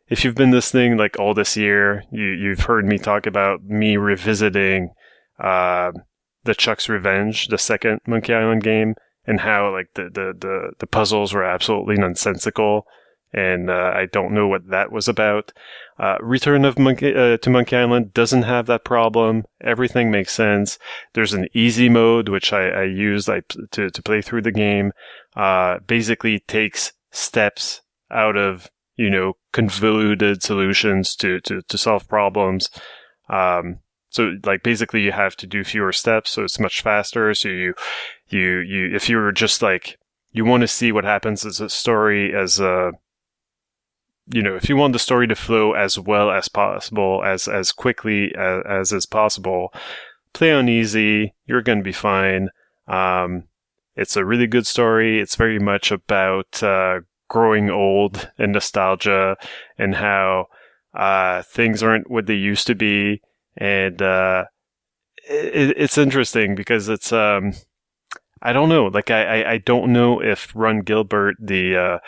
If you've been listening like all this year, you've heard me talk about me revisiting the Chuck's Revenge, the second Monkey Island game, and how like the puzzles were absolutely nonsensical, and I don't know what that was about. Return to Monkey Island doesn't have that problem. Everything makes sense. There's an easy mode which I used to play through the game. Basically takes steps out of convoluted solutions to solve problems. So like basically you have to do fewer steps, so it's much faster. So you if you're just like you want to see what happens as a story as if you want the story to flow as well as possible, as quickly as is possible, play on easy. You're going to be fine. It's a really good story. It's very much about growing old and nostalgia and how things aren't what they used to be. And it's interesting because it's I don't know, like I don't know if Ron Gilbert, the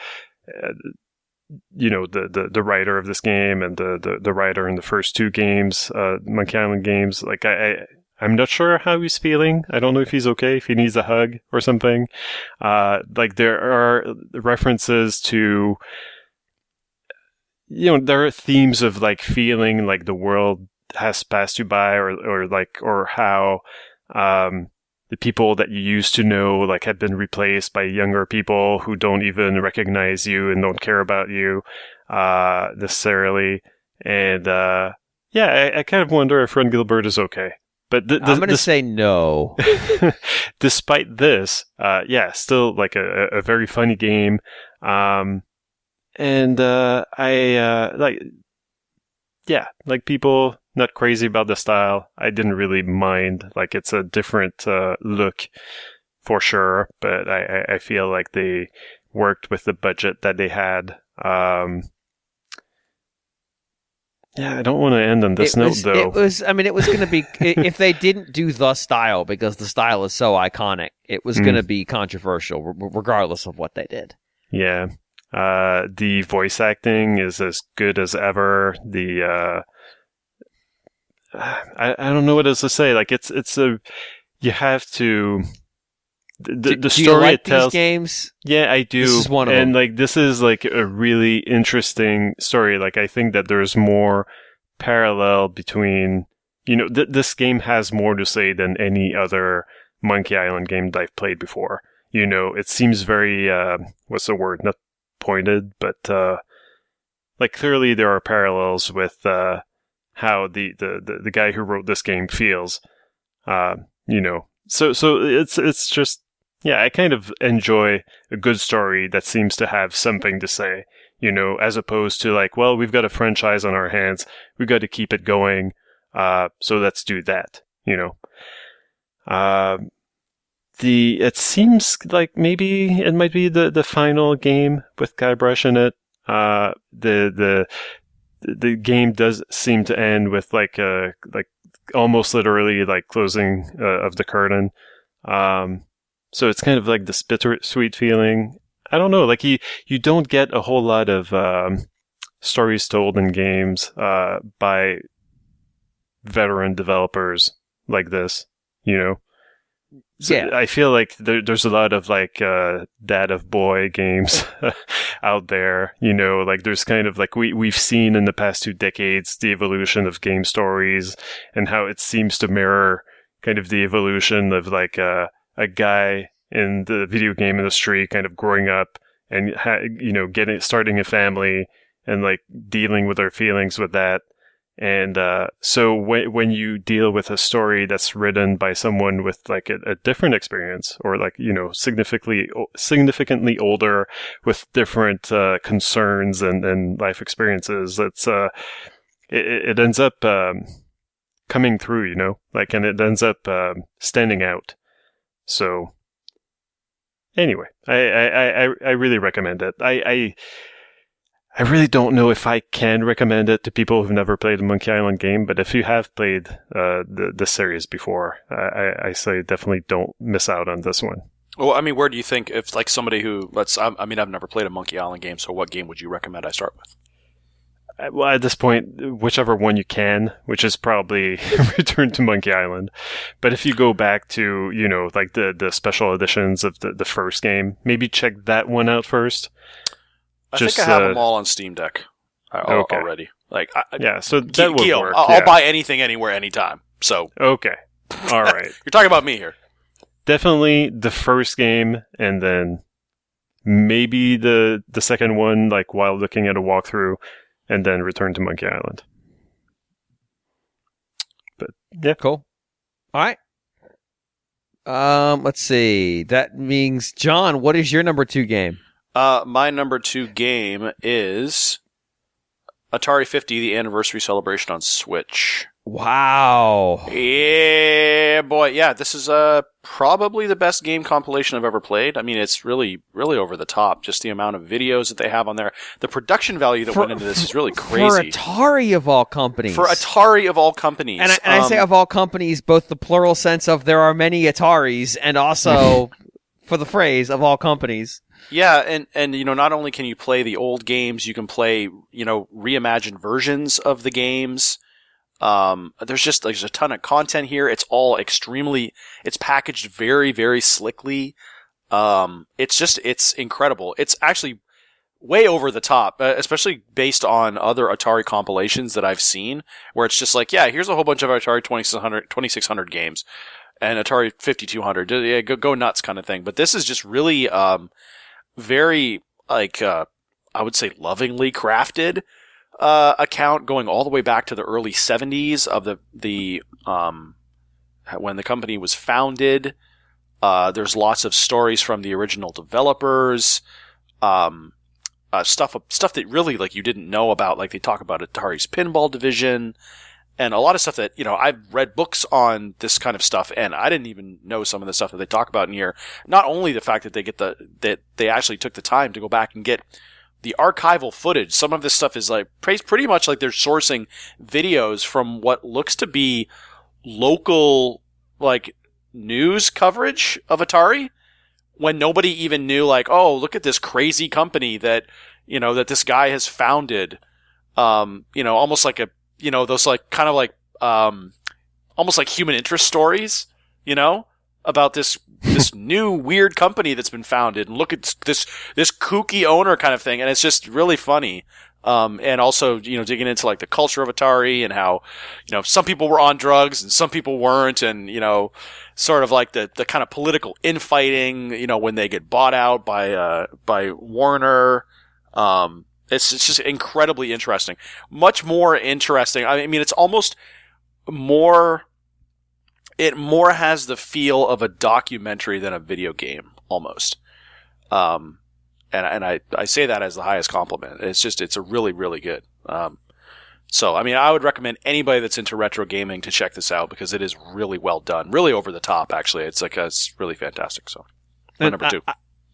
writer of this game and the writer in the first 2 games, Monkey Island games, like I'm not sure how he's feeling. I don't know if he's okay, if he needs a hug or something. Like there are references to there are themes of like feeling like the world has passed you by, or how the people that you used to know like have been replaced by younger people who don't even recognize you and don't care about you necessarily. And I kind of wonder if Ron Gilbert is okay. But I'm going to say no. Despite this, still like a very funny game. Like people not crazy about the style. I didn't really mind. Like, it's a different look for sure, but I feel like they worked with the budget that they had. Yeah, I don't want to end on this note, though. It was going to be, if they didn't do the style, because the style is so iconic, it was going to be controversial, regardless of what they did. Yeah. The voice acting is as good as ever. I don't know what else to say. Like, you have to... The story do you like it tells, these games? Yeah, I do. This is one of them. And like, this is like a really interesting story. Like, I think that there's more parallel between, this game has more to say than any other Monkey Island game that I've played before. It seems very, what's the word? Not pointed, but like, clearly there are parallels with how the guy who wrote this game feels. So it's just. Yeah, I kind of enjoy a good story that seems to have something to say, as opposed to like, well, we've got a franchise on our hands, we've got to keep it going, so let's do that, It seems like maybe it might be the final game with Guybrush in it. The game does seem to end with like almost literally like closing of the curtain. So it's kind of like this bittersweet feeling. I don't know, like you don't get a whole lot of stories told in games by veteran developers like this, So yeah. I feel like there's a lot of like Dad of Boy games out there, like there's kind of like we've seen in the past 2 decades the evolution of game stories and how it seems to mirror kind of the evolution of like a guy in the video game industry kind of growing up and starting a family and like dealing with their feelings with that. And so when you deal with a story that's written by someone with like a different experience or like significantly older with different concerns and life experiences, it ends up coming through, and it ends up standing out. So anyway, I really recommend it. I really don't know if I can recommend it to people who've never played a Monkey Island game, but if you have played the series before, I say definitely don't miss out on this one. Well, I mean, where do you think, if like somebody who, I've never played a Monkey Island game, so what game would you recommend I start with? Well, at this point, whichever one you can, which is probably Return to Monkey Island. But if you go back to, like the special editions of the first game, maybe check that one out first. I think I have them all on Steam Deck already. Like, so that would work. I'll buy anything, anywhere, anytime. So okay, all right. You're talking about me here. Definitely the first game, and then maybe the second one, like while looking at a walkthrough, and then Return to Monkey Island. But yeah, cool. All right. Let's see. That means, John, what is your number 2 game? My number 2 game is Atari 50, the anniversary celebration on Switch. Wow. Yeah, boy. Yeah, this is probably the best game compilation I've ever played. I mean, it's really, really over the top. Just the amount of videos that they have on there. The production value that went into this is really crazy. For Atari of all companies. For Atari of all companies. And I say of all companies, both the plural sense of there are many Ataris and also for the phrase of all companies. Yeah, and not only can you play the old games, you can play, reimagined versions of the games. There's a ton of content here. It's all it's packaged very, very slickly. It's incredible. It's actually way over the top, especially based on other Atari compilations that I've seen, where it's just like, yeah, here's a whole bunch of Atari 2600 games and Atari 5200. Yeah, go nuts kind of thing. But this is just really, very, I would say lovingly crafted account going all the way back to the early 70s of the when the company was founded. There's lots of stories from the original developers, stuff that really like you didn't know about. Like they talk about Atari's pinball division, And a lot of stuff that, I've read books on this kind of stuff, and I didn't even know some of the stuff that they talk about in here. Not only the fact that that they actually took the time to go back and get the archival footage. Some of this stuff is like pretty much like they're sourcing videos from what looks to be local, like, news coverage of Atari, when nobody even knew, like, oh, look at this crazy company that, that this guy has founded. Almost like those like kind of like almost like human interest stories, about this new weird company that's been founded, and look at this kooky owner kind of thing, and it's just really funny. And also, digging into like the culture of Atari and how, some people were on drugs and some people weren't, and, sort of like the kind of political infighting, when they get bought out by Warner. It's just incredibly interesting. Much more interesting. I mean, it's almost more, it more has the feel of a documentary than a video game, almost. And I say that as the highest compliment. It's a really, really good. So, I mean, I would recommend anybody that's into retro gaming to check this out, because it is really well done. Really over the top, actually. It's really fantastic. So, my number 2.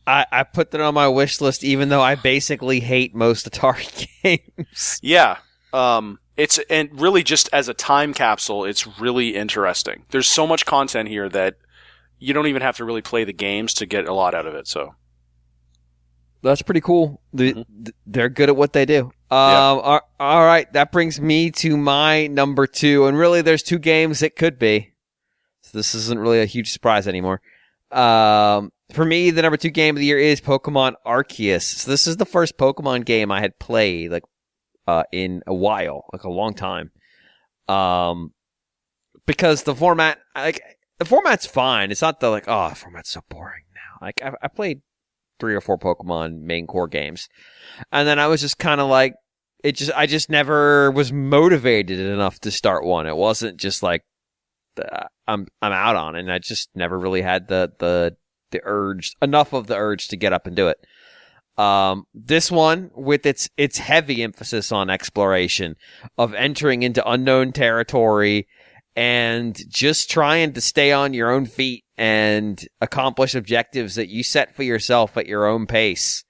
I put that on my wish list, even though I basically hate most Atari games. Yeah. And really just as a time capsule, it's really interesting. There's so much content here that you don't even have to really play the games to get a lot out of it. So that's pretty cool. They're good at what they do. Yeah. All right. That brings me to my number 2. And really, there's 2 games it could be. So this isn't really a huge surprise anymore. For me, the number 2 game of the year is Pokemon Arceus. So this is the first Pokemon game I had played in a while, like a long time. Because the format's fine. It's not the the format's so boring now. Like I played 3 or 4 Pokemon main core games, and then I was just kind of like, I just never was motivated enough to start one. It wasn't just like I'm out on it, and I just never really had the urge, enough of the urge to get up and do it. This one, with its heavy emphasis on exploration, of entering into unknown territory and just trying to stay on your own feet and accomplish objectives that you set for yourself at your own pace,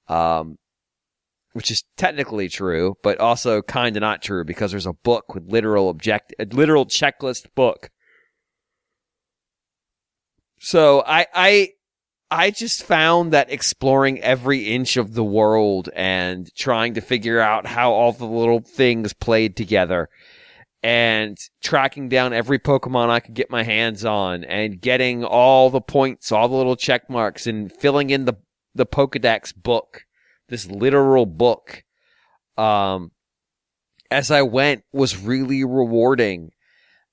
which is technically true, but also kind of not true, because there's a book with a literal checklist book. So I just found that exploring every inch of the world and trying to figure out how all the little things played together, and tracking down every Pokemon I could get my hands on, and getting all the points, all the little check marks, and filling in the Pokedex book, this literal book, as I went, was really rewarding.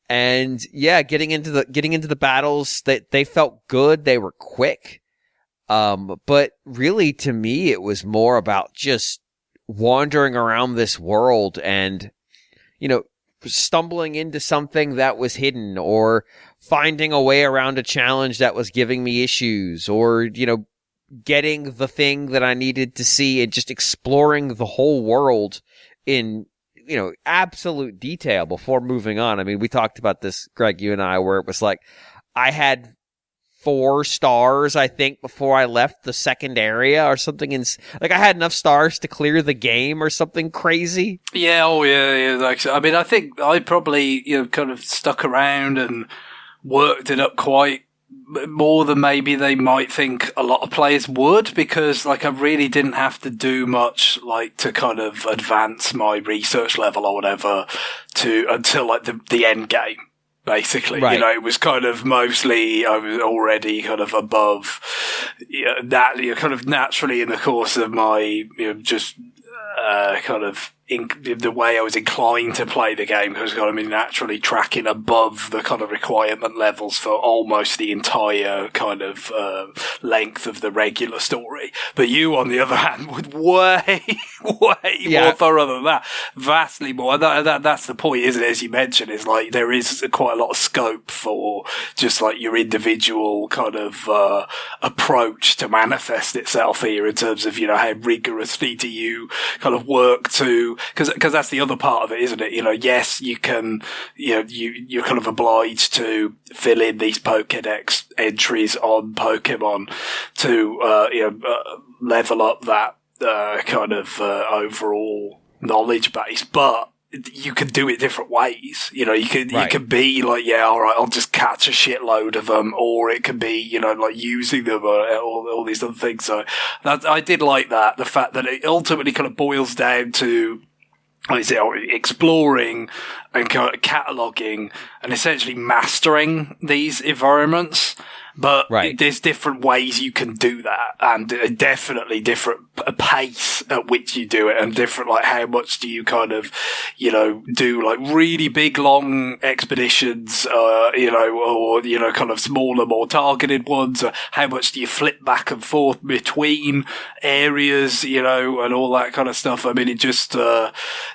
And yeah, getting into the battles, they felt good. They were quick. But really, to me, it was more about just wandering around this world and, stumbling into something that was hidden, or finding a way around a challenge that was giving me issues, or, getting the thing that I needed to see, and just exploring the whole world in, absolute detail before moving on. I mean, we talked about this, Greg, you and I, where it was like, I had 4 stars, I think, before I left the second area or something. I had enough stars to clear the game or something crazy. Yeah, I mean, I think I probably, kind of stuck around and worked it up quite more than maybe they might think a lot of players would, because I really didn't have to do much to kind of advance my research level or whatever until the end game. Basically, right. It was kind of mostly, I was already kind of above that, kind of naturally in the course of my, just kind of the way I was inclined to play the game, because I was naturally tracking above the kind of requirement levels for almost the entire kind of length of the regular story. But you, on the other hand, would way more thorough than that, vastly more. That's the point, isn't it? As you mentioned, is there is quite a lot of scope for just your individual kind of approach to manifest itself here, in terms of how rigorously do you kind of work to because that's the other part of it, isn't it? Yes, you can, you're kind of obliged to fill in these Pokédex entries on Pokemon to, level up that, kind of, overall knowledge base, but you can do it different ways. You can be like, yeah, all right, I'll just catch a shitload of them, or it can be, like using them or all these other things. So I did like that. The fact that it ultimately kind of boils down to, exploring and kind of cataloging and essentially mastering these environments. But there's different ways you can do that, and definitely different pace at which you do it, and different, like, how much do you kind of, do like really big, long expeditions, or, kind of smaller, more targeted ones, or how much do you flip back and forth between areas, and all that kind of stuff. I mean, it just, the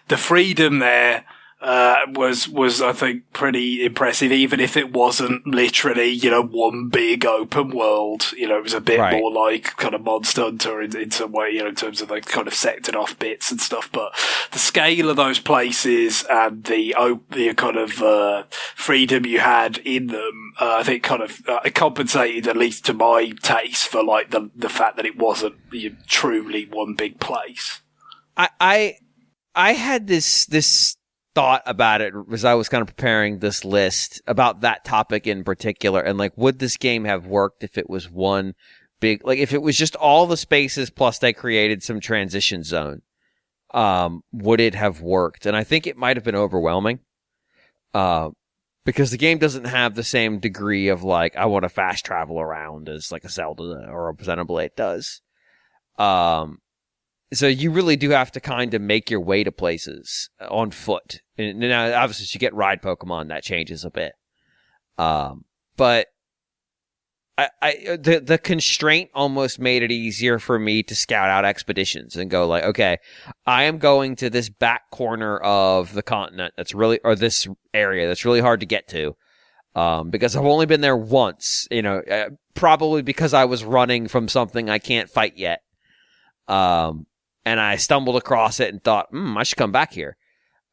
freedom there, was I think pretty impressive, even if it wasn't literally, one big open world. It was a bit more like kind of Monster Hunter in some way, in terms of like kind of sectored off bits and stuff. But the scale of those places and the kind of, freedom you had in them, I think kind of, it compensated, at least to my taste, for like the fact that it wasn't truly one big place. I had this thought about it as I was kind of preparing this list about that topic in particular, and like, would this game have worked if it was one big, like, if it was just all the spaces plus they created some transition zone, would it have worked? And I think it might have been overwhelming, because the game doesn't have the same degree of like, I want to fast travel around as like a Zelda or a Xenoblade does. So you really do have to kind of make your way to places on foot. And now, obviously, as you get ride Pokemon, that changes a bit. But the constraint almost made it easier for me to scout out expeditions and go like, okay, I am going to this back corner of the continent or this area that's really hard to get to. Because I've only been there once, probably because I was running from something I can't fight yet. And I stumbled across it and thought, I should come back here.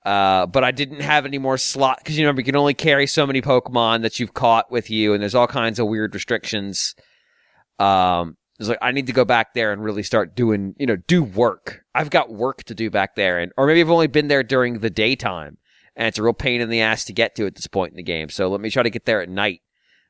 But I didn't have any more slot, because you can only carry so many Pokemon that you've caught with you, and there's all kinds of weird restrictions. It's like, I need to go back there and really start doing, do work. I've got work to do back there, or maybe I've only been there during the daytime, and it's a real pain in the ass to get to at this point in the game. So let me try to get there at night,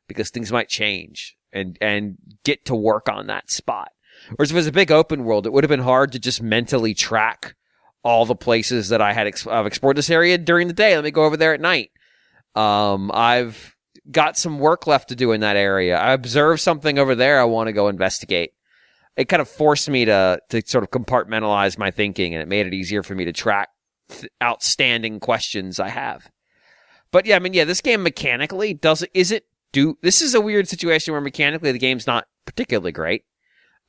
because things might change, and get to work on that spot. Whereas if it was a big open world, it would have been hard to just mentally track all the places that I've explored this area during the day. Let me go over there at night. I've got some work left to do in that area. I observed something over there I want to go investigate. It kind of forced me to sort of compartmentalize my thinking, and it made it easier for me to track outstanding questions I have. But yeah, this game mechanically this is a weird situation where mechanically the game's not particularly great.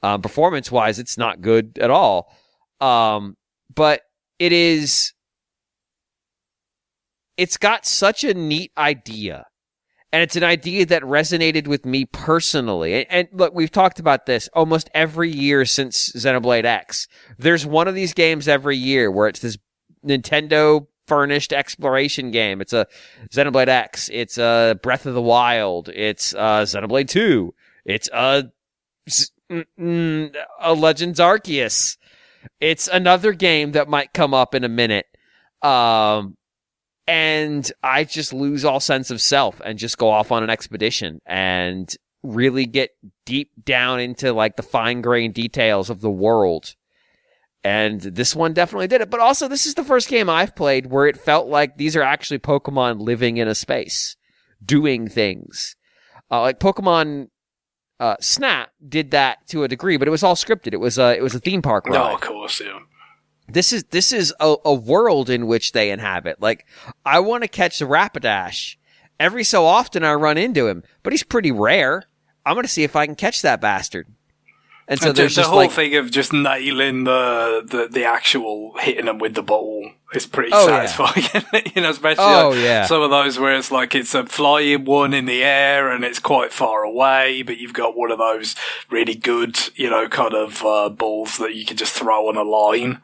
Performance-wise, it's not good at all. But it's got such a neat idea. And it's an idea that resonated with me personally. And look, we've talked about this almost every year since Xenoblade X. There's one of these games every year where it's this Nintendo-furnished exploration game. It's a Xenoblade X. It's a Breath of the Wild. It's Xenoblade 2. It's a Legends Arceus. It's another game that might come up in a minute. And I just lose all sense of self and just go off on an expedition and really get deep down into like the fine-grained details of the world. And this one definitely did it. But also, this is the first game I've played where it felt like these are actually Pokemon living in a space, doing things. Like Pokemon Snap did that to a degree, but it was all scripted. It was a theme park ride. No, of course, yeah. This is a world in which they inhabit. Like, I want to catch the Rapidash. Every so often I run into him, but he's pretty rare. I'm going to see if I can catch that bastard. And so there's the just whole like, thing of just nailing the actual hitting them with the ball is pretty satisfying. Yeah. Especially some of those where it's like it's a flying one in the air and it's quite far away, but you've got one of those really good, kind of balls that you can just throw on a line.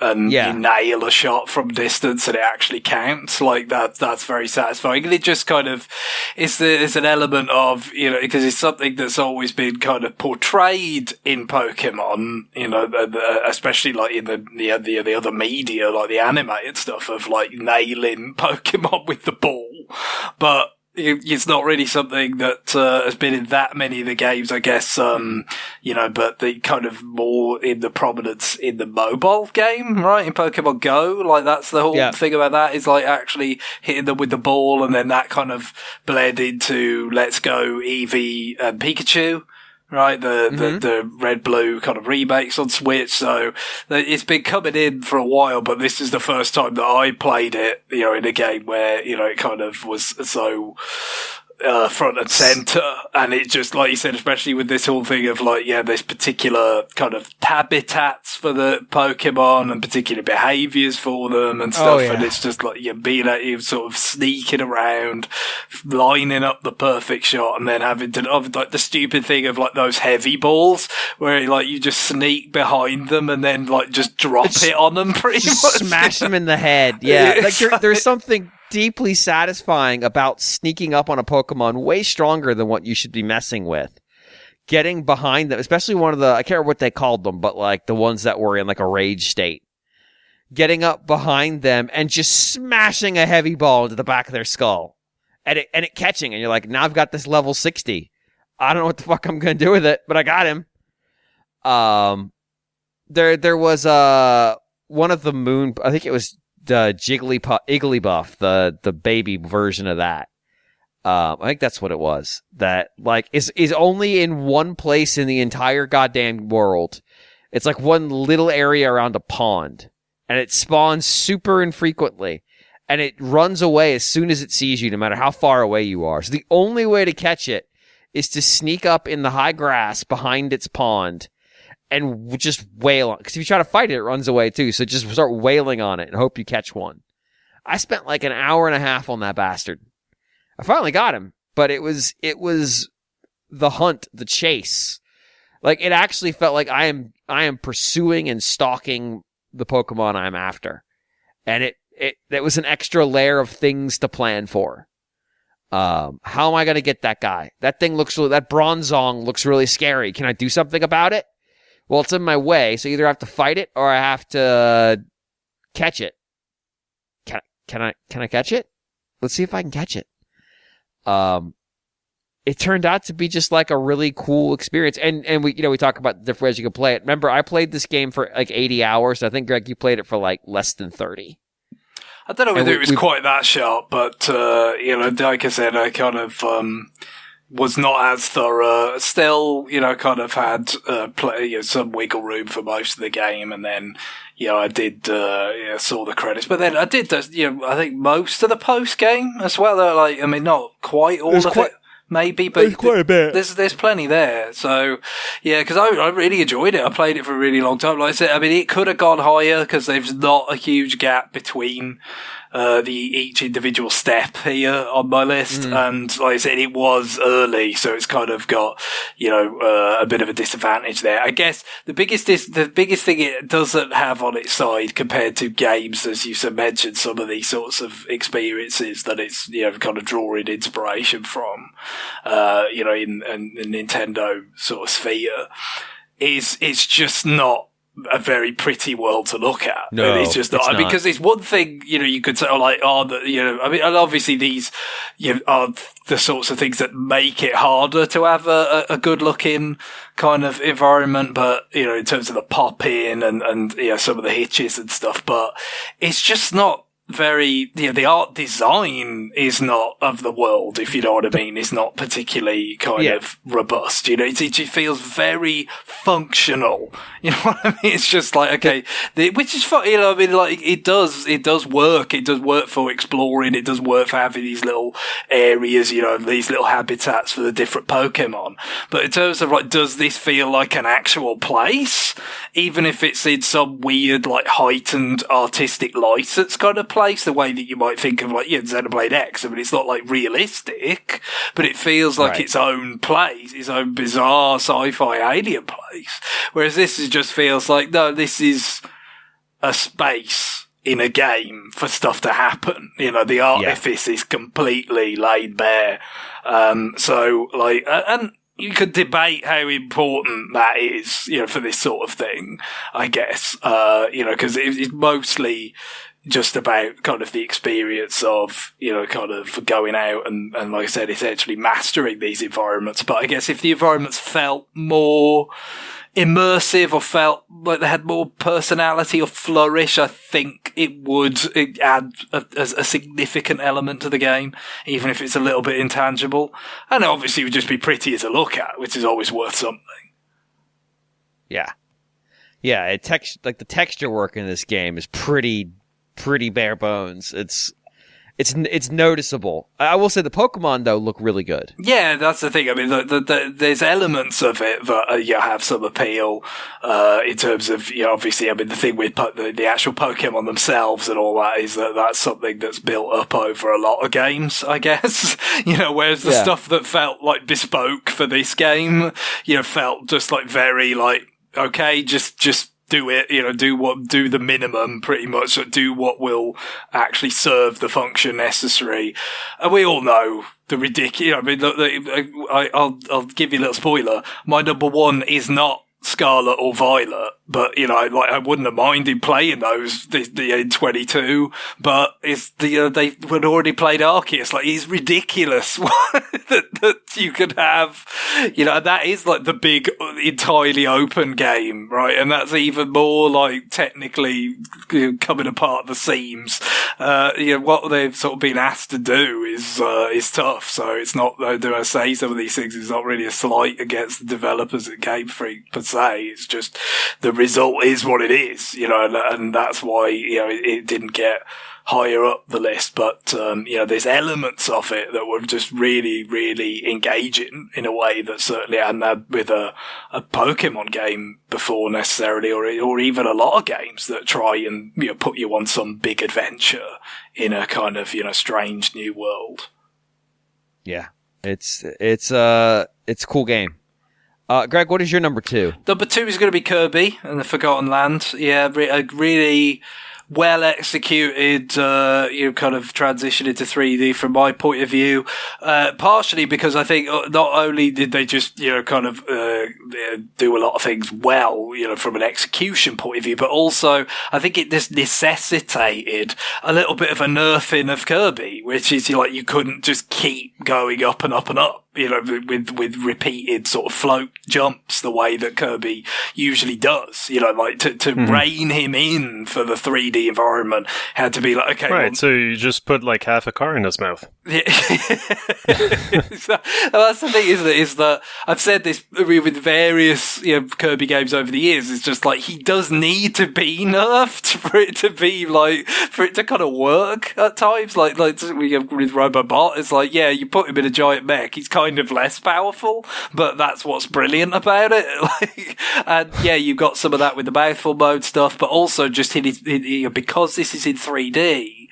and you nail a shot from distance and it actually counts. Like that's very satisfying. And it just kind of, it's an element of, you know, because it's something that's always been kind of portrayed in Pokemon, you know, especially like in the other media, like the animated stuff of like nailing Pokemon with the ball. But it's not really something that has been in that many of the games, I guess, you know, but the kind of more in the prominence in the mobile game, right? In Pokemon Go, like that's the whole thing about that is like actually hitting them with the ball, and then that kind of bled into Let's Go Eevee and Pikachu. Right, the red-blue kind of remakes on Switch. So it's been coming in for a while, but this is the first time that I played it, you know, in a game where, you know, it kind of was so front and center. And it just, like you said, especially with this whole thing of like, this particular kind of habitats for the Pokemon and particular behaviors for them and stuff. And it's just like you're sort of sneaking around, lining up the perfect shot, and then having to, like the stupid thing of like those heavy balls where like you just sneak behind them and then like just drop it on them pretty much. Smash them in the head. Yeah. Like there's something deeply satisfying about sneaking up on a Pokemon way stronger than what you should be messing with. Getting behind them, especially one of the, I can't remember what they called them, but like the ones that were in like a rage state. Getting up behind them and just smashing a heavy ball into the back of their skull. And it catching, and you're like, now I've got this level 60. I don't know what the fuck I'm going to do with it, but I got him. There was one of the moon, I think it was the Igglybuff, the baby version of that. I think that's what it was. That like is only in one place in the entire goddamn world. It's like one little area around a pond, and it spawns super infrequently, and it runs away as soon as it sees you, no matter how far away you are. So the only way to catch it is to sneak up in the high grass behind its pond and just wail on it. Because if you try to fight it, it runs away too. So just start wailing on it and hope you catch one. I spent like an hour and a half on that bastard. I finally got him, but it was the hunt, the chase. Like it actually felt like I am pursuing and stalking the Pokemon I'm after. And it was an extra layer of things to plan for. How am I going to get that guy? That Bronzong looks really scary. Can I do something about it? Well, it's in my way, so either I have to fight it or I have to catch it. Can I catch it? Let's see if I can catch it. It turned out to be just like a really cool experience. And we talk about the different ways you can play it. Remember, I played this game for like 80 hours. I think, Greg, you played it for like less than 30. I don't know whether it was quite that sharp, but, like I said, I kind of, was not as thorough. Still, kind of had, some wiggle room for most of the game. And then, I did, saw the credits, but then I did, I think most of the post game as well. Not quite all of it. Maybe, but there's quite a bit. There's plenty there. So, yeah, because I really enjoyed it. I played it for a really long time. Like I said, it could have gone higher because there's not a huge gap between each individual step here on my list. And like I said, it was early, so it's kind of got, a bit of a disadvantage there. I guess the biggest thing it doesn't have on its side compared to games, as you mentioned, some of these sorts of experiences that it's, kind of drawing inspiration from, in the Nintendo sort of sphere, it's just not a very pretty world to look at. No, it's just not. Because it's one thing, you could say, and obviously these, are the sorts of things that make it harder to have a good looking kind of environment, but, in terms of the pop in and some of the hitches and stuff, but it's just not very, the art design is not of the world, if you know what I mean. It's not particularly kind of robust, it feels very functional, you know what I mean? It's just like, okay, which is fun, it does work for exploring, it does work for having these little areas, these little habitats for the different Pokemon. But in terms of does this feel like an actual place? Even if it's in some weird, heightened artistic license kind of place, the way that you might think of Xenoblade X. It's not realistic, but it feels like its own place, its own bizarre sci-fi alien place. Whereas this just feels like, no, this is a space in a game for stuff to happen. You know, the artifice is completely laid bare. So, like, and you could debate how important that is, you know, for this sort of thing, I guess, you know, because it's mostly just about kind of the experience of, you know, kind of going out and like I said, essentially mastering these environments. But I guess if the environments felt more immersive or felt like they had more personality or flourish, I think it would add a significant element to the game, even if it's a little bit intangible. And obviously it would just be prettier to look at, which is always worth something. Yeah. Yeah, like the texture work in this game is pretty bare bones. It's noticeable. I will say the Pokemon, though, look really good. Yeah, that's the thing. I mean, there's elements of it that have some appeal in terms of, you know, obviously, I mean, the thing with the actual Pokemon themselves and all that is that that's something that's built up over a lot of games, I guess. You know, whereas the stuff that felt like bespoke for this game, you know, felt just like very like, okay, just do it, you know, do the minimum pretty much, do what will actually serve the function necessary. And we all know the ridiculous, I mean, I'll give you a little spoiler. My number one is not Scarlet or Violet, but, you know, I wouldn't have minded playing those, the N22, but it's they had already played Arceus. Like, it's ridiculous that you could have, you know, that is like the big, entirely open game, right? And that's even more like technically, you know, coming apart the seams. You know, what they've sort of been asked to do is tough. So it's not, do I say some of these things, it's not really a slight against the developers at Game Freak per se. It's just the result is what it is, you know, and that's why, you know, it didn't get higher up the list. But, you know, there's elements of it that were just really, really engaging in a way that certainly I hadn't had with a Pokemon game before necessarily, or even a lot of games that try and, you know, put you on some big adventure in a kind of, you know, strange new world. Yeah. It's a cool game. Greg, what is your number 2? Number 2 is going to be Kirby and the Forgotten Land. Yeah, a really well executed, you know, kind of transition into 3D from my point of view. Partially because I think not only did they just, you know, kind of, do a lot of things well, you know, from an execution point of view, but also I think it just necessitated a little bit of a nerfing of Kirby, which is, you know, like, you couldn't just keep going up and up and up, you know, with repeated sort of float jumps the way that Kirby usually does, you know, like to rein him in for the 3D environment had to be like, okay. Right, so you just put like half a car in his mouth. Yeah. So, that's the thing, isn't it? Is that I've said this with various, you know, Kirby games over the years. It's just like he does need to be nerfed for it to be like, for it to kind of work at times. Like with Robobot, it's like, yeah, you put him in a giant mech, he's kind of less powerful, but that's what's brilliant about it. Like, and yeah, you've got some of that with the mouthful mode stuff, but also just because this is in 3D.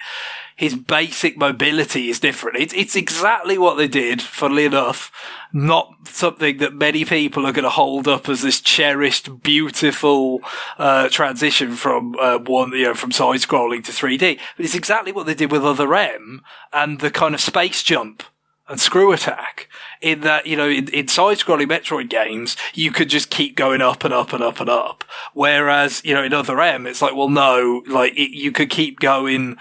His basic mobility is different. It's exactly what they did, funnily enough. Not something that many people are going to hold up as this cherished, beautiful transition from from side scrolling to 3D. But it's exactly what they did with Other M and the kind of space jump and screw attack. In that, you know, in side-scrolling Metroid games, you could just keep going up and up and up and up. Whereas, you know, in Other M, it's like, well, no, like, you could keep going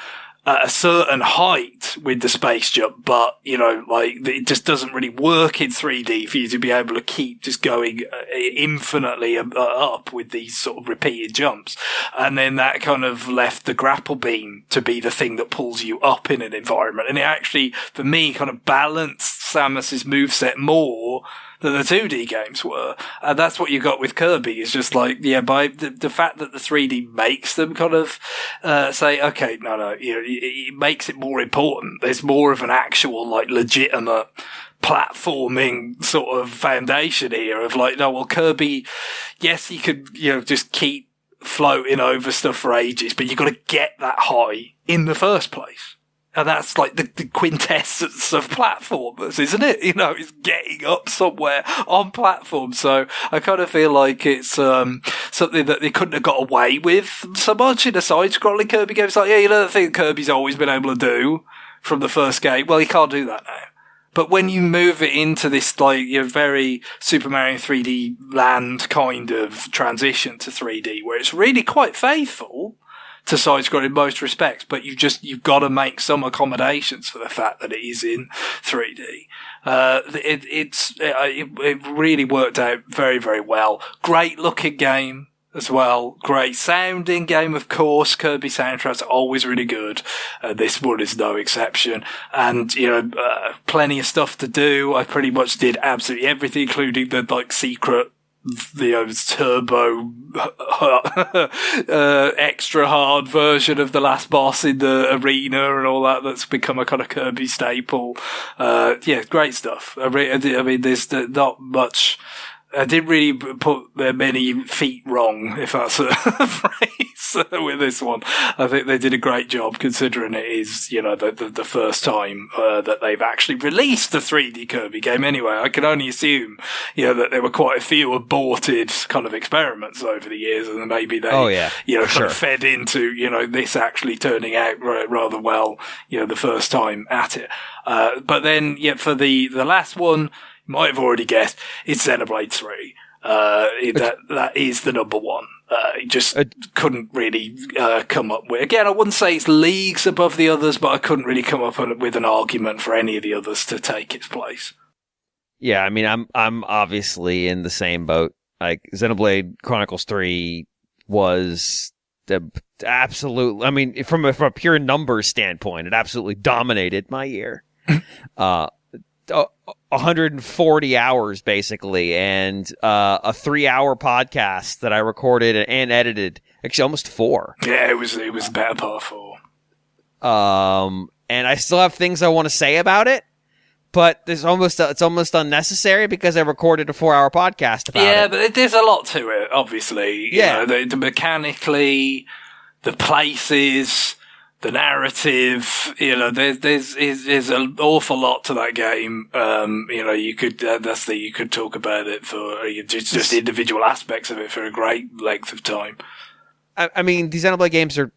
at a certain height with the space jump, but, you know, like, it just doesn't really work in 3D for you to be able to keep just going infinitely up with these sort of repeated jumps. And then that kind of left the grapple beam to be the thing that pulls you up in an environment. And it actually, for me, kind of balanced Samus's moveset more than the 2D games were. And that's what you got with Kirby, is just like, yeah, by the fact that the 3D makes them kind of, say, okay, no, you know, it makes it more important. There's more of an actual, like, legitimate platforming sort of foundation here of like, no, well, Kirby, yes, he could, you know, just keep floating over stuff for ages, but you've got to get that high in the first place. And that's like the quintessence of platformers, isn't it? You know, it's getting up somewhere on platforms. So I kind of feel like it's something that they couldn't have got away with so much in a side-scrolling Kirby game. It's like, yeah, you know the thing Kirby's always been able to do from the first game? Well, he can't do that now. But when you move it into this, like, you know, very Super Mario 3D Land kind of transition to 3D, where it's really quite faithful to side-scroll in most respects, but you've got to make some accommodations for the fact that it is in 3D. It really worked out very, very well. Great looking game as well. Great sounding game, of course. Kirby soundtracks are always really good. This one is no exception. And, you know, plenty of stuff to do. I pretty much did absolutely everything, including the, like, secret, turbo extra hard version of the last boss in the arena and all that. That's become a kind of Kirby staple. Yeah, great stuff. I mean, there's not much. I didn't really put many feet wrong, if that's a phrase, with this one. I think they did a great job, considering it is, you know, the first time that they've actually released a 3D Kirby game. Anyway, I can only assume, you know, that there were quite a few aborted kind of experiments over the years, and maybe they, you know, kind of fed into, you know, this actually turning out rather well, you know, the first time at it. But then, yeah, for the last one, might have already guessed, it's Xenoblade 3. That is the number one. It just couldn't really come up with. Again, I wouldn't say it's leagues above the others, but I couldn't really come up with an argument for any of the others to take its place. Yeah, I mean, I'm obviously in the same boat. Like, Xenoblade Chronicles 3 was the absolute. I mean, from a pure numbers standpoint, it absolutely dominated my year. 140 hours basically, and a 3-hour podcast that I recorded and edited, actually almost 4. Yeah, it was better part 4. And I still have things I want to say about it, but it's almost unnecessary because I recorded a 4-hour podcast about it. Yeah, but there's a lot to it, obviously. Yeah. You know, the mechanically, the places, the narrative, you know, there's an awful lot to that game. You know, you could talk about it for just individual aspects of it for a great length of time. I mean, these Xenoblade games they're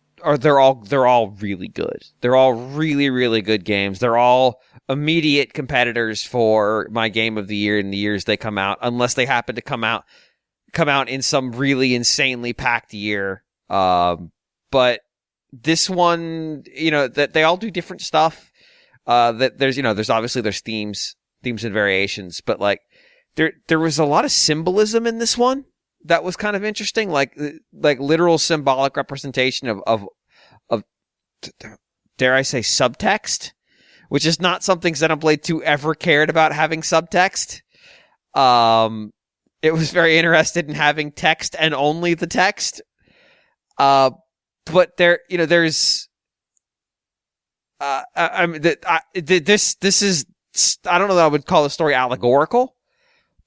all really good. They're all really, really good games. They're all immediate competitors for my game of the year in the years they come out, unless they happen to come out in some really insanely packed year. But this one, you know, that they all do different stuff. That there's obviously themes and variations, but like there was a lot of symbolism in this one that was kind of interesting, like literal symbolic representation of dare I say subtext, which is not something Xenoblade 2 ever cared about having subtext. It was very interested in having text and only the text. But there, you know, there's, this is, I don't know that I would call the story allegorical,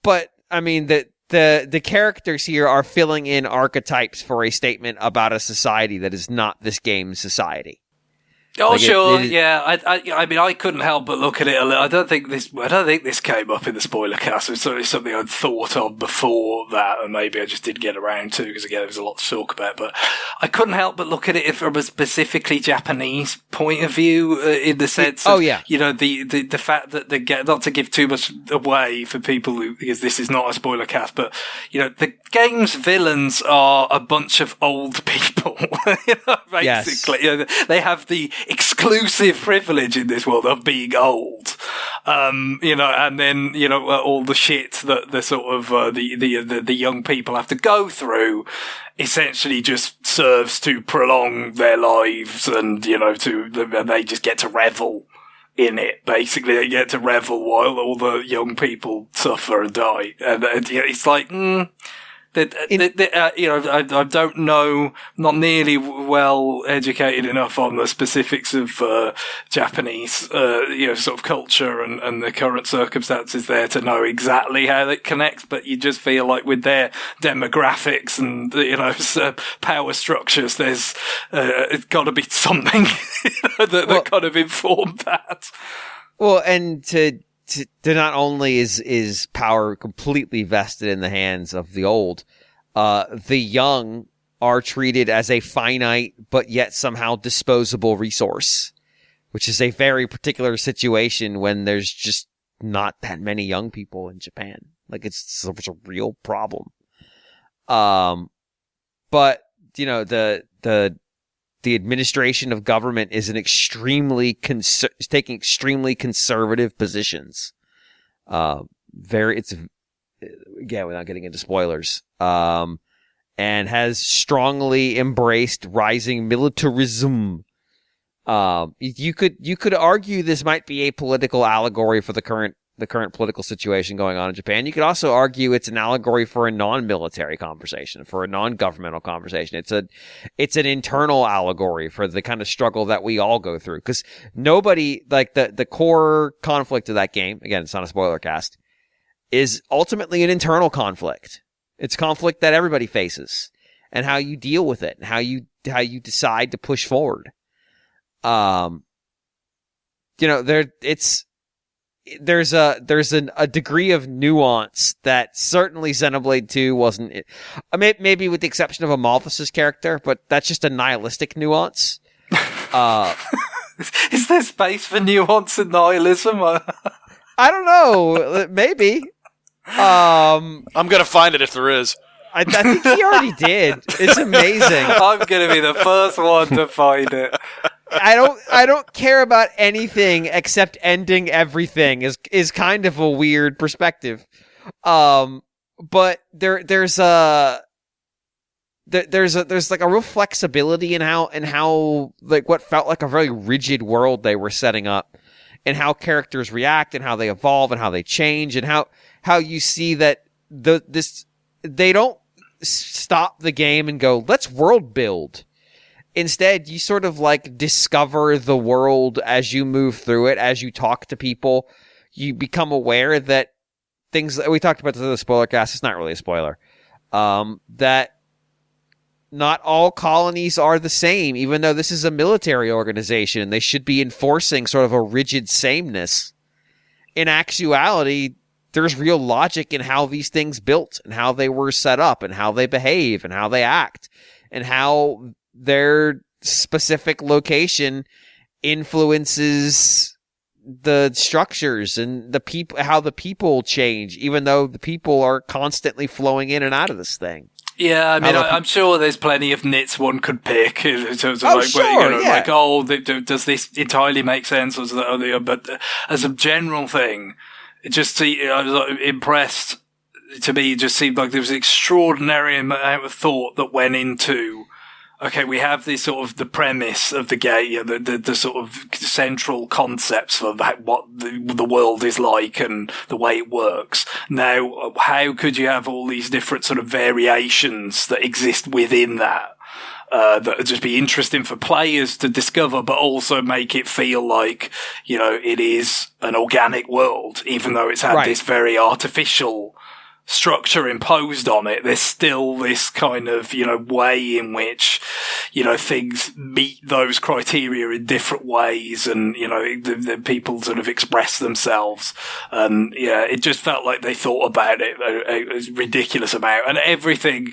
but I mean that the characters here are filling in archetypes for a statement about a society that is not this game's society. Oh, like sure, yeah. I mean, I couldn't help but look at it a little. I don't think this came up in the spoiler cast. It's certainly something I'd thought of before that, and maybe I just didn't get around to, because again, there was a lot to talk about. But I couldn't help but look at it from a specifically Japanese point of view, in the sense of, you know, the fact that they get, not to give too much away for people who, because this is not a spoiler cast, but, you know, the game's villains are a bunch of old people, you know, basically. Yes. You know, they have the exclusive privilege in this world of being old, you know, and then, you know, all the shit that the sort of the young people have to go through essentially just serves to prolong their lives, and, you know, they just get to revel in it. Basically, they get to revel while all the young people suffer and die, and it's like, I don't know, not nearly well educated enough on the specifics of Japanese, sort of culture and the current circumstances there to know exactly how it connects. But you just feel like with their demographics and power structures, there's it's got to be something that kind of informed that. Well, and to not only is power completely vested in the hands of the old, the young are treated as a finite but yet somehow disposable resource, which is a very particular situation when there's just not that many young people in Japan. Like it's a real problem. But the administration of government is taking extremely conservative positions. It's again, without getting into spoilers, and has strongly embraced rising militarism. You could argue this might be a political allegory for the current political situation going on in Japan. You could also argue it's an allegory for a non-military conversation, for a non-governmental conversation. It's an internal allegory for the kind of struggle that we all go through. Because nobody, like the core conflict of that game, again, it's not a spoiler cast, is ultimately an internal conflict. It's conflict that everybody faces, and how you deal with it, and how you decide to push forward. There's a degree of nuance that certainly Xenoblade 2 wasn't. Maybe with the exception of Amalthus's character, but that's just a nihilistic nuance. Is there space for nuance and nihilism? I don't know. Maybe. I'm gonna find it if there is. I think he already did. It's amazing. I'm gonna be the first one to find it. I don't care about anything except ending everything is kind of a weird perspective. But there's like a real flexibility in how like what felt like a very rigid world they were setting up, and how characters react and how they evolve and how they change, and how you see that they don't stop the game and go, let's world build. Instead, you sort of like discover the world as you move through it, as you talk to people. You become aware that things that we talked about the spoiler cast, it's not really a spoiler, that not all colonies are the same, even though this is a military organization and they should be enforcing sort of a rigid sameness. In actuality, there's real logic in how these things built and how they were set up and how they behave and how they act and how their specific location influences the structures and the people, how the people change, even though the people are constantly flowing in and out of this thing. Yeah, I mean, I'm sure there's plenty of nits one could pick in terms of does this entirely make sense or that? But as a general thing, I was impressed. To me, it just seemed like there was an extraordinary amount of thought that went into. Okay, we have this sort of the premise of the game, the sort of central concepts for what the world is like and the way it works. Now, how could you have all these different sort of variations that exist within that? That would just be interesting for players to discover, but also make it feel like, it is an organic world, even though it's had this very artificial structure imposed on it. There's still this kind of, way in which, things meet those criteria in different ways and, the people sort of express themselves. And it just felt like they thought about it a ridiculous amount. And everything,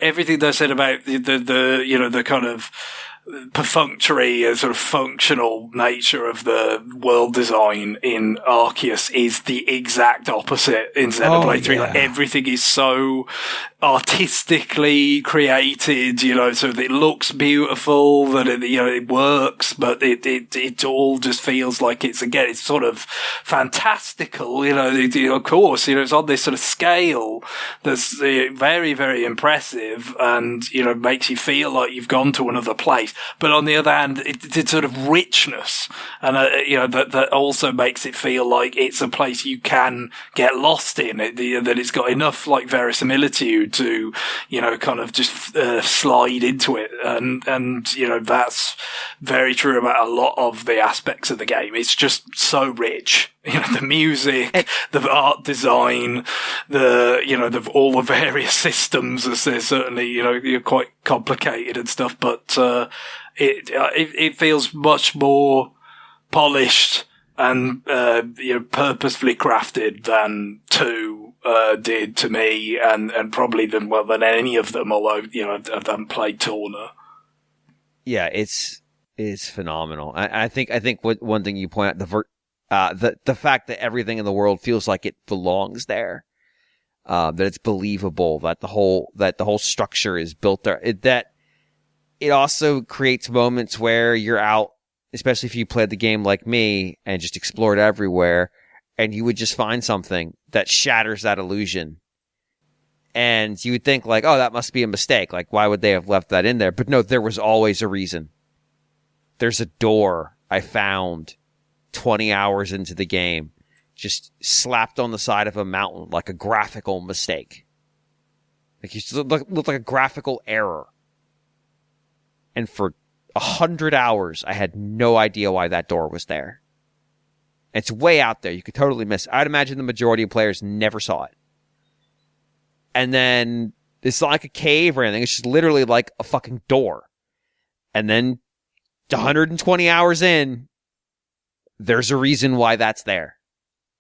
everything they said about the kind of perfunctory sort of functional nature of the world design in Arceus is the exact opposite in Xenoblade 3. Like, everything is so artistically created, so that it looks beautiful, that it works, but it all just feels like it's sort of fantastical, of course, it's on this sort of scale that's very, very impressive and, makes you feel like you've gone to another place. space, but on the other hand, it's sort of richness, and that also makes it feel like it's a place you can get lost in. That it's got enough like verisimilitude to kind of just slide into it, and that's very true about a lot of the aspects of the game. It's just so rich. The music, the art design, all the various systems, as they're certainly, you're quite complicated and stuff, but, it feels much more polished and, purposefully crafted than 2, did to me, and probably than any of them, although, I haven't played Torna. Yeah, it's phenomenal. I think one thing you point out, the fact that everything in the world feels like it belongs there, that it's believable, that the whole structure is built there, that it also creates moments where you're out, especially if you played the game like me and just explored everywhere, and you would just find something that shatters that illusion. And you would think like, oh, that must be a mistake. Like, why would they have left that in there? But no, there was always a reason. There's a door I found 20 hours into the game, just slapped on the side of a mountain like a graphical mistake. Like, it looked like a graphical error. And for 100 hours, I had no idea why that door was there. It's way out there. You could totally miss it. I'd imagine the majority of players never saw it. And then it's not like a cave or anything. It's just literally like a fucking door. And then 120 hours in, there's a reason why that's there.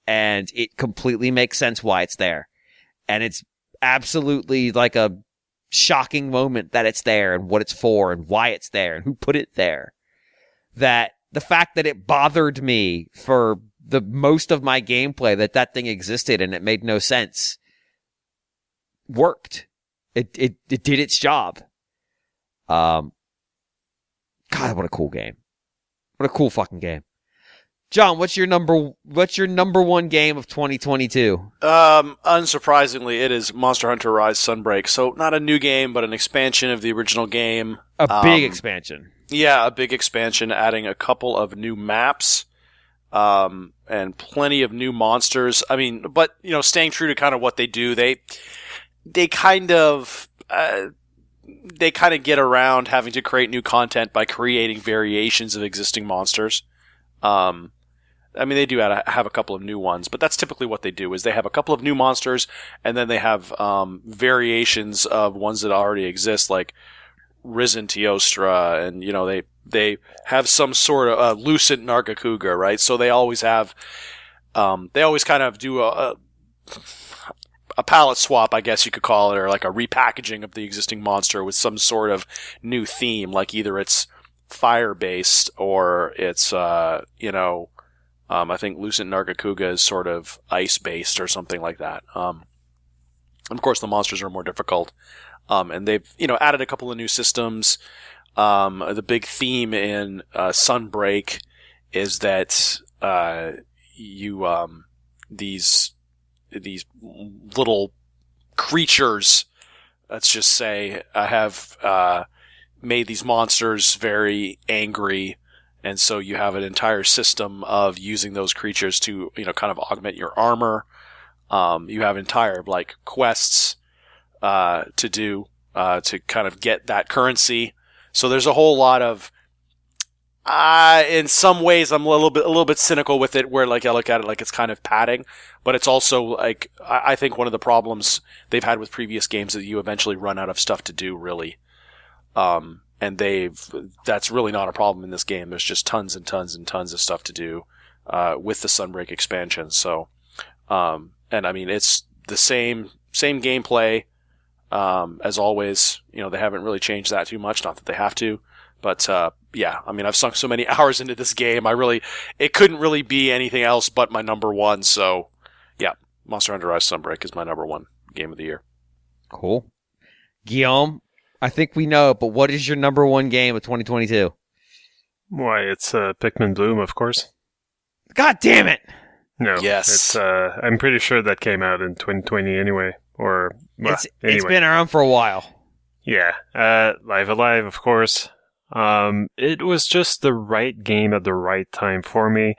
And it completely makes sense why it's there. And it's absolutely like a shocking moment that it's there and what it's for and why it's there and who put it there. That the fact that it bothered me for the most of my gameplay that thing existed and it made no sense worked. It did its job. God, what a cool game. What a cool fucking game. John, what's your number one game of 2022? Unsurprisingly, it is Monster Hunter Rise Sunbreak. So not a new game, but an expansion of the original game. A big expansion. Yeah, a big expansion, adding a couple of new maps, and plenty of new monsters. I mean, but staying true to kind of what they do. They kind of get around having to create new content by creating variations of existing monsters. I mean, they do have a couple of new ones, but that's typically what they do, is they have a couple of new monsters, and then they have variations of ones that already exist, like Risen Teostra, and, they have some sort of Lucent Nargacuga, right? So they always have, they always kind of do a palette swap, I guess you could call it, or like a repackaging of the existing monster with some sort of new theme, like either it's fire-based or it's, I think Lucent Nargacuga is sort of ice-based or something like that. And of course, the monsters are more difficult. And they've, added a couple of new systems. The big theme in Sunbreak is that these little creatures, let's just say, have made these monsters very angry. And so you have an entire system of using those creatures to, kind of augment your armor. You have entire, quests to do to kind of get that currency. So there's a whole lot of... in some ways, I'm a little bit cynical with it, where, I look at it like it's kind of padding. But it's also, I think one of the problems they've had with previous games is that you eventually run out of stuff to do, really. And that's really not a problem in this game. There's just tons and tons and tons of stuff to do, with the Sunbreak expansion. So, and I mean, it's the same gameplay, as always. They haven't really changed that too much. Not that they have to, but, yeah, I mean, I've sunk so many hours into this game. It couldn't really be anything else but my number one. So, yeah, Monster Hunter Rise Sunbreak is my number one game of the year. Cool. Guillaume, I think we know, but what is your number one game of 2022? Why, it's Pikmin Bloom, of course. God damn it! No, yes. It's I'm pretty sure that came out in 2020 anyway. Anyway. It's been around for a while. Yeah, Live Alive, of course. It was just the right game at the right time for me.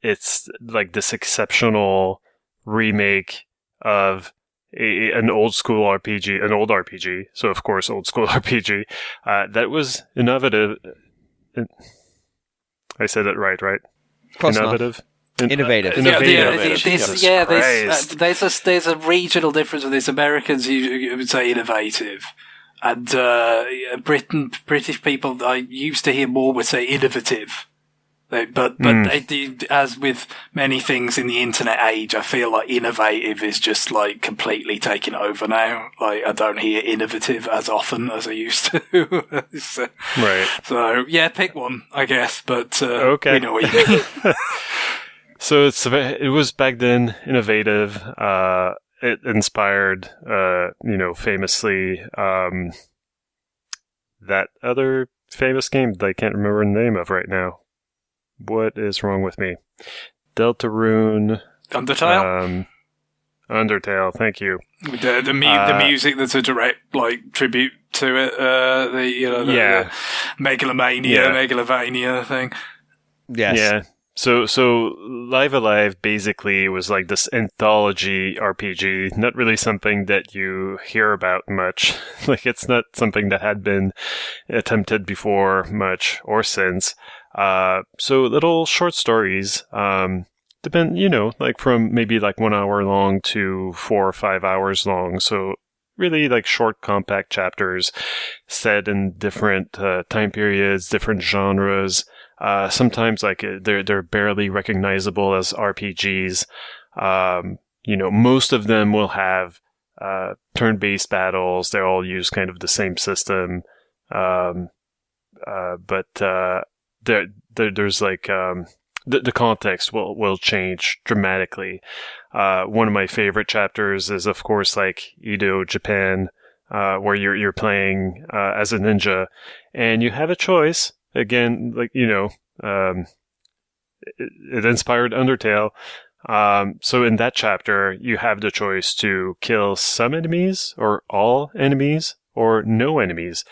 It's like this exceptional remake of an old RPG. So of course, old school RPG that was innovative. I said it right? Close innovative. Innovative. There's a regional difference with this. Americans you would say innovative, and British people I used to hear more would say innovative. But as with many things in the internet age, I feel like innovative is just like completely taking over now. Like I don't hear innovative as often as I used to. So yeah, pick one, I guess. But okay, we know what you mean. So it was back then innovative. It inspired, famously that other famous game that I can't remember the name of right now. What is wrong with me? Deltarune. Undertale? Undertale, thank you. The music that's a direct tribute to it. The Megalovania thing. Yes. Yeah. So Live Alive basically was like this anthology RPG, not really something that you hear about much. Like it's not something that had been attempted before much or since. So little short stories, depend, from maybe 1 hour long to 4 or 5 hours long. So really short, compact chapters set in different time periods, different genres. Sometimes they're barely recognizable as RPGs. Most of them will have turn-based battles. They all use kind of the same system. But there's the context will change dramatically. One of my favorite chapters is of course Edo, Japan, where you're playing as a ninja, and you have a choice. Again, it inspired Undertale. So in that chapter, you have the choice to kill some enemies, or all enemies, or no enemies.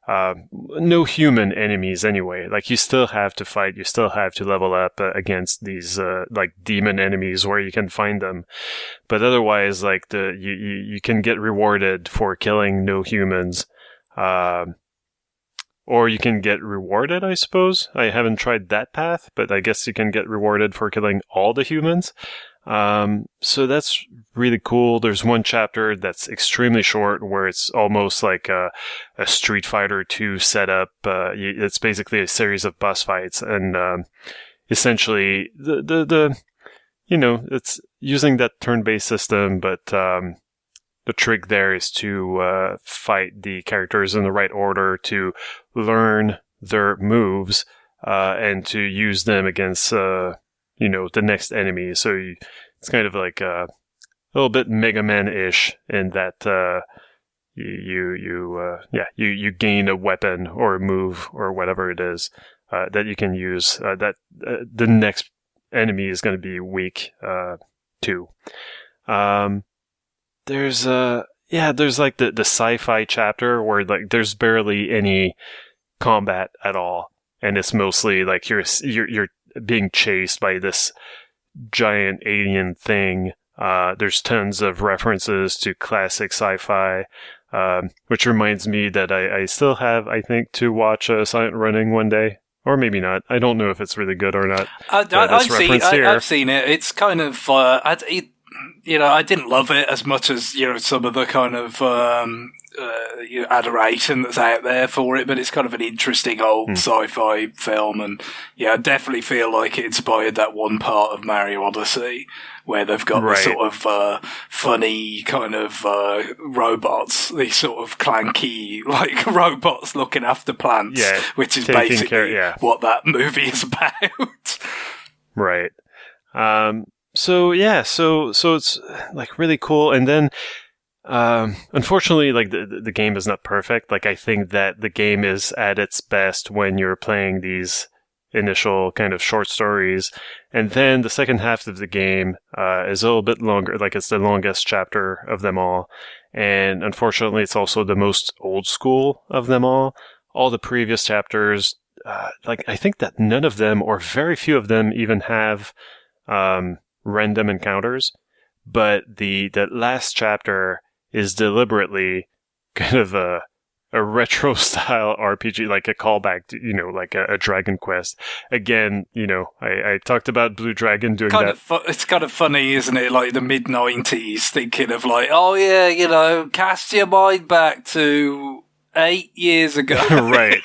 No human enemies anyway. You still have to fight, you still have to level up against these demon enemies where you can find them. But otherwise, you can get rewarded for killing no humans. Or you can get rewarded, I suppose. I haven't tried that path, but I guess you can get rewarded for killing all the humans. So that's really cool. There's one chapter that's extremely short where it's almost like a Street Fighter 2 setup. It's basically a series of boss fights, and essentially it's using that turn-based system, but the trick there is to fight the characters in the right order, to learn their moves, and to use them against the next enemy. So it's kind of like a little bit Mega Man-ish in that you gain a weapon or a move or whatever it is that you can use that the next enemy is going to be weak to. There's the sci-fi chapter where there's barely any combat at all, and it's mostly you're being chased by this giant alien thing. There's tons of references to classic sci-fi, which reminds me that I still have, I think, to watch Silent Running one day. Or maybe not. I don't know if it's really good or not. I've seen it. It's kind of... I didn't love it as much as, some of the kind of adoration that's out there for it, but it's kind of an interesting old sci-fi film, and I definitely feel like it inspired that one part of Mario Odyssey where they've got the sort of funny kind of robots, these sort of clanky robots looking after plants, which is basically what that movie is about. Right. So it's really cool, and then unfortunately, the game is not perfect. I think that the game is at its best when you're playing these initial kind of short stories, and then the second half of the game is a little bit longer. It's the longest chapter of them all, and unfortunately, it's also the most old school of them all. all the previous chapters, I think that none of them, or very few of them, even have random encounters. But the last chapter is deliberately kind of a retro style RPG, like a callback to, like a Dragon Quest. Again, I talked about Blue Dragon doing that. It's kind of funny, isn't it? Like the mid-90s, thinking of like, oh yeah, cast your mind back to 8 years ago. Right.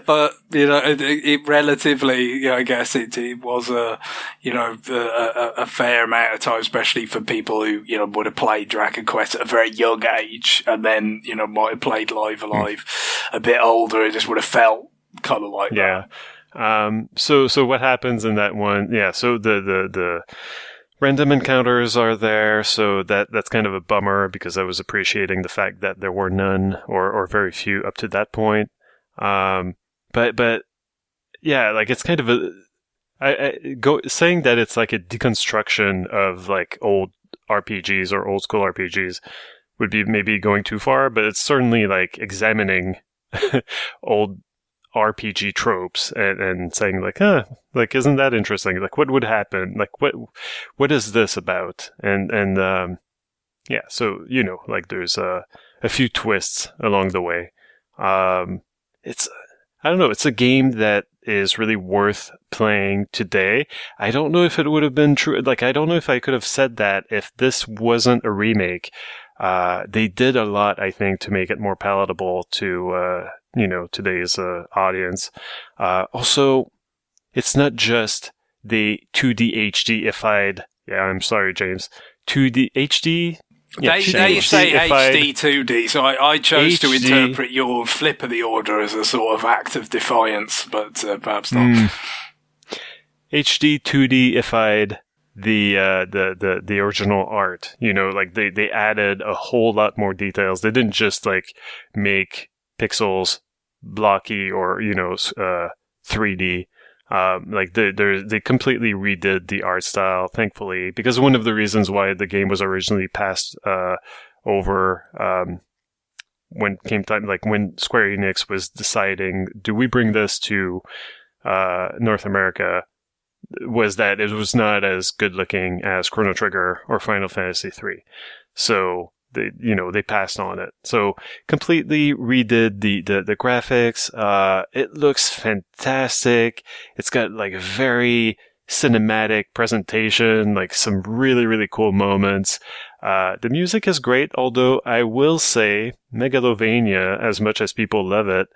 But, it relatively, I guess it was a fair amount of time, especially for people who, would have played Dragon Quest at a very young age and then, might have played Live Alive a bit older. It just would have felt kind of like that. So what happens in that one? Yeah. So the random encounters are there, so that's kind of a bummer because I was appreciating the fact that there were none or very few up to that point. But yeah, like it's kind of saying that it's like a deconstruction of like old RPGs or old school RPGs would be maybe going too far, but it's certainly like examining old RPG tropes and saying like isn't that interesting? Like what would happen? Like what is this about? And yeah, so like there's a few twists along the way. It's I don't know, it's a game that is really worth playing today. I don't know if it would have been true. Like I don't know if I could have said that if this wasn't a remake. They did a lot, I think, to make it more palatable to today's audience. Also, it's not just the 2D HD-ified. Yeah, I'm sorry, James. 2D HD. Yeah, they say HD 2D, so I chose to interpret your flip of the order as a sort of act of defiance, but perhaps not. HD 2D-ified the original art. Like they added a whole lot more details. They didn't just like make pixels blocky or 3D. Like they completely redid the art style, thankfully, because one of the reasons why the game was originally passed over when came time, like when Square Enix was deciding, do we bring this to North America, was that it was not as good looking as Chrono Trigger or Final Fantasy III. So they passed on it. So completely redid the graphics. It looks fantastic. It's got like a very cinematic presentation, like some really, really cool moments. The music is great, although I will say Megalovania, as much as people love it,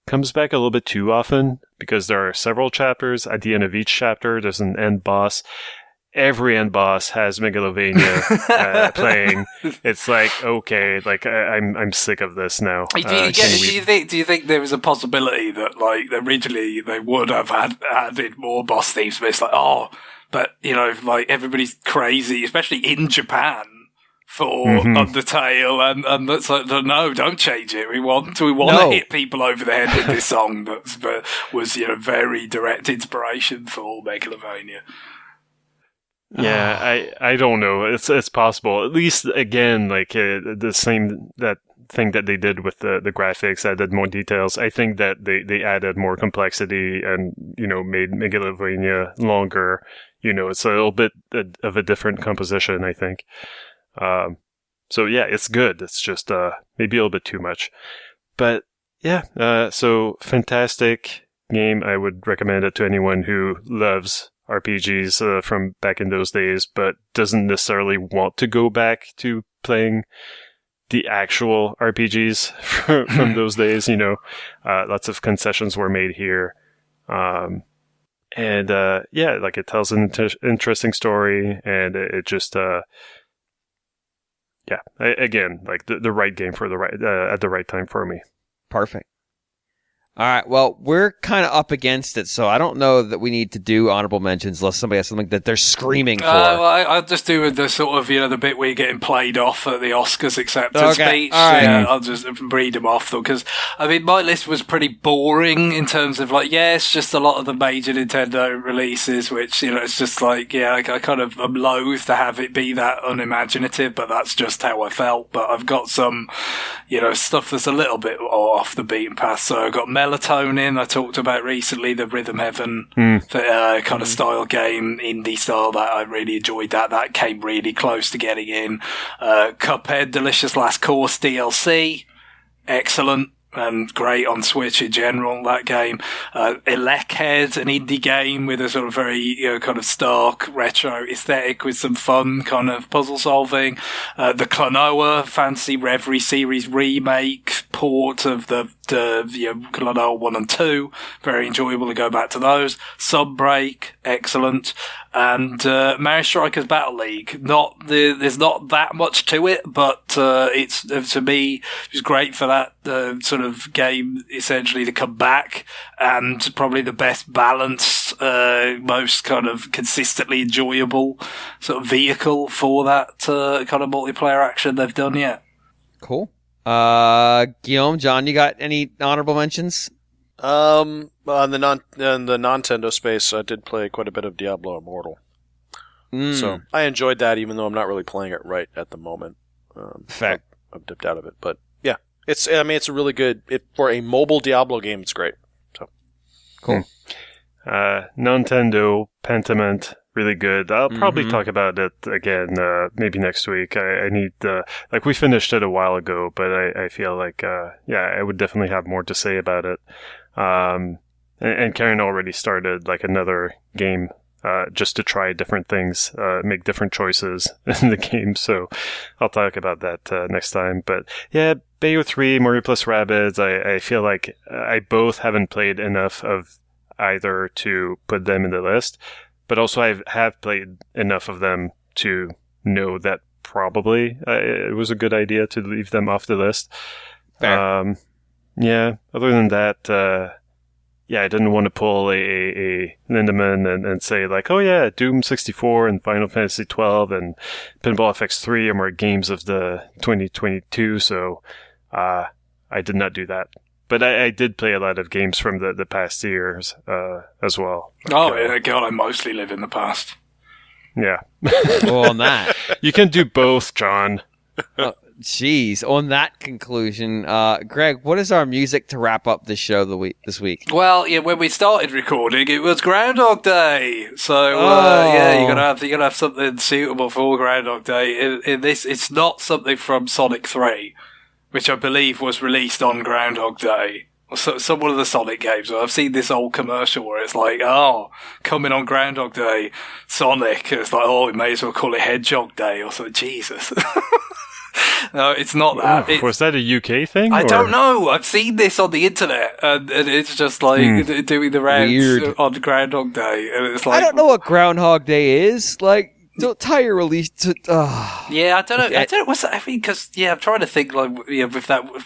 comes back a little bit too often because there are several chapters. At the end of each chapter, there's an end boss. Every end boss has Megalovania playing. It's like, okay, like I'm sick of this now. Do you think there was a possibility that like originally they would have added more boss themes, but it's like, but like everybody's crazy, especially in Japan, for Undertale, and that's like, no, don't change it. We want to hit people over the head with this song that was very direct inspiration for Megalovania. Yeah, I don't know. It's possible. At least again, like the same that thing that they did with the graphics, added more details. I think that they added more complexity and made Megalovania longer. It's a little bit of a different composition, I think. So yeah, it's good. It's just maybe a little bit too much, but yeah. So fantastic game. I would recommend it to anyone who loves RPGs from back in those days, but doesn't necessarily want to go back to playing the actual RPGs from those days. Lots of concessions were made here. And yeah, like it tells an interesting story, and it just, again, like the right game for the right, at the right time for me. Perfect. All right. Well, we're kind of up against it, so I don't know that we need to do honorable mentions unless somebody has something that they're screaming for. Well, I'll just do the sort of, the bit where you're getting played off at the Oscars acceptance speech. All right. Yeah, I'll just read them off, though, because, I mean, my list was pretty boring in terms of, like, it's just a lot of the major Nintendo releases, which, it's just like, I kind of am loath to have it be that unimaginative, but that's just how I felt. But I've got some, stuff that's a little bit off the beaten path. So I've got Melatonin, I talked about recently, the Rhythm Heaven kind of style game, indie style, that I really enjoyed that. That came really close to getting in. Cuphead, Delicious Last Course DLC, excellent. And great on Switch in general, that game. Electhead, an indie game with a sort of very, kind of stark retro aesthetic with some fun kind of puzzle solving. The Klonoa Fantasy Reverie series remake port of the Klonoa 1 and 2. Very enjoyable to go back to those. Sunbreak, excellent. And Mario Strikers Battle League. There's not that much to it, but it's, to me, it was great for that sort of game essentially to come back, and probably the best balanced, most kind of consistently enjoyable sort of vehicle for that kind of multiplayer action they've done yet. Cool. Guillaume, John, you got any honorable mentions? On the Nintendo space, I did play quite a bit of Diablo Immortal. So I enjoyed that, even though I'm not really playing it right at the moment. Fact. I've dipped out of it, but yeah, it's a really good, for a mobile Diablo game, it's great. So cool. Nintendo Pentiment, really good. I'll probably talk about it again, maybe next week. I need, we finished it a while ago, but I feel like, I would definitely have more to say about it. And Karen already started another game, just to try different things, make different choices in the game. So I'll talk about that, next time. But yeah, Bayo 3, Mario plus Rabbids, I feel like I both haven't played enough of either to put them in the list, but also I have played enough of them to know that probably it was a good idea to leave them off the list. Fair. Other than that, I didn't want to pull a Lindemann and say Doom 64 and Final Fantasy 12 and Pinball FX3 are more games of the 2022, so I did not do that. But I did play a lot of games from the past years as well. God, I mostly live in the past. Yeah. Well, on that. You can do both, John. Jeez, on that conclusion, Greg, what is our music to wrap up this show this week? Well, when we started recording, it was Groundhog Day, so you're gonna have something suitable for Groundhog Day. In this, it's not something from Sonic 3, which I believe was released on Groundhog Day. So one of the Sonic games. I've seen this old commercial where it's like, coming on Groundhog Day, Sonic. And it's like, we may as well call it Hedgehog Day or something. Jesus. No, it's not that. Was that a UK thing? I don't know. I've seen this on the internet, and it's just doing the rounds on Groundhog Day, and it's like, I don't know what Groundhog Day is. Don't tie your release to. Yeah, I don't know. I don't know. What's that? I mean, because I'm trying to think if that.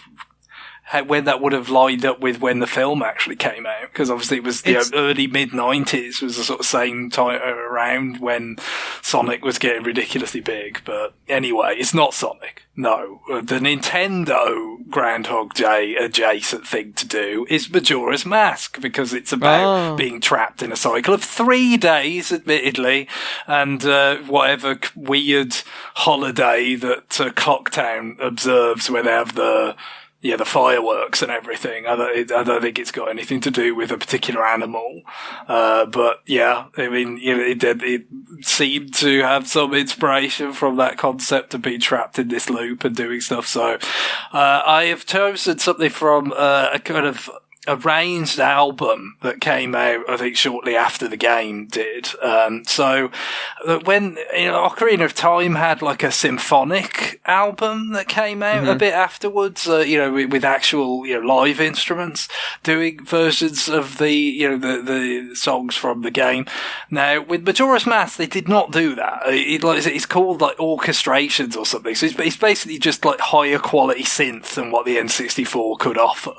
When that would have lined up with when the film actually came out, because obviously it was early mid-90s was the sort of same time around when Sonic was getting ridiculously big. But anyway, it's not Sonic. No, the Nintendo Groundhog Day adjacent thing to do is Majora's Mask, because it's about being trapped in a cycle of 3 days, admittedly, and whatever weird holiday that Clocktown observes where they have the fireworks and everything. I don't think it's got anything to do with a particular animal. But yeah, I mean, it seemed to have some inspiration from that concept of being trapped in this loop and doing stuff. So, I have chosen something from a kind of arranged album that came out, I think, shortly after the game did. So when, Ocarina of Time had a symphonic album that came out a bit afterwards, with actual, live instruments doing versions of the songs from the game. Now, with Majora's Mask, they did not do that. It's called orchestrations or something. So it's basically just higher quality synth than what the N64 could offer.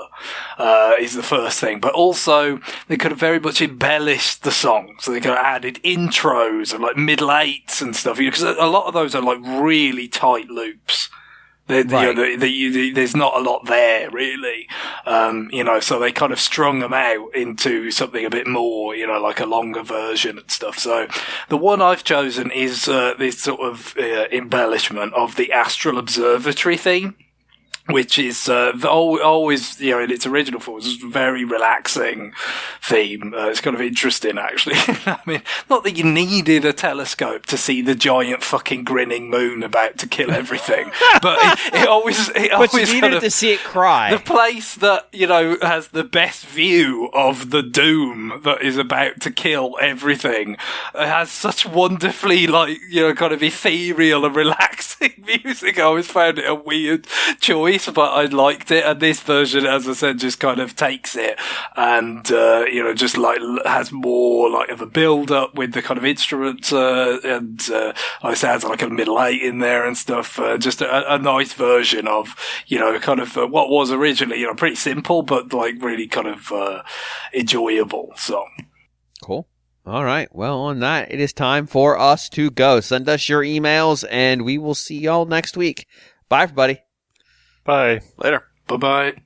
Is the first thing. But also, they could have very much embellished the song. So they could have added intros and like middle eights and stuff. Because a lot of those are like really tight loops. There's not a lot there, really. So they kind of strung them out into something a bit more, like a longer version and stuff. So the one I've chosen is this sort of embellishment of the Astral Observatory theme, which is always, in its original form, it's a very relaxing theme. It's kind of interesting, actually. I mean, not that you needed a telescope to see the giant fucking grinning moon about to kill everything, but it always but you needed to see it cry. The place that, has the best view of the doom that is about to kill everything, it has such wonderfully, kind of ethereal and relaxing music. I always found it a weird choice, but I liked it, and this version, as I said, just kind of takes it and just has more of a build up with the kind of instruments and like I said, has like a middle eight in there and stuff. Just a nice version of kind of what was originally pretty simple, but really kind of enjoyable song. Cool. All right. Well, on that, it is time for us to go. Send us your emails, and we will see y'all next week. Bye, everybody. Bye. Later. Bye-bye.